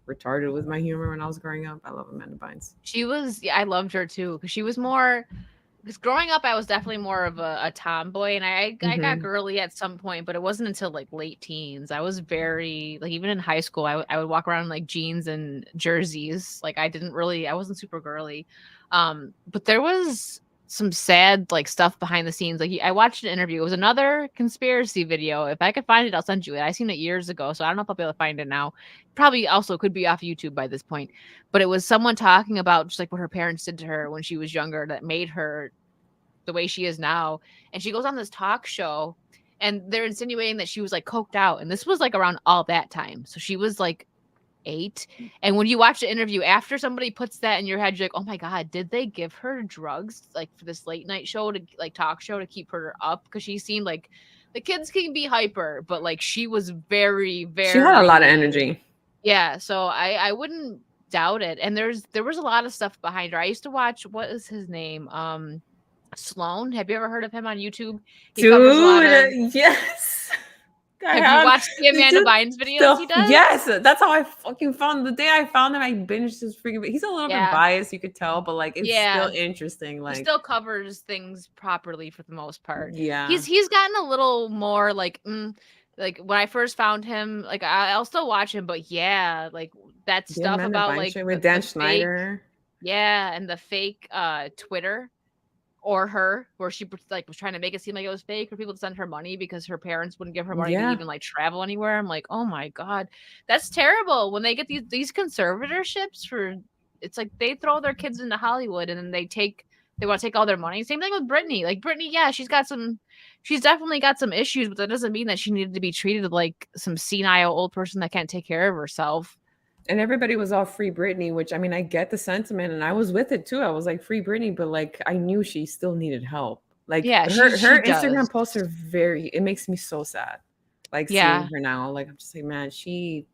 retarded with my humor when I was growing up. I love Amanda Bynes. She was, yeah, I loved her too because she was more. Because growing up, I was definitely more of a tomboy, and I got Mm-hmm. girly at some point, but it wasn't until like late teens. I was very like even in high school, I would walk around in like jeans and jerseys. Like I wasn't super girly. But there was some sad like stuff behind the scenes. Like I watched an interview. It was another conspiracy video. If I could find it, I'll send you it. I seen it years ago, so I don't know if I'll be able to find it now. Probably also could be off YouTube by this point. But it was someone talking about just like what her parents did to her when she was younger that made her the way she is now. And she goes on this talk show and they're insinuating that she was like coked out. And this was like around all that time. So she was like 8. And when you watch the interview, after somebody puts that in your head, you're like, oh my God, did they give her drugs like for this late night show to like talk show to keep her up? Because she seemed like the kids can be hyper, but like she was very, She had a lot of very energy. yeah. So I wouldn't doubt it. And there was a lot of stuff behind her. I used to watch what is his name? Sloan. Have you ever heard of him on YouTube? He covers a lot of. Dude, yes. I Have you have. watched the Amanda Dude, Bynes videos so, he does? yes, that's how I fucking found the day I found him. I binged his freaking. He's a little bit Yeah. biased, you could tell, but like it's still Yeah. interesting. He Like, still covers things properly for the most part. yeah, He's gotten a little more like when I first found him, like I'll still watch him, but yeah, like that the stuff Amanda about Bynes like show with the Dan fake, Schneider. yeah, and the fake Twitter or her where she like was trying to make it seem like it was fake for people to send her money because her parents wouldn't give her money to Yeah, even like travel anywhere. I'm like, oh my God, that's terrible. When they get these conservatorships for, it's like they throw their kids into Hollywood and then they want to take all their money. Same thing with Britney. Like Britney, yeah, she's definitely got some issues, but that doesn't mean that she needed to be treated like some senile old person that can't take care of herself. and everybody was all free Britney, which I mean, I get the sentiment, and I was with it too. I was like free Britney, but like I knew she still needed help. Like Yeah, she her does. Instagram posts are very. It makes me so sad. Like Yeah. seeing her now, like I'm just like, man, she.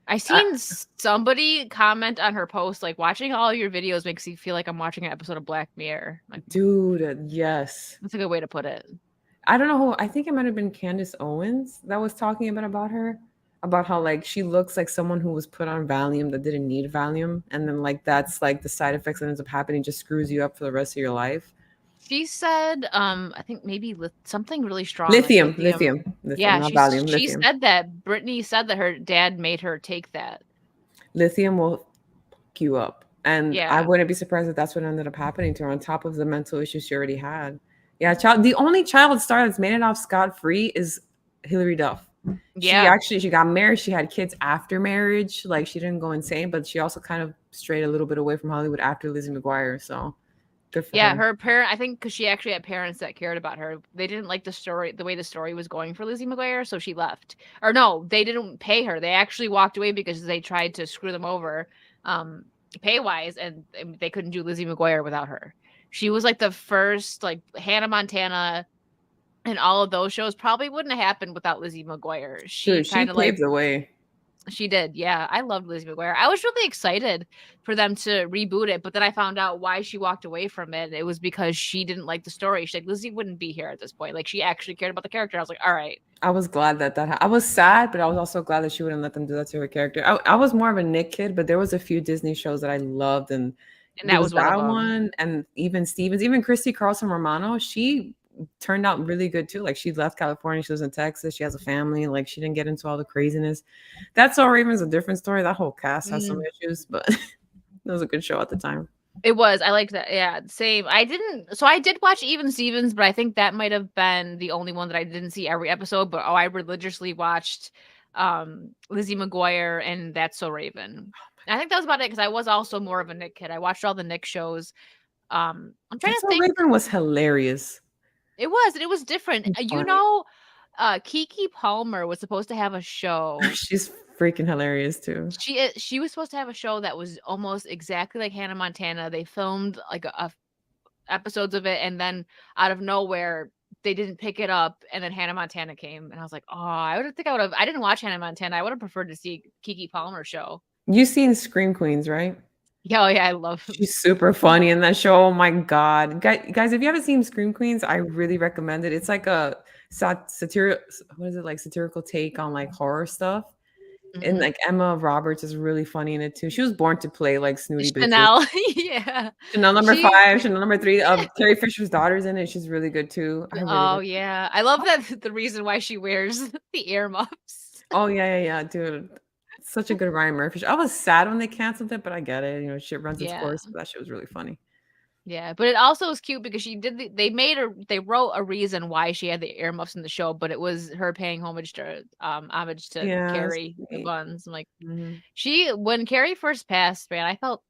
I Uh, seen somebody comment on her post like watching all your videos makes you feel like I'm watching an episode of Black Mirror. Like dude, yes. that's a good way to put it. I don't know who. I think it might have been Candace Owens that was talking about her, about how like she looks like someone who was put on Valium that didn't need Valium, and then like that's like the side effects that ends up happening just screws you up for the rest of your life. She said, I think maybe something really strong like Lithium, lithium. Yeah, not Valium, she lithium. said that Brittany said that her dad made her take that. Lithium will fuck you up, and I Yeah, wouldn't be surprised if that's what ended up happening to her on top of the mental issues she already had. Yeah, child. The only child star that's made it off scot free is Hilary Duff. yeah, She got married. She had kids after marriage. Like she didn't go insane, but she also kind of strayed a little bit away from Hollywood after Lizzie McGuire. So good for yeah. her. Her parent, I think, because she actually had parents that cared about her. They didn't like the way the story was going for Lizzie McGuire, so she left. Or no, they didn't pay her. They actually walked away because they tried to screw them over, pay wise, and they couldn't do Lizzie McGuire without her. She was like the first, like Hannah Montana and all of those shows probably wouldn't have happened without Lizzie McGuire. She Dude, she kind of like paved the way. she did. Yeah, I loved Lizzie McGuire. I was really excited for them to reboot it, but then I found out why she walked away from it. It was because she didn't like the story. She's like, Lizzie wouldn't be here at this point. Like she actually cared about the character. I was like, all right. I was glad I was sad, but I was also glad that she wouldn't let them do that to her character. I was more of a Nick kid, but there was a few Disney shows that I loved, and And there that was was one of that them. one, and even Stevens, even Christy Carlson Romano. She turned out really good too. Like she left California, she lives in Texas, she has a family. Like she didn't get into all the craziness. That's So Raven's a different story. That whole cast has some issues, but it was a good show at the time. It was. I liked that. Yeah, same. I did watch Even Stevens, but I think that might have been the only one that I didn't see every episode. But I religiously watched Lizzie McGuire and That's So Raven. And I think that was about it because I was also more of a Nick kid. I watched all the Nick shows. I'm trying That's to So think. Raven was hilarious. It was, and it was different. And You funny. know, Kiki Palmer was supposed to have a show. She's freaking hilarious too. She was supposed to have a show that was almost exactly like Hannah Montana. They filmed like episodes of it, and then out of nowhere they didn't pick it up, and then Hannah Montana came, and I was like, oh, I didn't watch Hannah Montana. I would have preferred to see Keke Palmer's show. You've seen Scream Queens, right? Yeah, oh yeah, I love him. She's super funny in that show. Oh my god, guys! If you haven't seen Scream Queens, I really recommend it. It's like a satirical, what is it, like satirical take on like horror stuff. And like Emma Roberts is really funny in it too. She was born to play like snooty bitches. Chanel, yeah. Chanel number 5, Chanel number 3. Carrie Fisher's daughter's in it. She's really good too. Oh yeah, I love that the reason why she wears the earmuffs. Oh yeah, dude. Such a good Ryan Murphy show. I was sad when they canceled it, but I get it. You know, shit runs its course. But that shit was really funny. Yeah, but it also was cute because they wrote a reason why she had the earmuffs in the show, but it was her paying homage to Carrie the Buns. I'm like, when Carrie first passed, man, I felt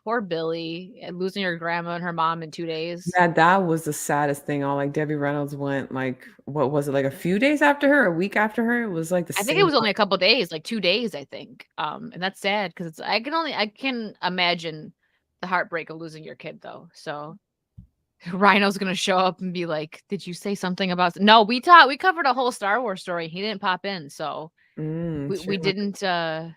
poor Billy and losing her grandma and her mom in 2 days. Yeah, that was the saddest thing. All like Debbie Reynolds went like, what was it, like a few days after her, a week after her? It was like I think it was only a couple days, like 2 days, I think. And that's sad because I can imagine the heartbreak of losing your kid though. So Rhino's gonna show up and be like, "Did you say something about?" No, we covered a whole Star Wars story. He didn't pop in, so we didn't. Yeah,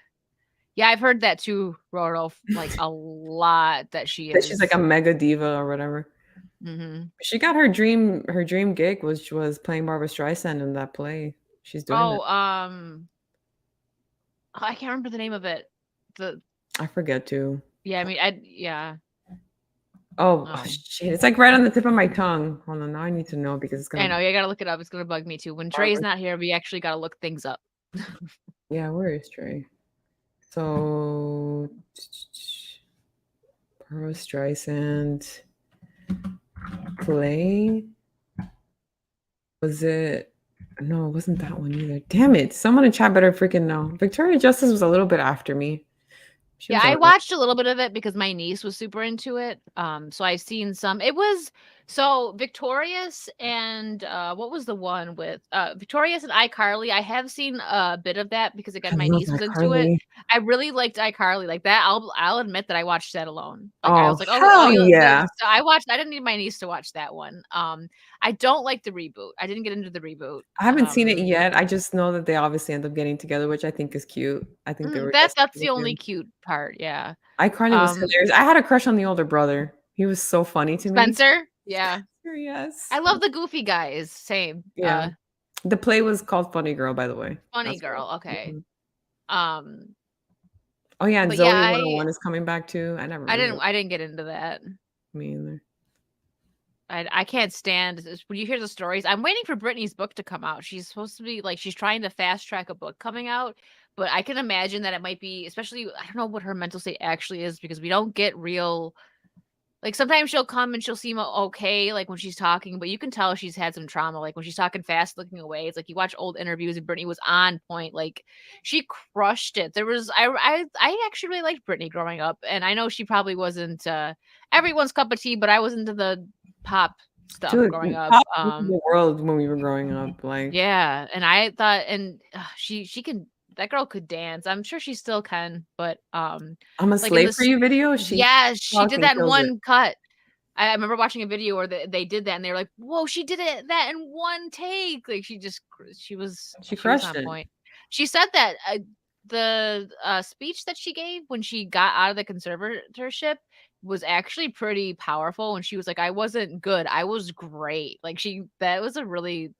I've heard that too, Roro, like a lot that she's like a mega diva or whatever. She got her dream gig, which was playing Barbara Streisand in that play. She's doing it. I can't remember the name of it. I forget too. Yeah, I mean, yeah. Oh shit! It's like right on the tip of my tongue. Hold on, now I need to know because it's gonna. I know you gotta look it up. It's gonna bug me too. When Trey's not here, we actually gotta look things up. Yeah, where is Trey? So, Barbra Streisand play. Was it? No, it wasn't that one either. Damn it! Someone in chat better freaking know. Victoria Justice was a little bit after me. Yeah, I watched a little bit of it because my niece was super into it. So I've seen some. It was Victorious and what was the one with Victorious and iCarly. I have seen a bit of that because again my niece was into it. I really liked iCarly. Like that, I'll admit that I watched that alone. Like I was like, yeah. So I didn't need my niece to watch that one. I don't like the reboot. I didn't get into the reboot. I haven't seen it yet. I just know that they obviously end up getting together, which I think is cute. I think they were that's the only cute part. Yeah. iCarly was hilarious. I had a crush on the older brother. He was so funny to me. Spencer? Yeah. Yes. I love the goofy guys. Same. Yeah. The play was called Funny Girl, by the way. Funny Girl. Okay. Oh yeah, and Zoe 101 is coming back too. I didn't get into that. Me either. I can't stand when you hear the stories. I'm waiting for Britney's book to come out. She's supposed to be like she's trying to fast track a book coming out, but I can imagine that it might be, especially I don't know what her mental state actually is because we don't get real. Like sometimes she'll come and she'll seem okay, like when she's talking, but you can tell she's had some trauma. Like when she's talking fast, looking away. It's like you watch old interviews and Britney was on point. Like she crushed it. I actually really liked Britney growing up, and I know she probably wasn't everyone's cup of tea, but I was into the pop stuff growing up. The world when we were growing up, like yeah, and I thought, and she can. That girl could dance. I'm sure she still can, but I'm a slave for you video. She did that in one cut. I remember watching a video where they did that, and they were like, "Whoa, she did that in one take!" Like she crushed on point. She said that the speech that she gave when she got out of the conservatorship was actually pretty powerful. And she was like, I wasn't good, I was great. Like that was a really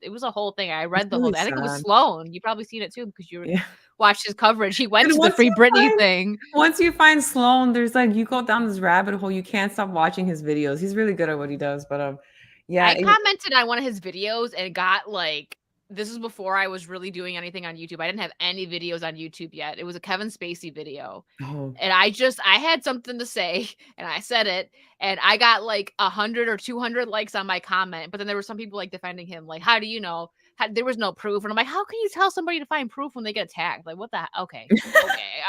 it was a whole thing. I read the whole thing. I think it was Sloan. You probably seen it too because you watched his coverage. He went to the Free Britney thing. Once you find Sloan, there's like you go down this rabbit hole. You can't stop watching his videos. He's really good at what he does. But I commented on one of his videos and got like, this is before I was really doing anything on YouTube. I didn't have any videos on YouTube yet. It was a Kevin Spacey video. And I had something to say and I said it and I got like 100 or 200 likes on my comment. But then there were some people like defending him. Like, how do you know? There was no proof. And I'm like, how can you tell somebody to find proof when they get attacked? Like, what the? Okay.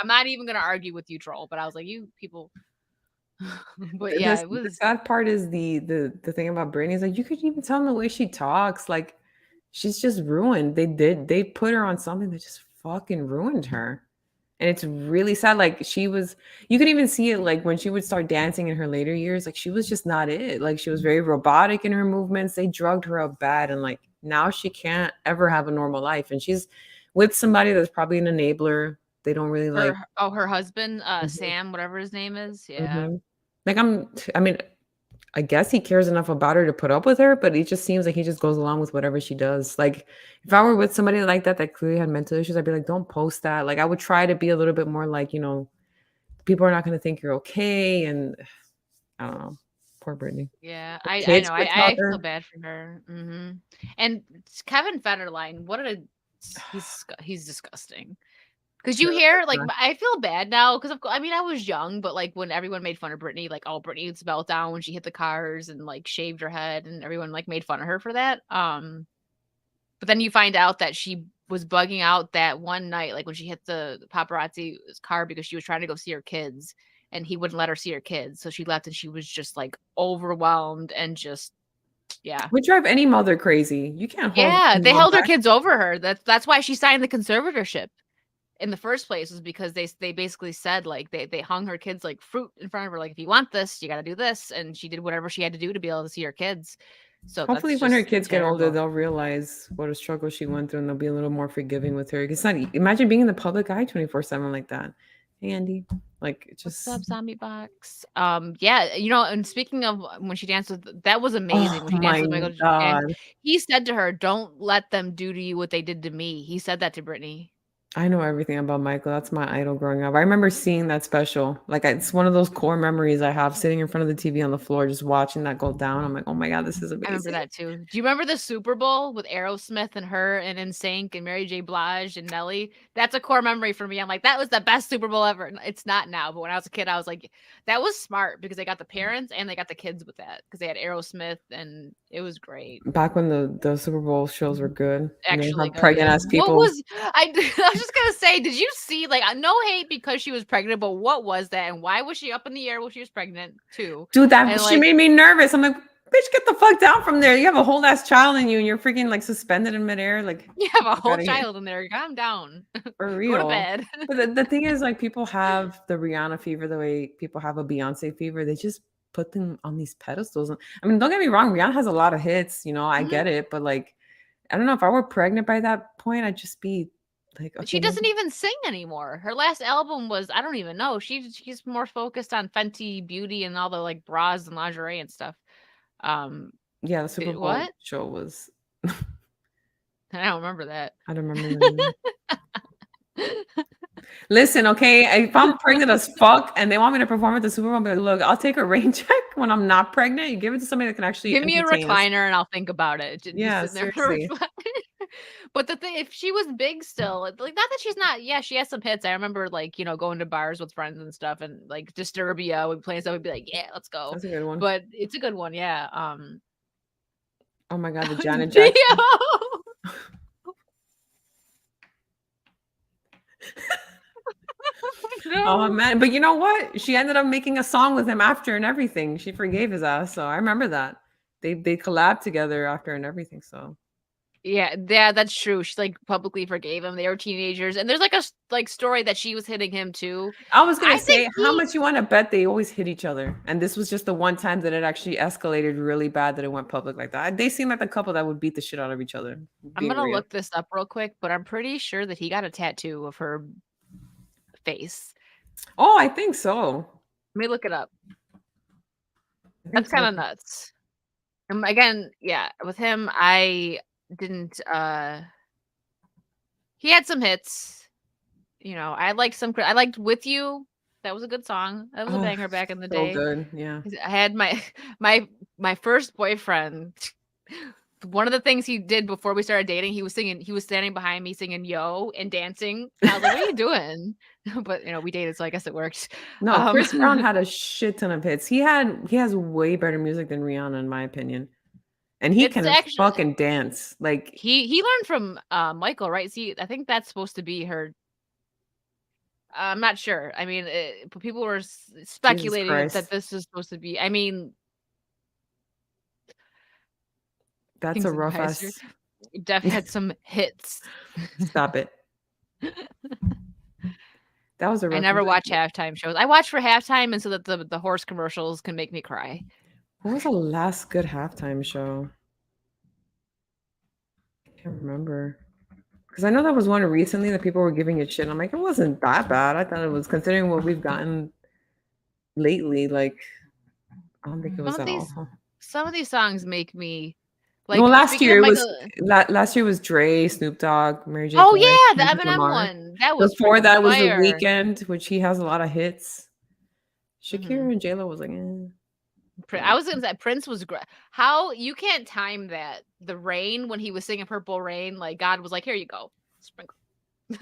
I'm not even going to argue with you, troll. But I was like, you people. But yeah, it was. The sad part is the thing about Britney is like, you could even tell in the way she talks. Like, she's just ruined. They put her on something that just fucking ruined her. And it's really sad. Like you could even see it like when she would start dancing in her later years, like she was just not it. Like she was very robotic in her movements. They drugged her up bad. And like now she can't ever have a normal life. And she's with somebody that's probably an enabler. They don't really like. Her husband, Mhm, Sam, whatever his name is. Yeah. mhm. Like I mean, I guess he cares enough about her to put up with her, but it just seems like he just goes along with whatever she does. Like, if I were with somebody like that that clearly had mental issues, I'd be like, don't post that. Like, I would try to be a little bit more like, people are not going to think you're okay. And I don't know. Poor Brittany. Yeah, The I kids know. could tell I feel her. bad for her. And Kevin Federline, he's disgusting. Because you True. hear like I feel bad now because I mean I was young, but like when everyone made fun of Brittany, like oh Brittany's meltdown when she hit the cars and like shaved her head, and everyone like made fun of her for that. But then you find out that she was bugging out that one night, like when she hit the paparazzi's car because she was trying to go see her kids and he wouldn't let her see her kids. So she left and she was just like overwhelmed and just, yeah. Would drive any mother crazy. You can't hold Yeah. your They mom held her back. kids over her. That's why she signed the conservatorship in the first place, was because they basically said like they hung her kids like fruit in front of her. Like, if you want this, you got to do this. And she did whatever she had to do to be able to see her kids. So Hopefully, that's when her just kids get older, terrible. they'll realize what a struggle she went through and they'll be a little more forgiving with her. It's not, imagine being in the public eye 24/7 like that. Hey, Andy. Like, it What's just, up, Zombie Box? Yeah, and speaking of when she danced with, that was oh amazing when she danced my with Michael and God. he said to her, "Don't let them do to you what they did to me." He said that to Brittany. I know everything about Michael. That's my idol growing up. I remember seeing that special. Like, it's one of those core memories I have sitting in front of the TV on the floor, just watching that go down. I'm like, oh my God, this is I remember amazing. that too. Do you remember the Super Bowl with Aerosmith and her and NSYNC and Mary J. Blige and Nelly? That's a core memory for me. I'm like, that was the best Super Bowl ever. It's not now, but when I was a kid, I was like, that was smart because they got the parents and they got the kids with that because they had Aerosmith and it was great. Back when the Super Bowl shows were good, and they Actually have good. pregnant ass What people. was I I was just gonna say, did you see, like, no hate because she was pregnant, but what was that, and why was she up in the air while she was pregnant too? Dude, that And, she like, made me nervous. I'm like, bitch, get the fuck down from there. You have a whole ass child in you and you're freaking like suspended in midair. Like, you have a fuck whole out of here. child in there, calm down. For Go to real. bed. But the thing is, like, people have the Rihanna fever the way people have a Beyonce fever. They just put them on these pedestals. I mean, don't get me wrong, Rihanna has a lot of hits, I Mhm. get it, but like, I don't know if I were pregnant by that point, I'd just be like, okay, She maybe. doesn't even sing anymore. Her last album was, I don't even know, she's more focused on Fenty Beauty and all the, like, bras and lingerie and stuff. Um, Yeah, the Super Bowl what? show was I don't remember that. I don't remember that either. Listen, okay, if I'm pregnant as fuck and they want me to perform at the Super Bowl, I'm like, look, I'll take a rain check when I'm not pregnant. You give it to somebody that can actually Give me a entertain us. recliner and I'll think about it. Be Yeah, sitting there in a seriously. recliner. But the thing, if she was big still, like, not that she's not, yeah, she has some hits. I remember, like, going to bars with friends and stuff, and like Disturbia would play and stuff, would be like, yeah, let's go. That's a good one. But it's a good one, yeah. Oh my God, the Janet Theo. Jackson. Oh No. man, but you know what? She ended up making a song with him after and everything. She forgave his ass, so I remember that. They collabed together after and everything. So Yeah, that's true. She like publicly forgave him. They were teenagers, and there's like like story that she was hitting him too. I was gonna I think say, how he. much you want to bet they always hit each other? And this was just the one time that it actually escalated really bad that it went public like that. They seem like the couple that would beat the shit out of each other. I'm Being gonna real. look this up real quick, but I'm pretty sure that he got a tattoo of her face. Oh, I think so. Let me look it up. I think That's so. kinda nuts. Again, yeah, with him, I didn't, he had some hits, I liked "With You," that was a good song, that was a Oh, banger back in the so day. good. Yeah. I had my my first boyfriend, one of the things he did before we started dating, he was standing behind me singing "Yo" and dancing, and I was like, "What are you doing?" But, we dated, so I guess it worked. No, Chris Brown had a shit ton of hits. He has way better music than Rihanna, in my opinion. And he It's can actually fucking dance. Like, he learned from, Michael, right? See, I think that's supposed to be her. I'm not sure. I mean, but people were Jesus speculating that Christ. this is supposed to be. I mean, That's a Kings and rough Kaiser, ass. Def had some hits. Stop it. That was a I rough never watch one. halftime shows. I watch for halftime and so that the horse commercials can make me cry. What was the last good halftime show? I can't remember. Because I know that was one recently that people were giving it shit. I'm like, it wasn't that bad. I thought it was, considering what we've gotten lately. Like, I don't think it was Some of that these awful. some of these songs make me Well, like speaking of Michael. last year was Dre, Snoop Dogg, Mary J. Oh Blige, yeah, the Kendrick Eminem Lamar. one. That was Before freaking that was The fire. Weeknd, which he has a lot of hits. Mhm. Shakira and J Lo was like, I was gonna say Prince was great. How you can't time that. The rain when he was singing Purple Rain, like God was like, here you go. Sprinkle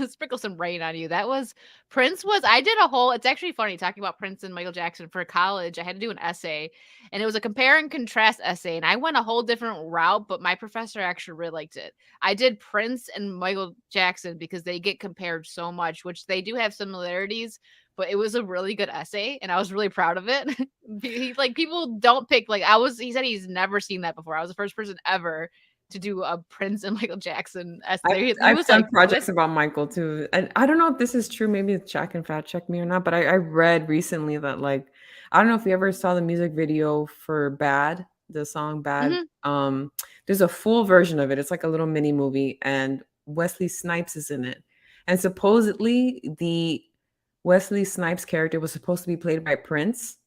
sprinkle some rain on you. That was Prince was I did a whole it's actually funny talking about Prince and Michael Jackson for college. I had to do an essay and it was a compare and contrast essay and I went a whole different route, but my professor actually really liked it. I did Prince and Michael Jackson because they get compared so much, which they do have similarities, but it was a really good essay and I was really proud of it. He like people don't pick like he said he's never seen that before. I was the first person ever to do a Prince and Michael Jackson essay. He I've was done like, projects about Michael too. And I don't know if this is true. Maybe Jack can fact check me or not. But I read recently that, like, I don't know if you ever saw the music video for Bad, the song Bad. Mhm. There's a full version of it. It's like a little mini movie, and Wesley Snipes is in it. And supposedly the Wesley Snipes character was supposed to be played by Prince.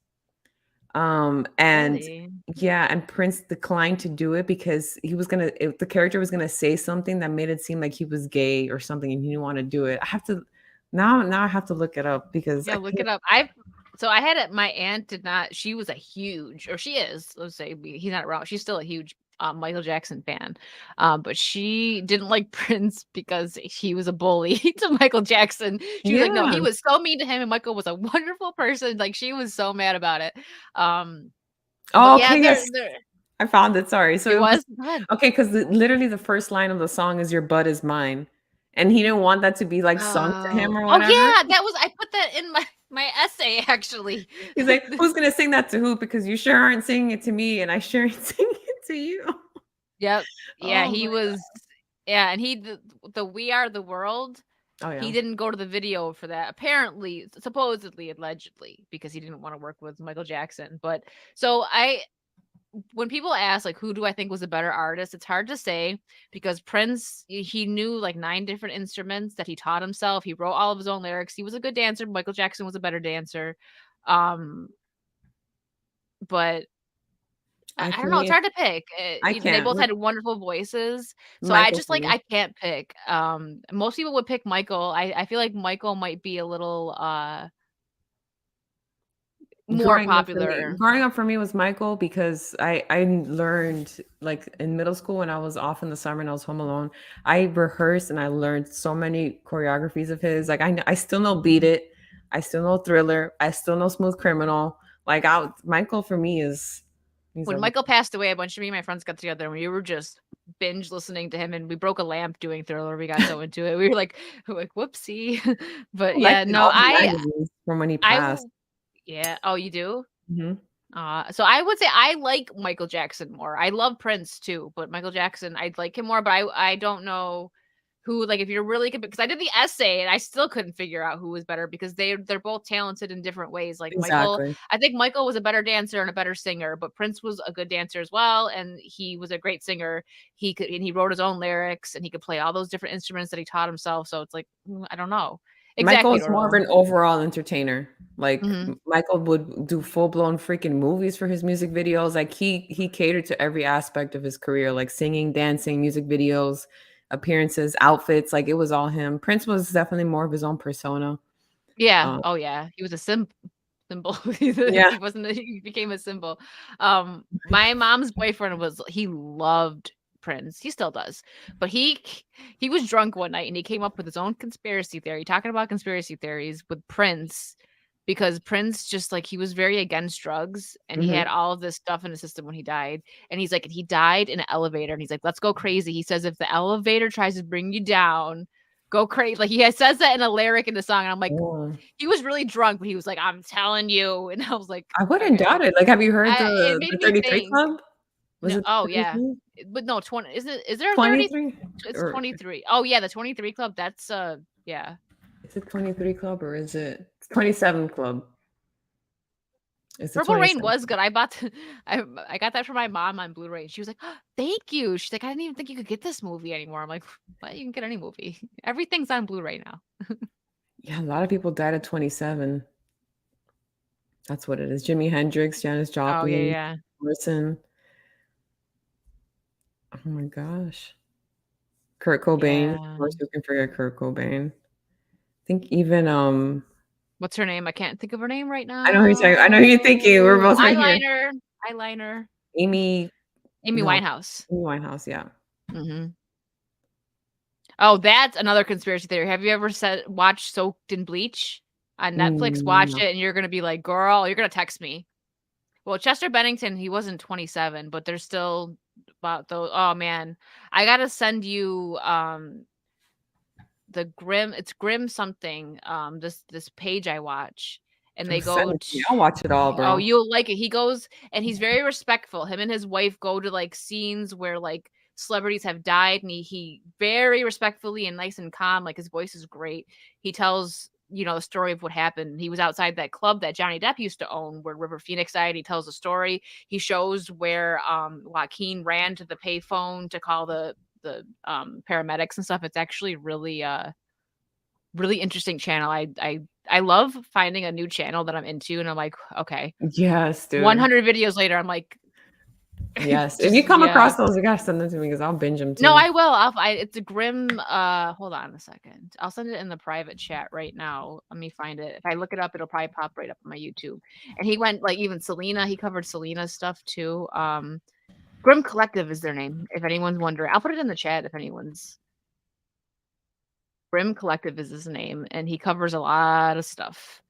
And Really? yeah, and Prince declined to do it because the character was gonna say something that made it seem like he was gay or something, and he didn't want to do it. I have to now I have to look it up because Yeah, I look it can't. up. I had it. My aunt did not. She was a huge, or she is. Let's say he's not wrong. She's still a huge Michael Jackson fan, but she didn't like Prince because he was a bully to Michael Jackson. She was like, no, he Yeah. was so mean to him, and Michael was a wonderful person. Like she was so mad about it. Um, but Oh, yeah, okay, yes. there I found it. Sorry. So it it was was. Good. okay because literally the first line of the song is "Your butt is mine," and he didn't want that to be like sung to him or Oh whatever. yeah, that was. I put that in my essay actually. He's like, "Who's gonna sing that to who? Because you sure aren't singing it to me, and I sure ain't singing it to you." Yep. Yeah, Oh he my was yeah, and the We Are the World, god. Oh he yeah. didn't go to the video for that. Apparently, supposedly, allegedly, because he didn't want to work with Michael Jackson. But so when people ask like who do I think was a better artist, it's hard to say because Prince he knew like 9 different instruments that he taught himself. He wrote all of his own lyrics. He was a good dancer. Michael Jackson was a better dancer. Um, but I For don't know, it's me, hard to pick, I they can't. both had wonderful voices, so I Michael just, for like, me. I can't pick, most people would pick Michael, I feel like Michael might be a little, more popular. Growing up for me was Michael because I learned, like, in middle school when I was off in the summer and I was home alone, I rehearsed and I learned so many choreographies of his. Like I still know Beat It, I still know Thriller, I still know Smooth Criminal. Like Michael for me is he's When everything. Michael passed away, a bunch of me and my friends got together, and we were just binge listening to him, and we broke a lamp doing Thriller, we got so into it, we were like, "Whoopsie." But, yeah, Collected no, all the magazines from when he I passed. w yeah. Oh, you do? Mhm. So I would say I like Michael Jackson more. I love Prince too, but Michael Jackson, I'd like him more. But I don't know who like if you're really because I did the essay and I still couldn't figure out who was better because they're both talented in different ways. Like Michael, Exactly. I think Michael was a better dancer and a better singer, but Prince was a good dancer as well, and he was a great singer. He wrote his own lyrics and he could play all those different instruments that he taught himself. So it's like I don't know Michael exactly. I is don't more of know. an overall entertainer. Like Hmm. Michael would do full blown freaking movies for his music videos. Like he catered to every aspect of his career, like singing, dancing, music videos, appearances, outfits. Like it was all him. Prince was definitely more of his own persona. Yeah. Um, Oh yeah. He was a symbol. yeah, He wasn't he became a symbol. My mom's boyfriend he loved Prince. He still does. But he was drunk one night and he came up with his own conspiracy theory, talking about conspiracy theories with Prince because Prince just like he was very against drugs and he hmm had all of this stuff in his system when he died. And he's like, and he died in an elevator and he's like, let's go crazy. He says if the elevator tries to bring you down, go crazy. Like says that in a lyric in the song. And I'm like, Oh, he was really drunk, but he was like, "I'm telling you," and I was like, I wouldn't "Okay." doubt it. Like, have you heard It made the me 33 think. Club? Was No, it oh, the yeah. 33? But no, 20 is there a 30? 23? It's Or 23. Oh, yeah, the 23 Club, that's, Yeah. Is it 23 Club or is it 27 Club? It's the Purple Rain 27. was good. I bought I got that for my mom on Blu-ray. And she was like, oh, "Thank you." She's like, "I didn't even think you could get this movie anymore." I'm like, "What? You can get any movie. Everything's on Blu-ray now." Yeah, a lot of people died at 27. That's what it is. Jimi Hendrix, Janis Oh yeah, Joplin, yeah. Morrison. Oh my gosh. Kurt Cobain. Of Yeah. course, who can forget Kurt Cobain? I think even What's her name? I can't think of her name right I know who you're talking. I know who you're thinking. We're now. both right here. Eyeliner. Amy. Amy No, Winehouse. Amy Winehouse. Yeah. Mm-hmm. Oh, that's another conspiracy theory. Have you ever watched Soaked in Bleach on Netflix? Watch No. it, and you're gonna be like, "Girl, you're gonna text me." Well, Chester Bennington, he wasn't 27, but there's still about those. Oh man, I gotta send you the Grim. It's Grim something. This page I watch, and Oh, they send go it to. to me. I'll watch it all, Oh, bro. you'll like it. He goes and he's very respectful. Him and his wife go to like scenes where like celebrities have died, and he very respectfully and nice and calm. Like his voice is great. He tells the story of what happened. He was outside that club that Johnny Depp used to own, where River Phoenix died. He tells the story. He shows where Joaquin ran to the payphone to call the paramedics and stuff. It's actually really interesting channel. I love finding a new channel that I'm into, and I'm like, okay. Yes, dude. 100 videos later, I'm like, Yes. If just you come yeah. across those, you gotta send them to me because I'll binge them too. No, I will. It's a Grim. Hold on a second. I'll send it in the private chat right now. Let me find it. If I look it up, it'll probably pop right up on my YouTube. And he went like even Selena. He covered Selena's stuff too. Grim Collective is their name. If anyone's wondering, I'll put it in the chat if anyone's. Grim Collective is his name, and he covers a lot of stuff.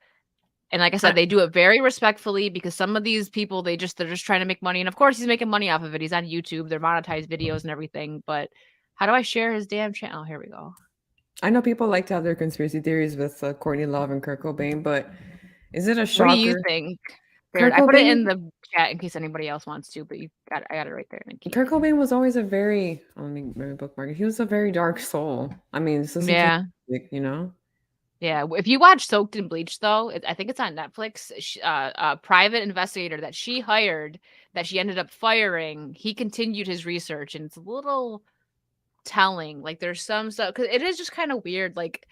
And like I said, they do it very respectfully because some of these people, they're just trying to make money. And of course, he's making money off of it. He's on YouTube. They're monetized videos and everything. But how do I share his damn channel? Here we go. I know people like to have their conspiracy theories with Courtney Love and Kurt Cobain, but is it a shocker? What do you think? Kurt I put it Cobain- in the chat in case anybody else wants to, but I got it right there. Nicky. Kurt Cobain was always a very, let me bookmark it. He was a very dark soul. I mean, listen to Yeah. music, you know? Yeah. If you watch Soaked in Bleach, though, I think it's on Netflix. A private investigator that she hired, that she ended up firing, he continued his research, and it's a little telling. Like there's some stuff because it is just kind of weird. Like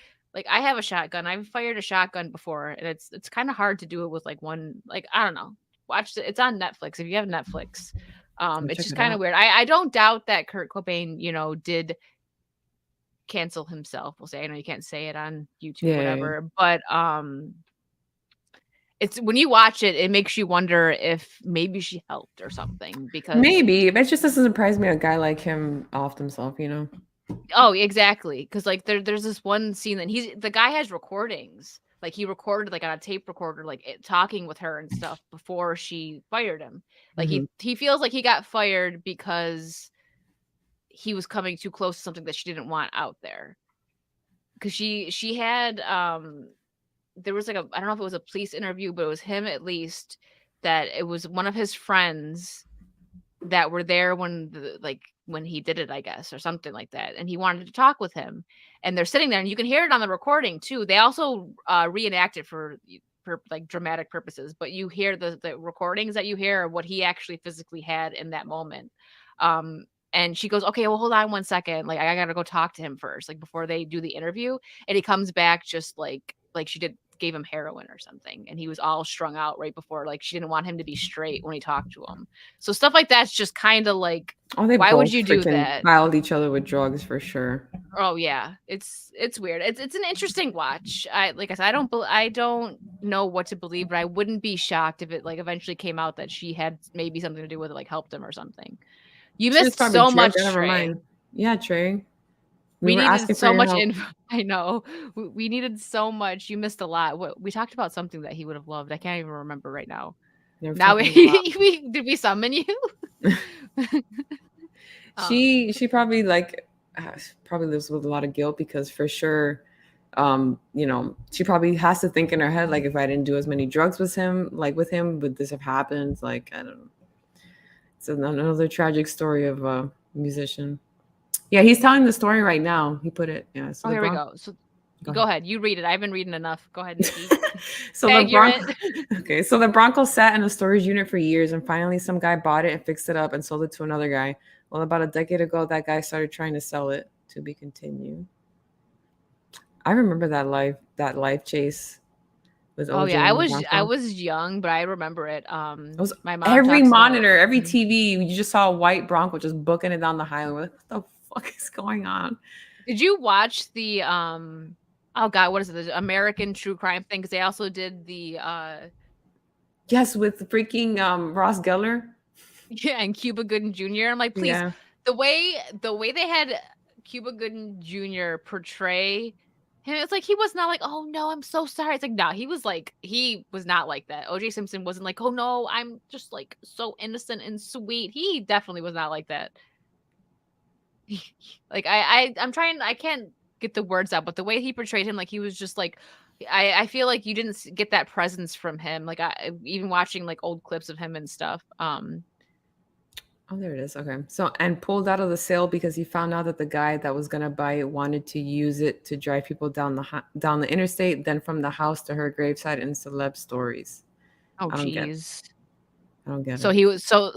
I have a shotgun. I've fired a shotgun before, and it's kind of hard to do it with like one. Like I don't know. Watch it. It's on Netflix. If you have Netflix, it's just kind of weird. I don't doubt that Kurt Cobain, did cancel himself. We'll say. I know you can't say it on YouTube, whatever, but it's when you watch it, it makes you wonder if maybe she helped or something. Because maybe it just doesn't surprise me a guy like him offed himself, you know. Oh, exactly. Because like there's this one scene that the guy has recordings. Like he recorded like on a tape recorder, like talking with her and stuff before she fired him. Like he feels like he got fired because he was coming too close to something that she didn't want out there. Because she had there was like I don't know if it was a police interview, but it was him at least, that it was one of his friends that were there when when he did it, I guess, or something like that. And he wanted to talk with him, and they're sitting there, and you can hear it on the recording too. They also reenact it for like dramatic purposes, but you hear the recordings that you hear are what he actually physically had in that moment. And she goes, okay, well, hold on 1 second. Like, I gotta go talk to him first, like before they do the interview. And he comes back just like she gave him heroin or something, and he was all strung out right before. Like she didn't want him to be straight when he talked to him. So stuff like that's just kind of like, why would you do that? Piled each other with drugs for sure. Oh yeah, it's weird. It's an interesting watch. Like I said, I don't know what to believe, but I wouldn't be shocked if it like eventually came out that she had maybe something to do with it, like helped him or something. You missed so much, Trey. Yeah, Trey. We needed so much info. I know. We needed so much. You missed a lot. We talked about something that he would have loved. I can't even remember right now. Now did we summon you? She probably probably lives with a lot of guilt because for sure, she probably has to think in her head, like, if I didn't do as many drugs with him, would this have happened? Like, I don't know. It's another tragic story of a musician. Yeah, he's telling the story right now. He put it. Yeah. So here we go. So Go ahead. You read it. I've been reading enough. Go ahead, Nikki. So the Accurate. Okay, so the Bronco sat in a storage unit for years, and finally some guy bought it and fixed it up and sold it to another guy. Well, about a decade ago, that guy started trying to sell it. To be continued. I remember that life chase with Oh OJ yeah, and the I Bronco. was young, but I remember it. It was My mom every talks about. monitor, every Mhm. TV. You just saw a white Bronco just booking it down the highway. We're like, what the fuck is going on? Did you watch the Oh God, what is it? The American True Crime thing? Because they also did the Yes, with freaking Ross Geller. yeah, and Cuba Gooding Jr. I'm like, please, Yeah. the way they had Cuba Gooding Jr. portray him, it's like he was not like, oh no, I'm so sorry. It's like, no, he was not like that. OJ Simpson wasn't like, oh no, I'm just like so innocent and sweet. He definitely was not like that. Like I'm trying, I can't get the words out, but the way he portrayed him, like he was just like, I feel like you didn't get that presence from him. Like I even watching like old clips of him and stuff. Oh, there it is. Okay. So, and pulled out of the sale because he found out that the guy that was gonna buy it wanted to use it to drive people down the interstate, then from the house to her graveside in celeb stories. Oh I don't get. geez. I don't get So it. he was so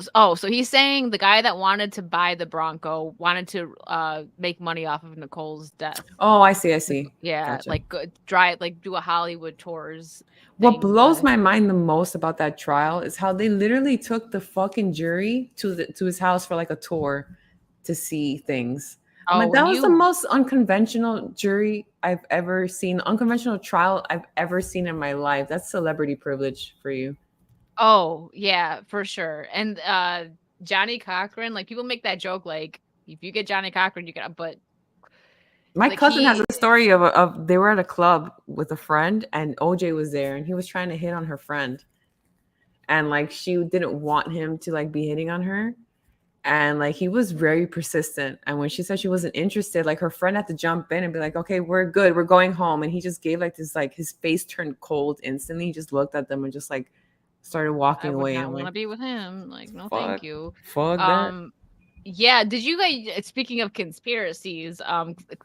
he's saying the guy that wanted to buy the Bronco wanted to make money off of Nicole's death. Oh, I see. I see. Yeah, Gotcha. like drive like do a Hollywood tours What thing. blows my mind the most about that trial is how they literally took the fucking jury to his house for like a tour to see things. I'm Oh, like, when that was the you most unconventional jury I've ever seen, unconventional trial I've ever seen in my life. That's celebrity privilege for you. Oh, yeah, for sure. And Johnny Cochran, like people make that joke like if you get Johnny Cochran, you get but My like cousin has he a story of they were at a club with a friend and OJ was there and he was trying to hit on her friend. And like she didn't want him to like be hitting on her. And like he was very persistent. And when she said she wasn't interested, like her friend had to jump in and be like, okay, we're good. We're going home. And he just gave like this, like his face turned cold instantly. He just looked at them and just like started I walking would away. not I'm want like, to be with him. Like, no, thank fuck, you. fuck that. Um, yeah, did you guys speaking of conspiracies,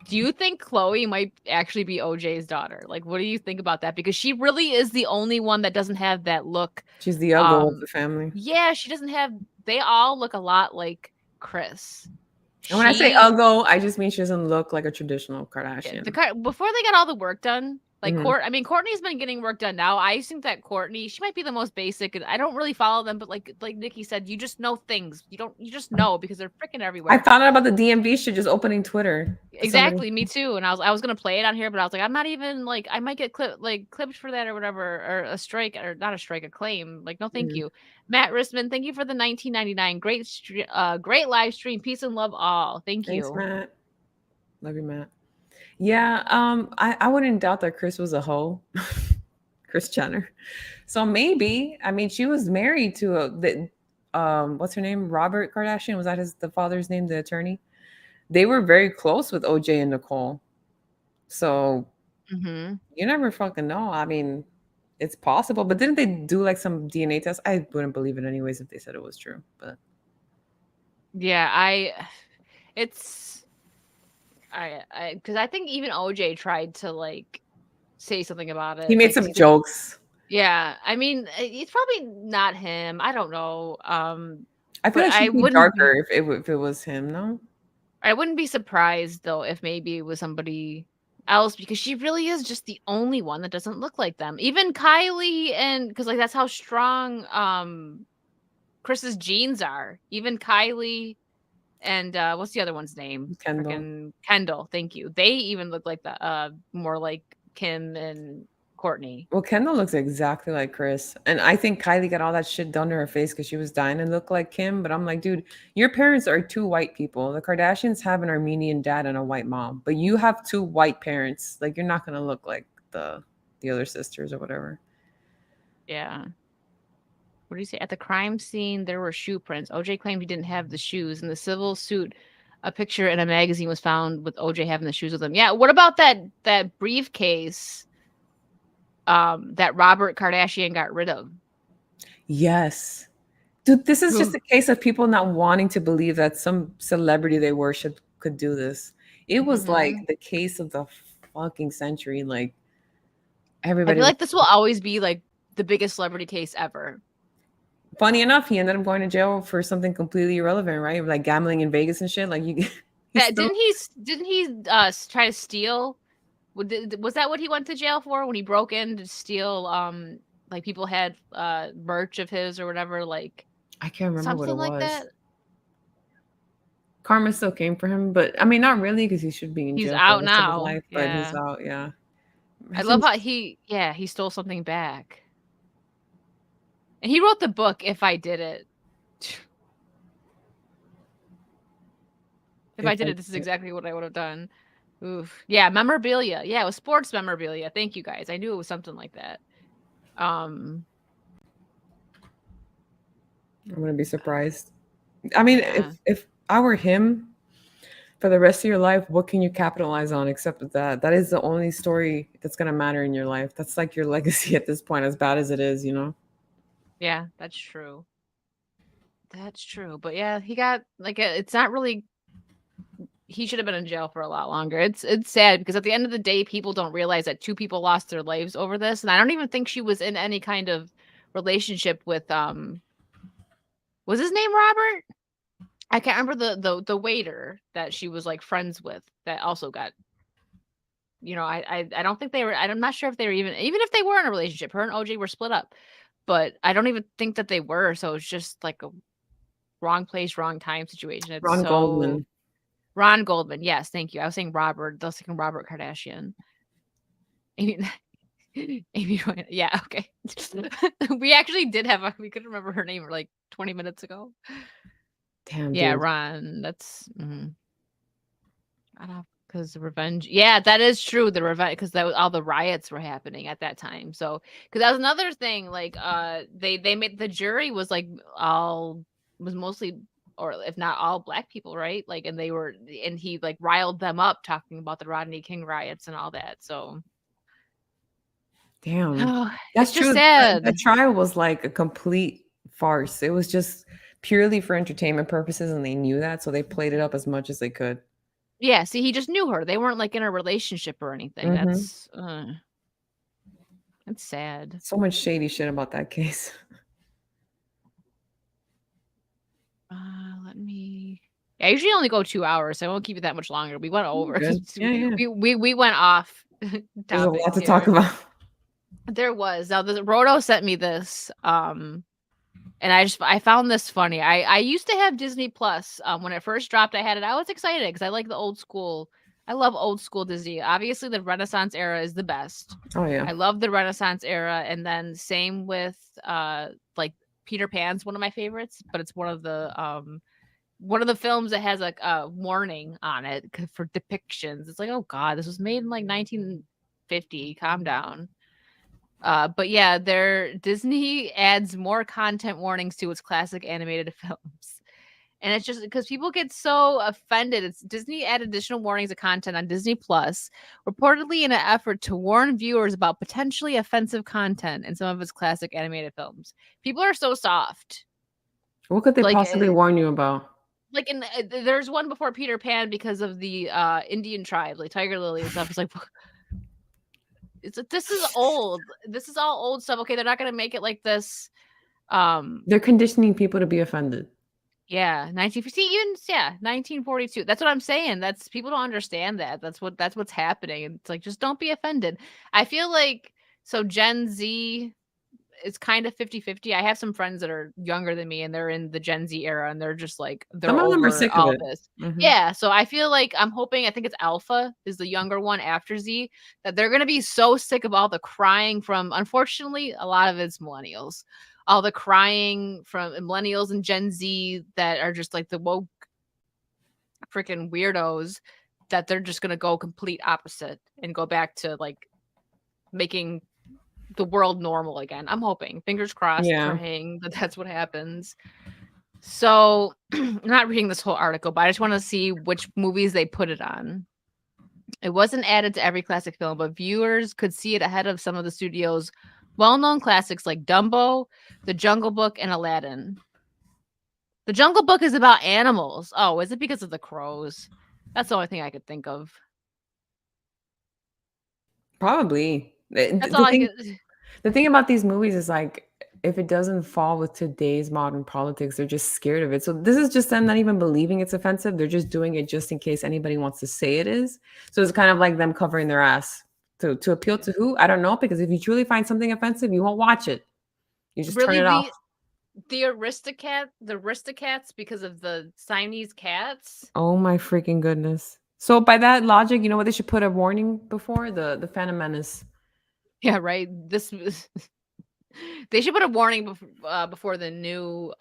do you think Chloe might actually be OJ's daughter? Like, what do you think about that? Because she really is the only one that doesn't have that look. She's the uggo of the family. Yeah, she doesn't have they all look a lot like Chris. And when I say She uggo, I just mean she doesn't look like a traditional yeah, Kardashian. before they got all the work done, like Mhm. I mean, Courtney's been getting work done now. I think that Courtney, she might be the most basic. And I don't really follow them, but like Nikki said, you just know things. You just know because they're freaking I everywhere. found out about the DMV shit just opening Twitter. Somebody, Exactly, me too. And I was gonna play it on here, but I was like, I'm not even like I might get clipped for that or whatever, or a strike or not a strike, a claim. Like, no, thank Mhm. you. Matt Rissman, thank you for the 1999. Great live stream. Peace and love all. Thank Thanks, you. Matt. Love you, Matt. Yeah, I wouldn't doubt that Chris was a hoe, Chris Jenner. So maybe, I mean, she was married to what's her name? Robert Kardashian. Was that the father's name, the attorney? They were very close with OJ and Nicole. So Mm-hmm. you never fucking know. I mean, it's possible, but didn't they do like some DNA test? I wouldn't believe it anyways if they said it was true. But Yeah, it's because I think even OJ tried to like say something about he it. made Like, some jokes. yeah, I mean, it's probably not him. I don't know. I feel But like she'd be darker if it was him. No. I wouldn't be surprised though if maybe it was somebody else because she really is just the only one that doesn't look like them. Even Kylie and because like that's how strong Chris's genes are. Even Kylie and what's the other one's name? Kendall. Freaking Kendall. Thank you. They even look like the more like Kim and Courtney. Well, Kendall looks exactly like Chris. And I think Kylie got all that shit done to her face because she was dying to look like Kim. But I'm like, dude, your parents are two white people. The Kardashians have an Armenian dad and a white mom. But you have two white parents. Like, you're not going to look like the other sisters or whatever. Yeah. What do you say? At the crime scene, there were shoe prints. OJ claimed he didn't have the shoes. In the civil suit, a picture in a magazine was found with OJ having the shoes with him. Yeah. What about that briefcase that Robert Kardashian got rid of? Yes. Dude, this is just a case of people not wanting to believe that some celebrity they worship could do this. It was like the case of the fucking century. Like I everybody feel was. like this will always be like the biggest celebrity case ever. Funny enough, he ended up going to jail for something completely irrelevant, right? Like gambling in Vegas and shit. Like you, he's still. Didn't he try to steal? Was that what he went to jail for when he broke in to steal? Like people had merch of his or whatever. Like I can't remember what it something like was. that. Karma still came for him, but I mean, not really, because he should be in He's jail for the out rest of his now. life. But he's Yeah. out. Yeah. I love how he stole something back. And he wrote the book, If I Did It. If I did it, this is exactly what I would have done. Oof. Yeah, memorabilia. Yeah, it was sports memorabilia. Thank you guys. I knew it was something like that. I'm gonna be surprised. I mean, if I were him for the rest of your life, what can you capitalize on except that? That is the only story that's gonna matter in your life. That's like your legacy at this point, as bad as it is, you know? Yeah, that's true. That's true. But yeah, he got like it's not really he should have been in jail for a lot longer. It's sad because at the end of the day, people don't realize that two people lost their lives over this. And I don't even think she was in any kind of relationship with was his name Robert? I can't remember the waiter that she was like friends with that also got I don't think they were I'm not sure if they were even if they were in a relationship, her and OJ were split up. But I don't even think that they were, so it's just like a wrong place, wrong time situation. It's Ron Goldman. Ron Goldman, yes, thank you. I was saying Robert. I was thinking Robert Kardashian. Amy, yeah, okay. We actually did have we couldn't remember her name like 20 minutes ago. Damn. Yeah, dude. Ron. That's I don't because the revenge. Yeah, that is true. The revenge because that was all the riots were happening at that time. So because that was another thing. Like they made the jury was like was mostly or if not all black people, right? Like and he like riled them up talking about the Rodney King riots and all that. So damn. That's it's just true. sad. The trial was like a complete farce. It was just purely for entertainment purposes, and they knew that, so they played it up as much as they could. Yeah, see, he just knew her. They weren't like in a relationship or anything. Mm-hmm. That's sad. So much shady shit about that case. Let me. I usually only go 2 hours, so I won't keep it that much longer. We went over. Yeah. We went off. There's a lot to talk about. There was. Now the Roto sent me this. And I found this funny. I used to have Disney Plus. When it first dropped, I had it. I was excited because I like the old school. I love old school Disney. Obviously, the Renaissance era is the best. Oh yeah. I love the Renaissance era, and then same with like Peter Pan's one of my favorites, but it's one of the films that has like a warning on it for depictions. It's like, oh god, this was made in like 1950. Calm down. But yeah, Disney adds more content warnings to its classic animated films. And it's just because people get so offended. It's Disney add additional warnings of content on Disney Plus, reportedly in an effort to warn viewers about potentially offensive content in some of its classic animated films. People are so soft. What could they possibly warn you about? Like there's one before Peter Pan because of the Indian tribe, like Tiger Lily and stuff. It's like this is old. This is all old stuff. Okay, they're not gonna make it like this. They're conditioning people to be offended. Yeah, 1942. That's what I'm saying. That's people don't understand that. That's what's happening. And it's like just don't be offended. I feel like so Gen Z is kind of 50-50. I have some friends that are younger than me and they're in the Gen Z era and they're just like they're over all this. Mm-hmm. Yeah, so I feel like I think it's Alpha is the younger one after Z that they're going to be so sick of all the crying from unfortunately a lot of it's millennials. All the crying from millennials and Gen Z that are just like the woke freaking weirdos that they're just going to go complete opposite and go back to like making the world normal again. I'm hoping, fingers crossed, praying that that's what happens. So I'm not reading this whole article, but I just want to see which movies they put it on. It wasn't added to every classic film, but viewers could see it ahead of some of the studio's well-known classics like Dumbo, The Jungle Book, and Aladdin. The Jungle Book is about animals. Oh, is it because of the crows? That's the only thing I could think of. Probably. That's all I can. The thing about these movies is like if it doesn't fall with today's modern politics, they're just scared of it. So this is just them not even believing it's offensive. They're just doing it just in case anybody wants to say it is. So it's kind of like them covering their ass to appeal to who? I don't know, because if you truly find something offensive, you won't watch it. You just turn Really, it off. the Aristocats, because of the Siamese cats. Oh my freaking goodness. So by that logic, you know what they should put a warning before? The Phantom Menace. Yeah, right. They should put a warning before the new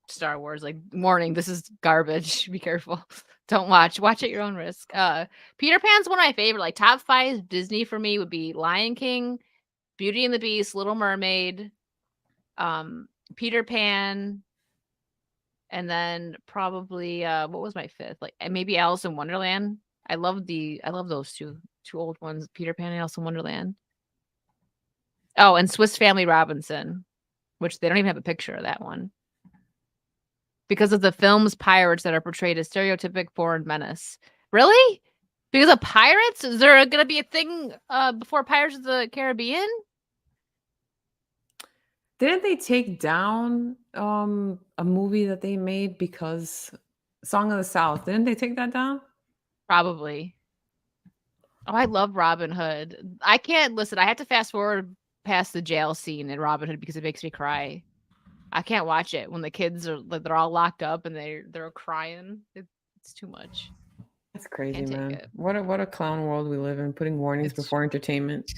Star Wars, like, warning, this is garbage. Be careful. Don't watch. Watch at your own risk. Peter Pan's one of my favorite. Like, top 5 Disney for me would be Lion King, Beauty and the Beast, Little Mermaid, Peter Pan, and then probably what was my 5th? Like, maybe Alice in Wonderland. I love those two old ones, Peter Pan and Alice in Wonderland. Oh, and Swiss Family Robinson, which they don't even have a picture of that one. Because of the film's pirates that are portrayed as stereotypic foreign menace. Really? Because of pirates? Is there going to be a thing before Pirates of the Caribbean? Didn't they take down a movie that they made because Song of the South? Didn't they take that down? Probably. Oh, I love Robin Hood. I can't listen. I have to fast forward past the jail scene in Robin Hood because it makes me cry. I can't watch it when the kids are like they're all locked up and they're crying. It's too much. That's crazy, Can't take man. it. What a clown world we live in, putting warnings before entertainment.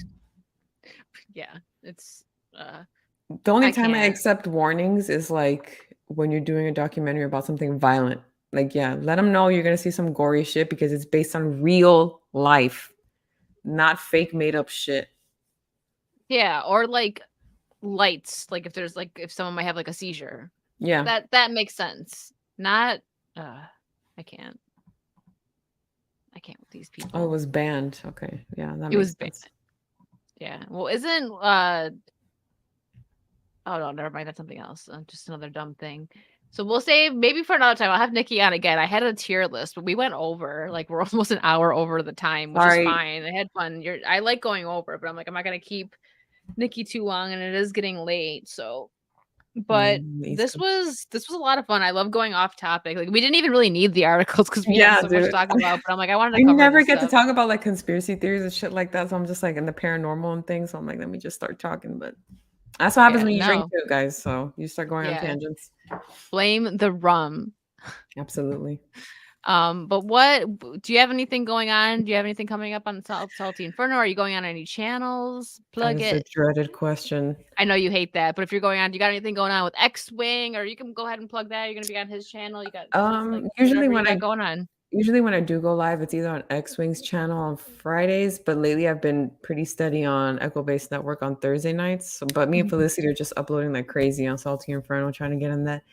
Yeah, it's the only I time I can't. accept warnings is like when you're doing a documentary about something violent. Like, yeah, let them know you're gonna see some gory shit because it's based on real life, not fake made up shit. Yeah, or like lights, like if someone might have like a seizure. Yeah. That makes sense. Not I can't with these people. Oh, it was banned. Okay. Yeah, that It makes was sense. Yeah. Well, isn't oh no, never mind. That's something else. Just another dumb thing. So we'll save maybe for another time. I'll have Nikki on again. I had a tier list, but we went over. Like, we're almost an hour over the time, which is fine. I had fun. I like going over, but I'm like, I'm not gonna keep Nikki too long, and it is getting late. So, but this was a lot of fun. I love going off topic. Like, we didn't even really need the articles because we had so much to talk about. But I'm like, I wanted to cover. I never this get stuff. to talk about like conspiracy theories and shit like that. So I'm just like in the paranormal and things. So I'm like, let me just start talking. But that's what happens when you drink too, guys. So you start going on tangents. Blame the rum. Absolutely. But what do you have anything going on? Do you have anything coming up on Salty Inferno? Are you going on any channels? Plug That is it. a dreaded question. I know you hate that, but if you're going on, do you got anything going on with X-Wing, or you can go ahead and plug that? You're gonna be on his channel. You got like, usually when going on. Usually when I do go live, it's either on X-Wing's channel on Fridays, but lately I've been pretty steady on Echo Base Network on Thursday nights. So, but me and Felicity are just uploading like crazy on Salty Inferno, trying to get in that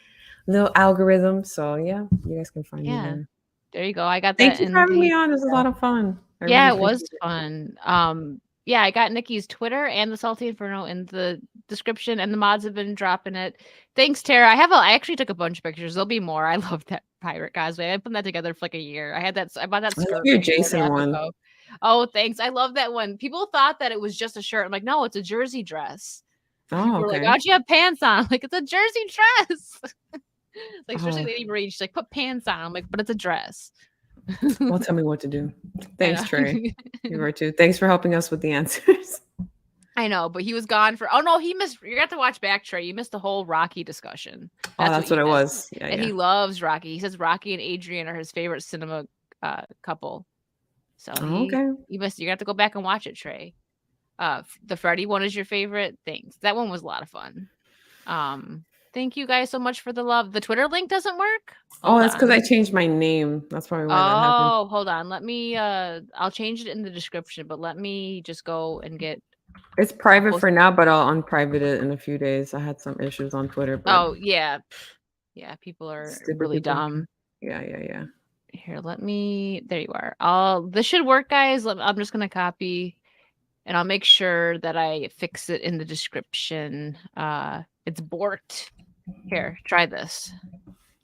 little algorithm. So yeah, you guys can find me there. There you go. I got Thank that. you for having me on. This was a lot of fun. Yeah, it was fun. Yeah, I got Nikki's Twitter and the Salty Inferno in the description, and the mods have been dropping it. Thanks, Tara. I actually took a bunch of pictures. There'll be more. I love that pirate cosplay. I put that together for like a year. I bought that skirt. Your Jason one. Oh, thanks. I love that one. People thought that it was just a shirt. I'm like, no, it's a jersey dress. Oh, okay. Like, why'd you have pants on? I'm like, it's a jersey dress. Like, especially Lady Marie, she's like, put pants on. I'm like, but it's a dress. Well, tell me what to do. Thanks, Trey. You were too. Thanks for helping us with the answers. I know, but he was gone for. Oh no, he missed. You got to watch back, Trey. You missed the whole Rocky discussion. That's what it was. Yeah, and he loves Rocky. He says Rocky and Adrian are his favorite cinema couple. So you missed. You got to go back and watch it, Trey. The Freddy one is your favorite. Thanks. That one was a lot of fun. Thank you guys so much for the love. The Twitter link doesn't work. That's because I changed my name. That's probably why that happened. Oh, hold on. Let me. I'll change it in the description, but let me just go and get. It's private for now, but I'll unprivate it in a few days. I had some issues on Twitter. But oh yeah, people are really dumb. Yeah. Here, let me. There you are. This should work, guys. I'm just gonna copy, and I'll make sure that I fix it in the description. It's borked. Here, try this.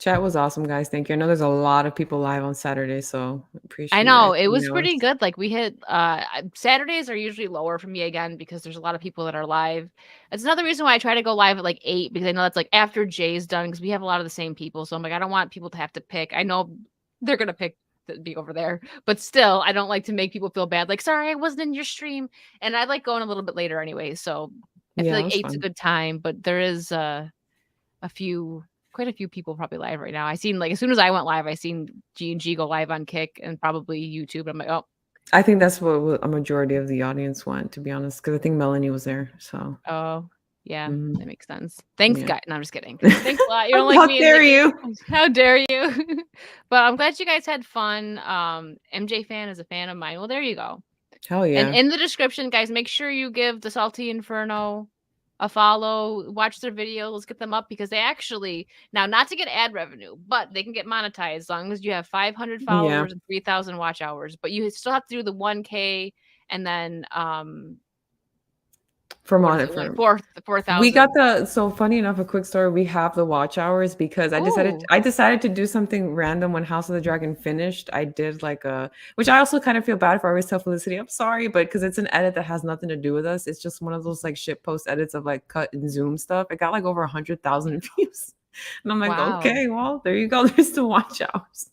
Chat was awesome, guys. Thank you. I know there's a lot of people live on Saturday, so I appreciate you guys know it was being pretty ours. good. Like we hit Saturdays are usually lower for me again because there's a lot of people that are live. It's another reason why I try to go live at like 8 because I know that's like after Jay's done because we have a lot of the same people. So I'm like, I don't want people to have to pick. I know they're gonna pick to be over there, but still, I don't like to make people feel bad. Like, sorry, I wasn't in your stream, and I like going a little bit later anyway. So I feel Yeah, it like was 8's a fun. good time, but there is a few quite a few people probably live right now. I seen like as soon as I went live, I seen G&G go live on Kick and probably YouTube. I'm like, oh, I think that's what a majority of the audience went, to be honest, because I think Melanie was there. So, oh, yeah, mhm, that makes sense. Thanks, yeah. guy. No, I'm just kidding. Thanks a lot. You don't like How me and dare Nikki. you? How dare you? But I'm glad you guys had fun. MJ fan is a fan of mine. Well, there you go. Hell And yeah. in the description, guys, make sure you give the Salty Inferno a follow, watch their videos, get them up because they actually now not to get ad revenue, but they can get monetized as long as you have 500 Yeah. followers and 3,000 watch hours. But you still have to do the 1K and then For what is it? for The we got 4,000. so funny enough, a quick story. We have the watch hours because Oh, I decided to do something random when House of the Dragon finished. I did like a which I also kind of feel bad for. I always tell Felicity, I'm sorry, but because it's an edit that has nothing to do with us. It's just one of those like shit post edits of like cut and zoom stuff. It got like over 100,000 views. And I'm like, wow. okay, well, there you go. There's the watch hours.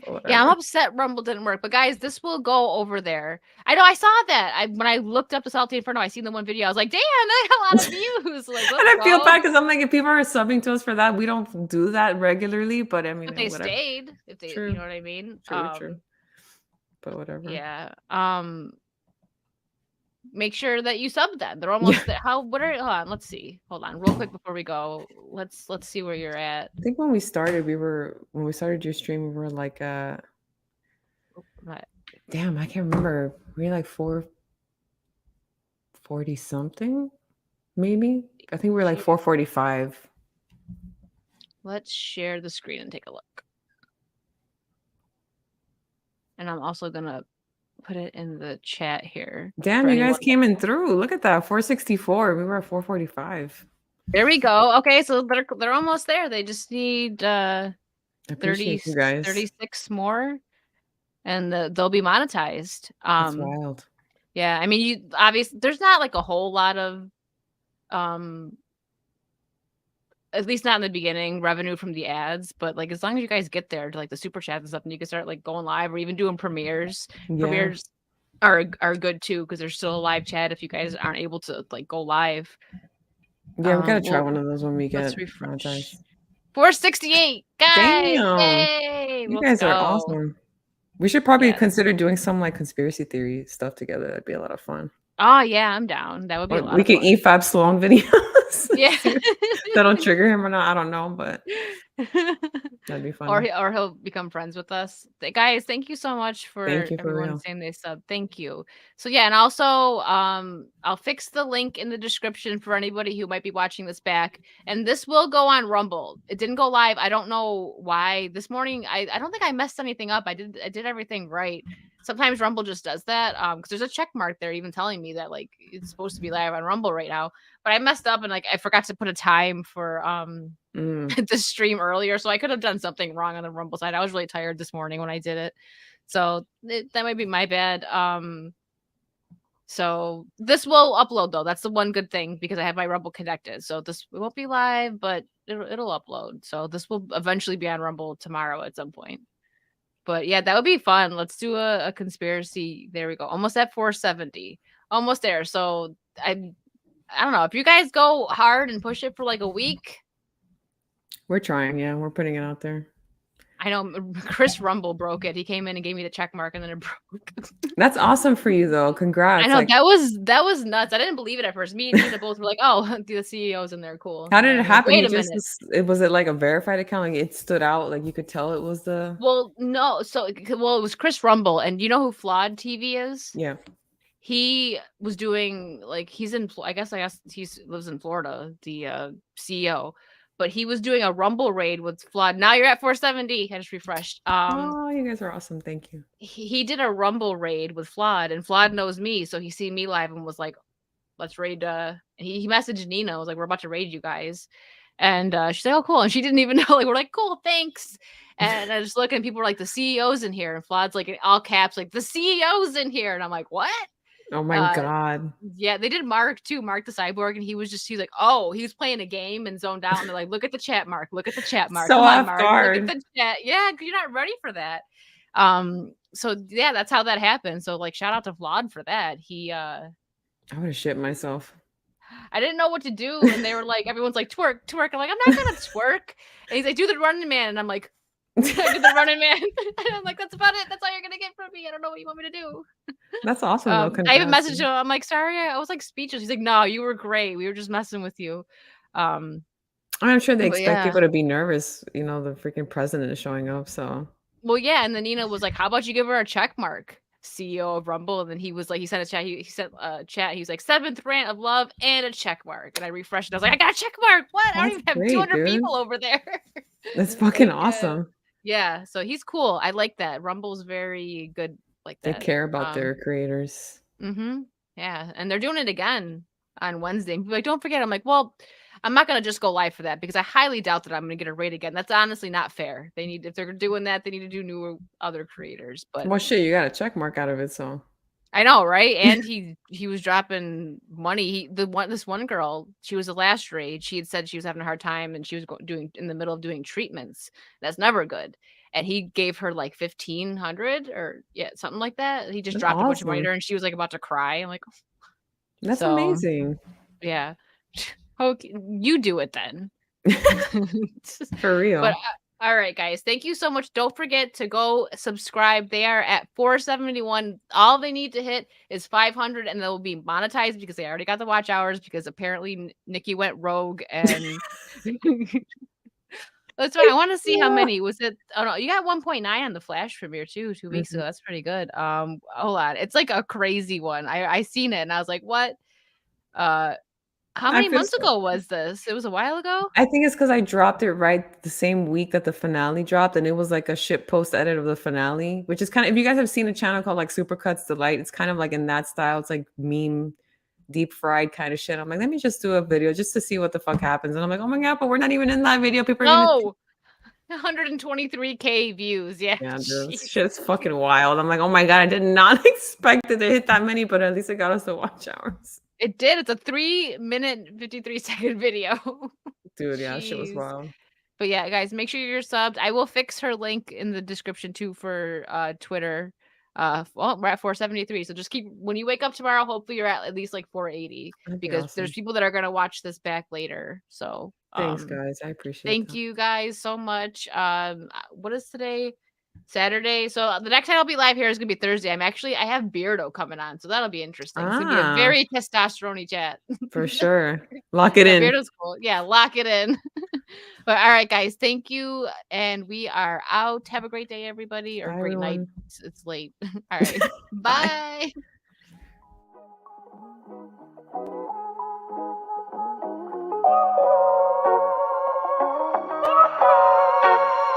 Yeah, I'm Whatever. upset Rumble didn't work. But guys, this will go over there. I know I saw that. When I looked up the Salty Inferno, I seen the one video. I was like, damn, that got a lot of views. Like, And let's I feel go. bad because I'm like, if people are subbing to us for that, we don't do that regularly. But I But mean, they whatever. stayed, if they, you True, know what I mean? true. But whatever. Yeah. Make sure that you sub them. They're Yeah. almost there. What are hold on, let's see. Hold on, real quick before we go. Let's see where you're at. I think when we started your stream, we were like Oh, right. damn, I can't remember. We were like 440 something, maybe. I think we were like 445. Let's share the screen and take a look. And I'm also gonna put it in the chat here. Damn, For you guys anyone. came in through. Look at that. 464. We were at 445. There we go. Okay, so they're almost there. They just need I 30 appreciate you guys. 36 more and they'll be monetized. That's wild. Yeah, I mean you obviously there's not like a whole lot of um at least not in the beginning revenue from the ads, but like as long as you guys get there to like the super chats and stuff and you can start like going live or even doing premieres. Yeah. Premieres are good too because there's still a live chat if you guys aren't able to like go live. Yeah, we gotta try Well, one of those when we let's get refresh. monetized. 468 guys. Damn. Yay! You Let's guys are go. awesome. We should probably Yes. consider doing some like conspiracy theory stuff together. That'd be a lot of fun. Oh yeah, I'm down. That would be Or a lot we of could fun. EFAB Sloan videos. Yeah. See if that'll trigger him or not. I don't know, but that'd be Or funny. he'll become friends with us. Guys, thank you so much Thank for you for everyone real. saying they sub. Thank you. So yeah, and also I'll fix the link in the description for anybody who might be watching this back. And this will go on Rumble. It didn't go live. I don't know why. This morning I don't think I messed anything up. I did everything right. Sometimes Rumble just does that. Because there's a check mark there even telling me that like it's supposed to be live on Rumble right now. But I messed up and like I forgot to put a time for the stream earlier, so I could have done something wrong on the Rumble side. I was really tired this morning when I did it, so that might be my bad. So this will upload though. That's the one good thing because I have my Rumble connected. So this it won't be live, but it'll upload. So this will eventually be on Rumble tomorrow at some point. But yeah, that would be fun. Let's do a conspiracy. There we go. Almost at 470. Almost there. So I don't know if you guys go hard and push it for like a week. We're trying, yeah. We're putting it out there. I know Chris Rumble broke it. He came in and gave me the check mark and then it broke. That's awesome for you though. Congrats. I know Like, that was nuts. I didn't believe it at first. Me and Nina both were like, "Oh, the CEO's in there, cool." how did it I'm like, happen? wait He a just minute. was it like a verified account? Like it stood out, like you could tell it was the Well, no. So, it was Chris Rumble, and you know who Flawed TV is? yeah. He was doing like he's in. I guess he lives in Florida. The CEO. But he was doing a Rumble raid with Flood. Now you're at 470. I just refreshed. Oh, you guys are awesome. Thank you. He did a Rumble raid with Flood, and Flood knows me, so he seen me live and was like, "Let's raid." And he messaged Nina, was like, "We're about to raid you guys," And she's like, oh, cool. And she didn't even know. Like, we're like, cool, thanks. And I just look and people were like, the CEO's in here. And Vlad's like in all caps, like, the CEO's in here. And I'm like, what? Oh my God. Yeah, they did Mark too, Mark the Cyborg, and he's like, oh, he was playing a game and zoned out. And they're like, look at the chat, Mark. Look at the chat, Mark. So Come on, off Mark. guard. Look at the chat. Yeah, you're not ready for that. So yeah, that's how that happened. So like, shout out to Vlad for that. I would have shit myself. I didn't know what to do, and they were like, everyone's like, twerk, twerk. I'm like, I'm not gonna twerk. And he's like, do the Running Man, and I'm like, I did the Running Man. And I'm like, that's about it. That's all you're gonna get from me. I don't know what you want me to do. That's awesome though. I even Congrats. messaged him. I'm like, sorry, I was like speechless. He's like, no, you were great. We were just messing with you. I'm sure they But expect yeah. people to be nervous. You know, the freaking president is showing up. So Well, yeah, and then Nina was like, how about you give her a check mark, CEO of Rumble? And then he was like, he sent a chat. He sent a chat. He was like, 7th rant of love and a check mark. And I refreshed it. I was like, I got a check mark. What? I don't that's even have great, 200 dude. people over there. That's fucking Like, awesome. yeah, so he's cool. I like that. Rumble's very good like They that. care about their creators. Yeah, and they're doing it again on Wednesday. And people are like, don't forget. I'm like, well, I'm not gonna just go live for that because I highly doubt that I'm gonna get a raid again. That's honestly not fair. They need, if they're doing that, they need to do new other creators. But Well, shit, you got a check mark out of it, so I know, right? And he was dropping money. This one girl, she was the last raid. She had said she was having a hard time and she was doing in the middle of doing treatments. That's never good. And he gave her like 1,500 or yeah, something like that. He just that's dropped a bunch of money to awesome. her and she was like about to cry. I'm like, That's so amazing. yeah. Okay, you do it then. For real. But all right, guys, thank you so much. Don't forget to go subscribe. They are at 471. All they need to hit is 500 and they'll be monetized because they already got the watch hours because apparently Nikki went rogue and that's right. I want to see how many was it. Oh no, you got 1.9 on the Flash premiere too 2 weeks ago. That's pretty good. Hold on. It's like a crazy one. I seen it and I was like, what? How many months ago was this? It was a while ago? I think it's because I dropped it right the same week that the finale dropped, and it was like a shit post edit of the finale, which is kind of, if you guys have seen a channel called like Supercuts Delight, it's kind of like in that style. It's like meme, deep fried kind of shit. I'm like, let me just do a video just to see what the fuck happens. And I'm like, oh my God, but we're not even in that video. People are No. 123K views. Yeah. yeah, dude, this shit's fucking wild. I'm like, oh my God, I did not expect it to hit that many, but at least it got us the watch hours. It did. It's a 3-minute, 53-second video. Dude, yeah, that shit was wild. But yeah, guys, make sure you're subbed. I will fix her link in the description too for Twitter. Well, we're at 473. So just keep, when you wake up tomorrow, hopefully you're at least like 480 because awesome. there's people that are gonna watch this back later. So thanks, guys. I appreciate it. Thank you guys so much. What is today? Saturday. So the next time I'll be live here is gonna be Thursday. I have Beardo coming on, so that'll be interesting. It's gonna be a very testosterone chat. For sure. Lock it in. Beardo's cool. Yeah, lock it in. But all right, guys, thank you. And we are out. Have a great day, everybody, or Bye, great night. everyone. It's late. All right. Bye.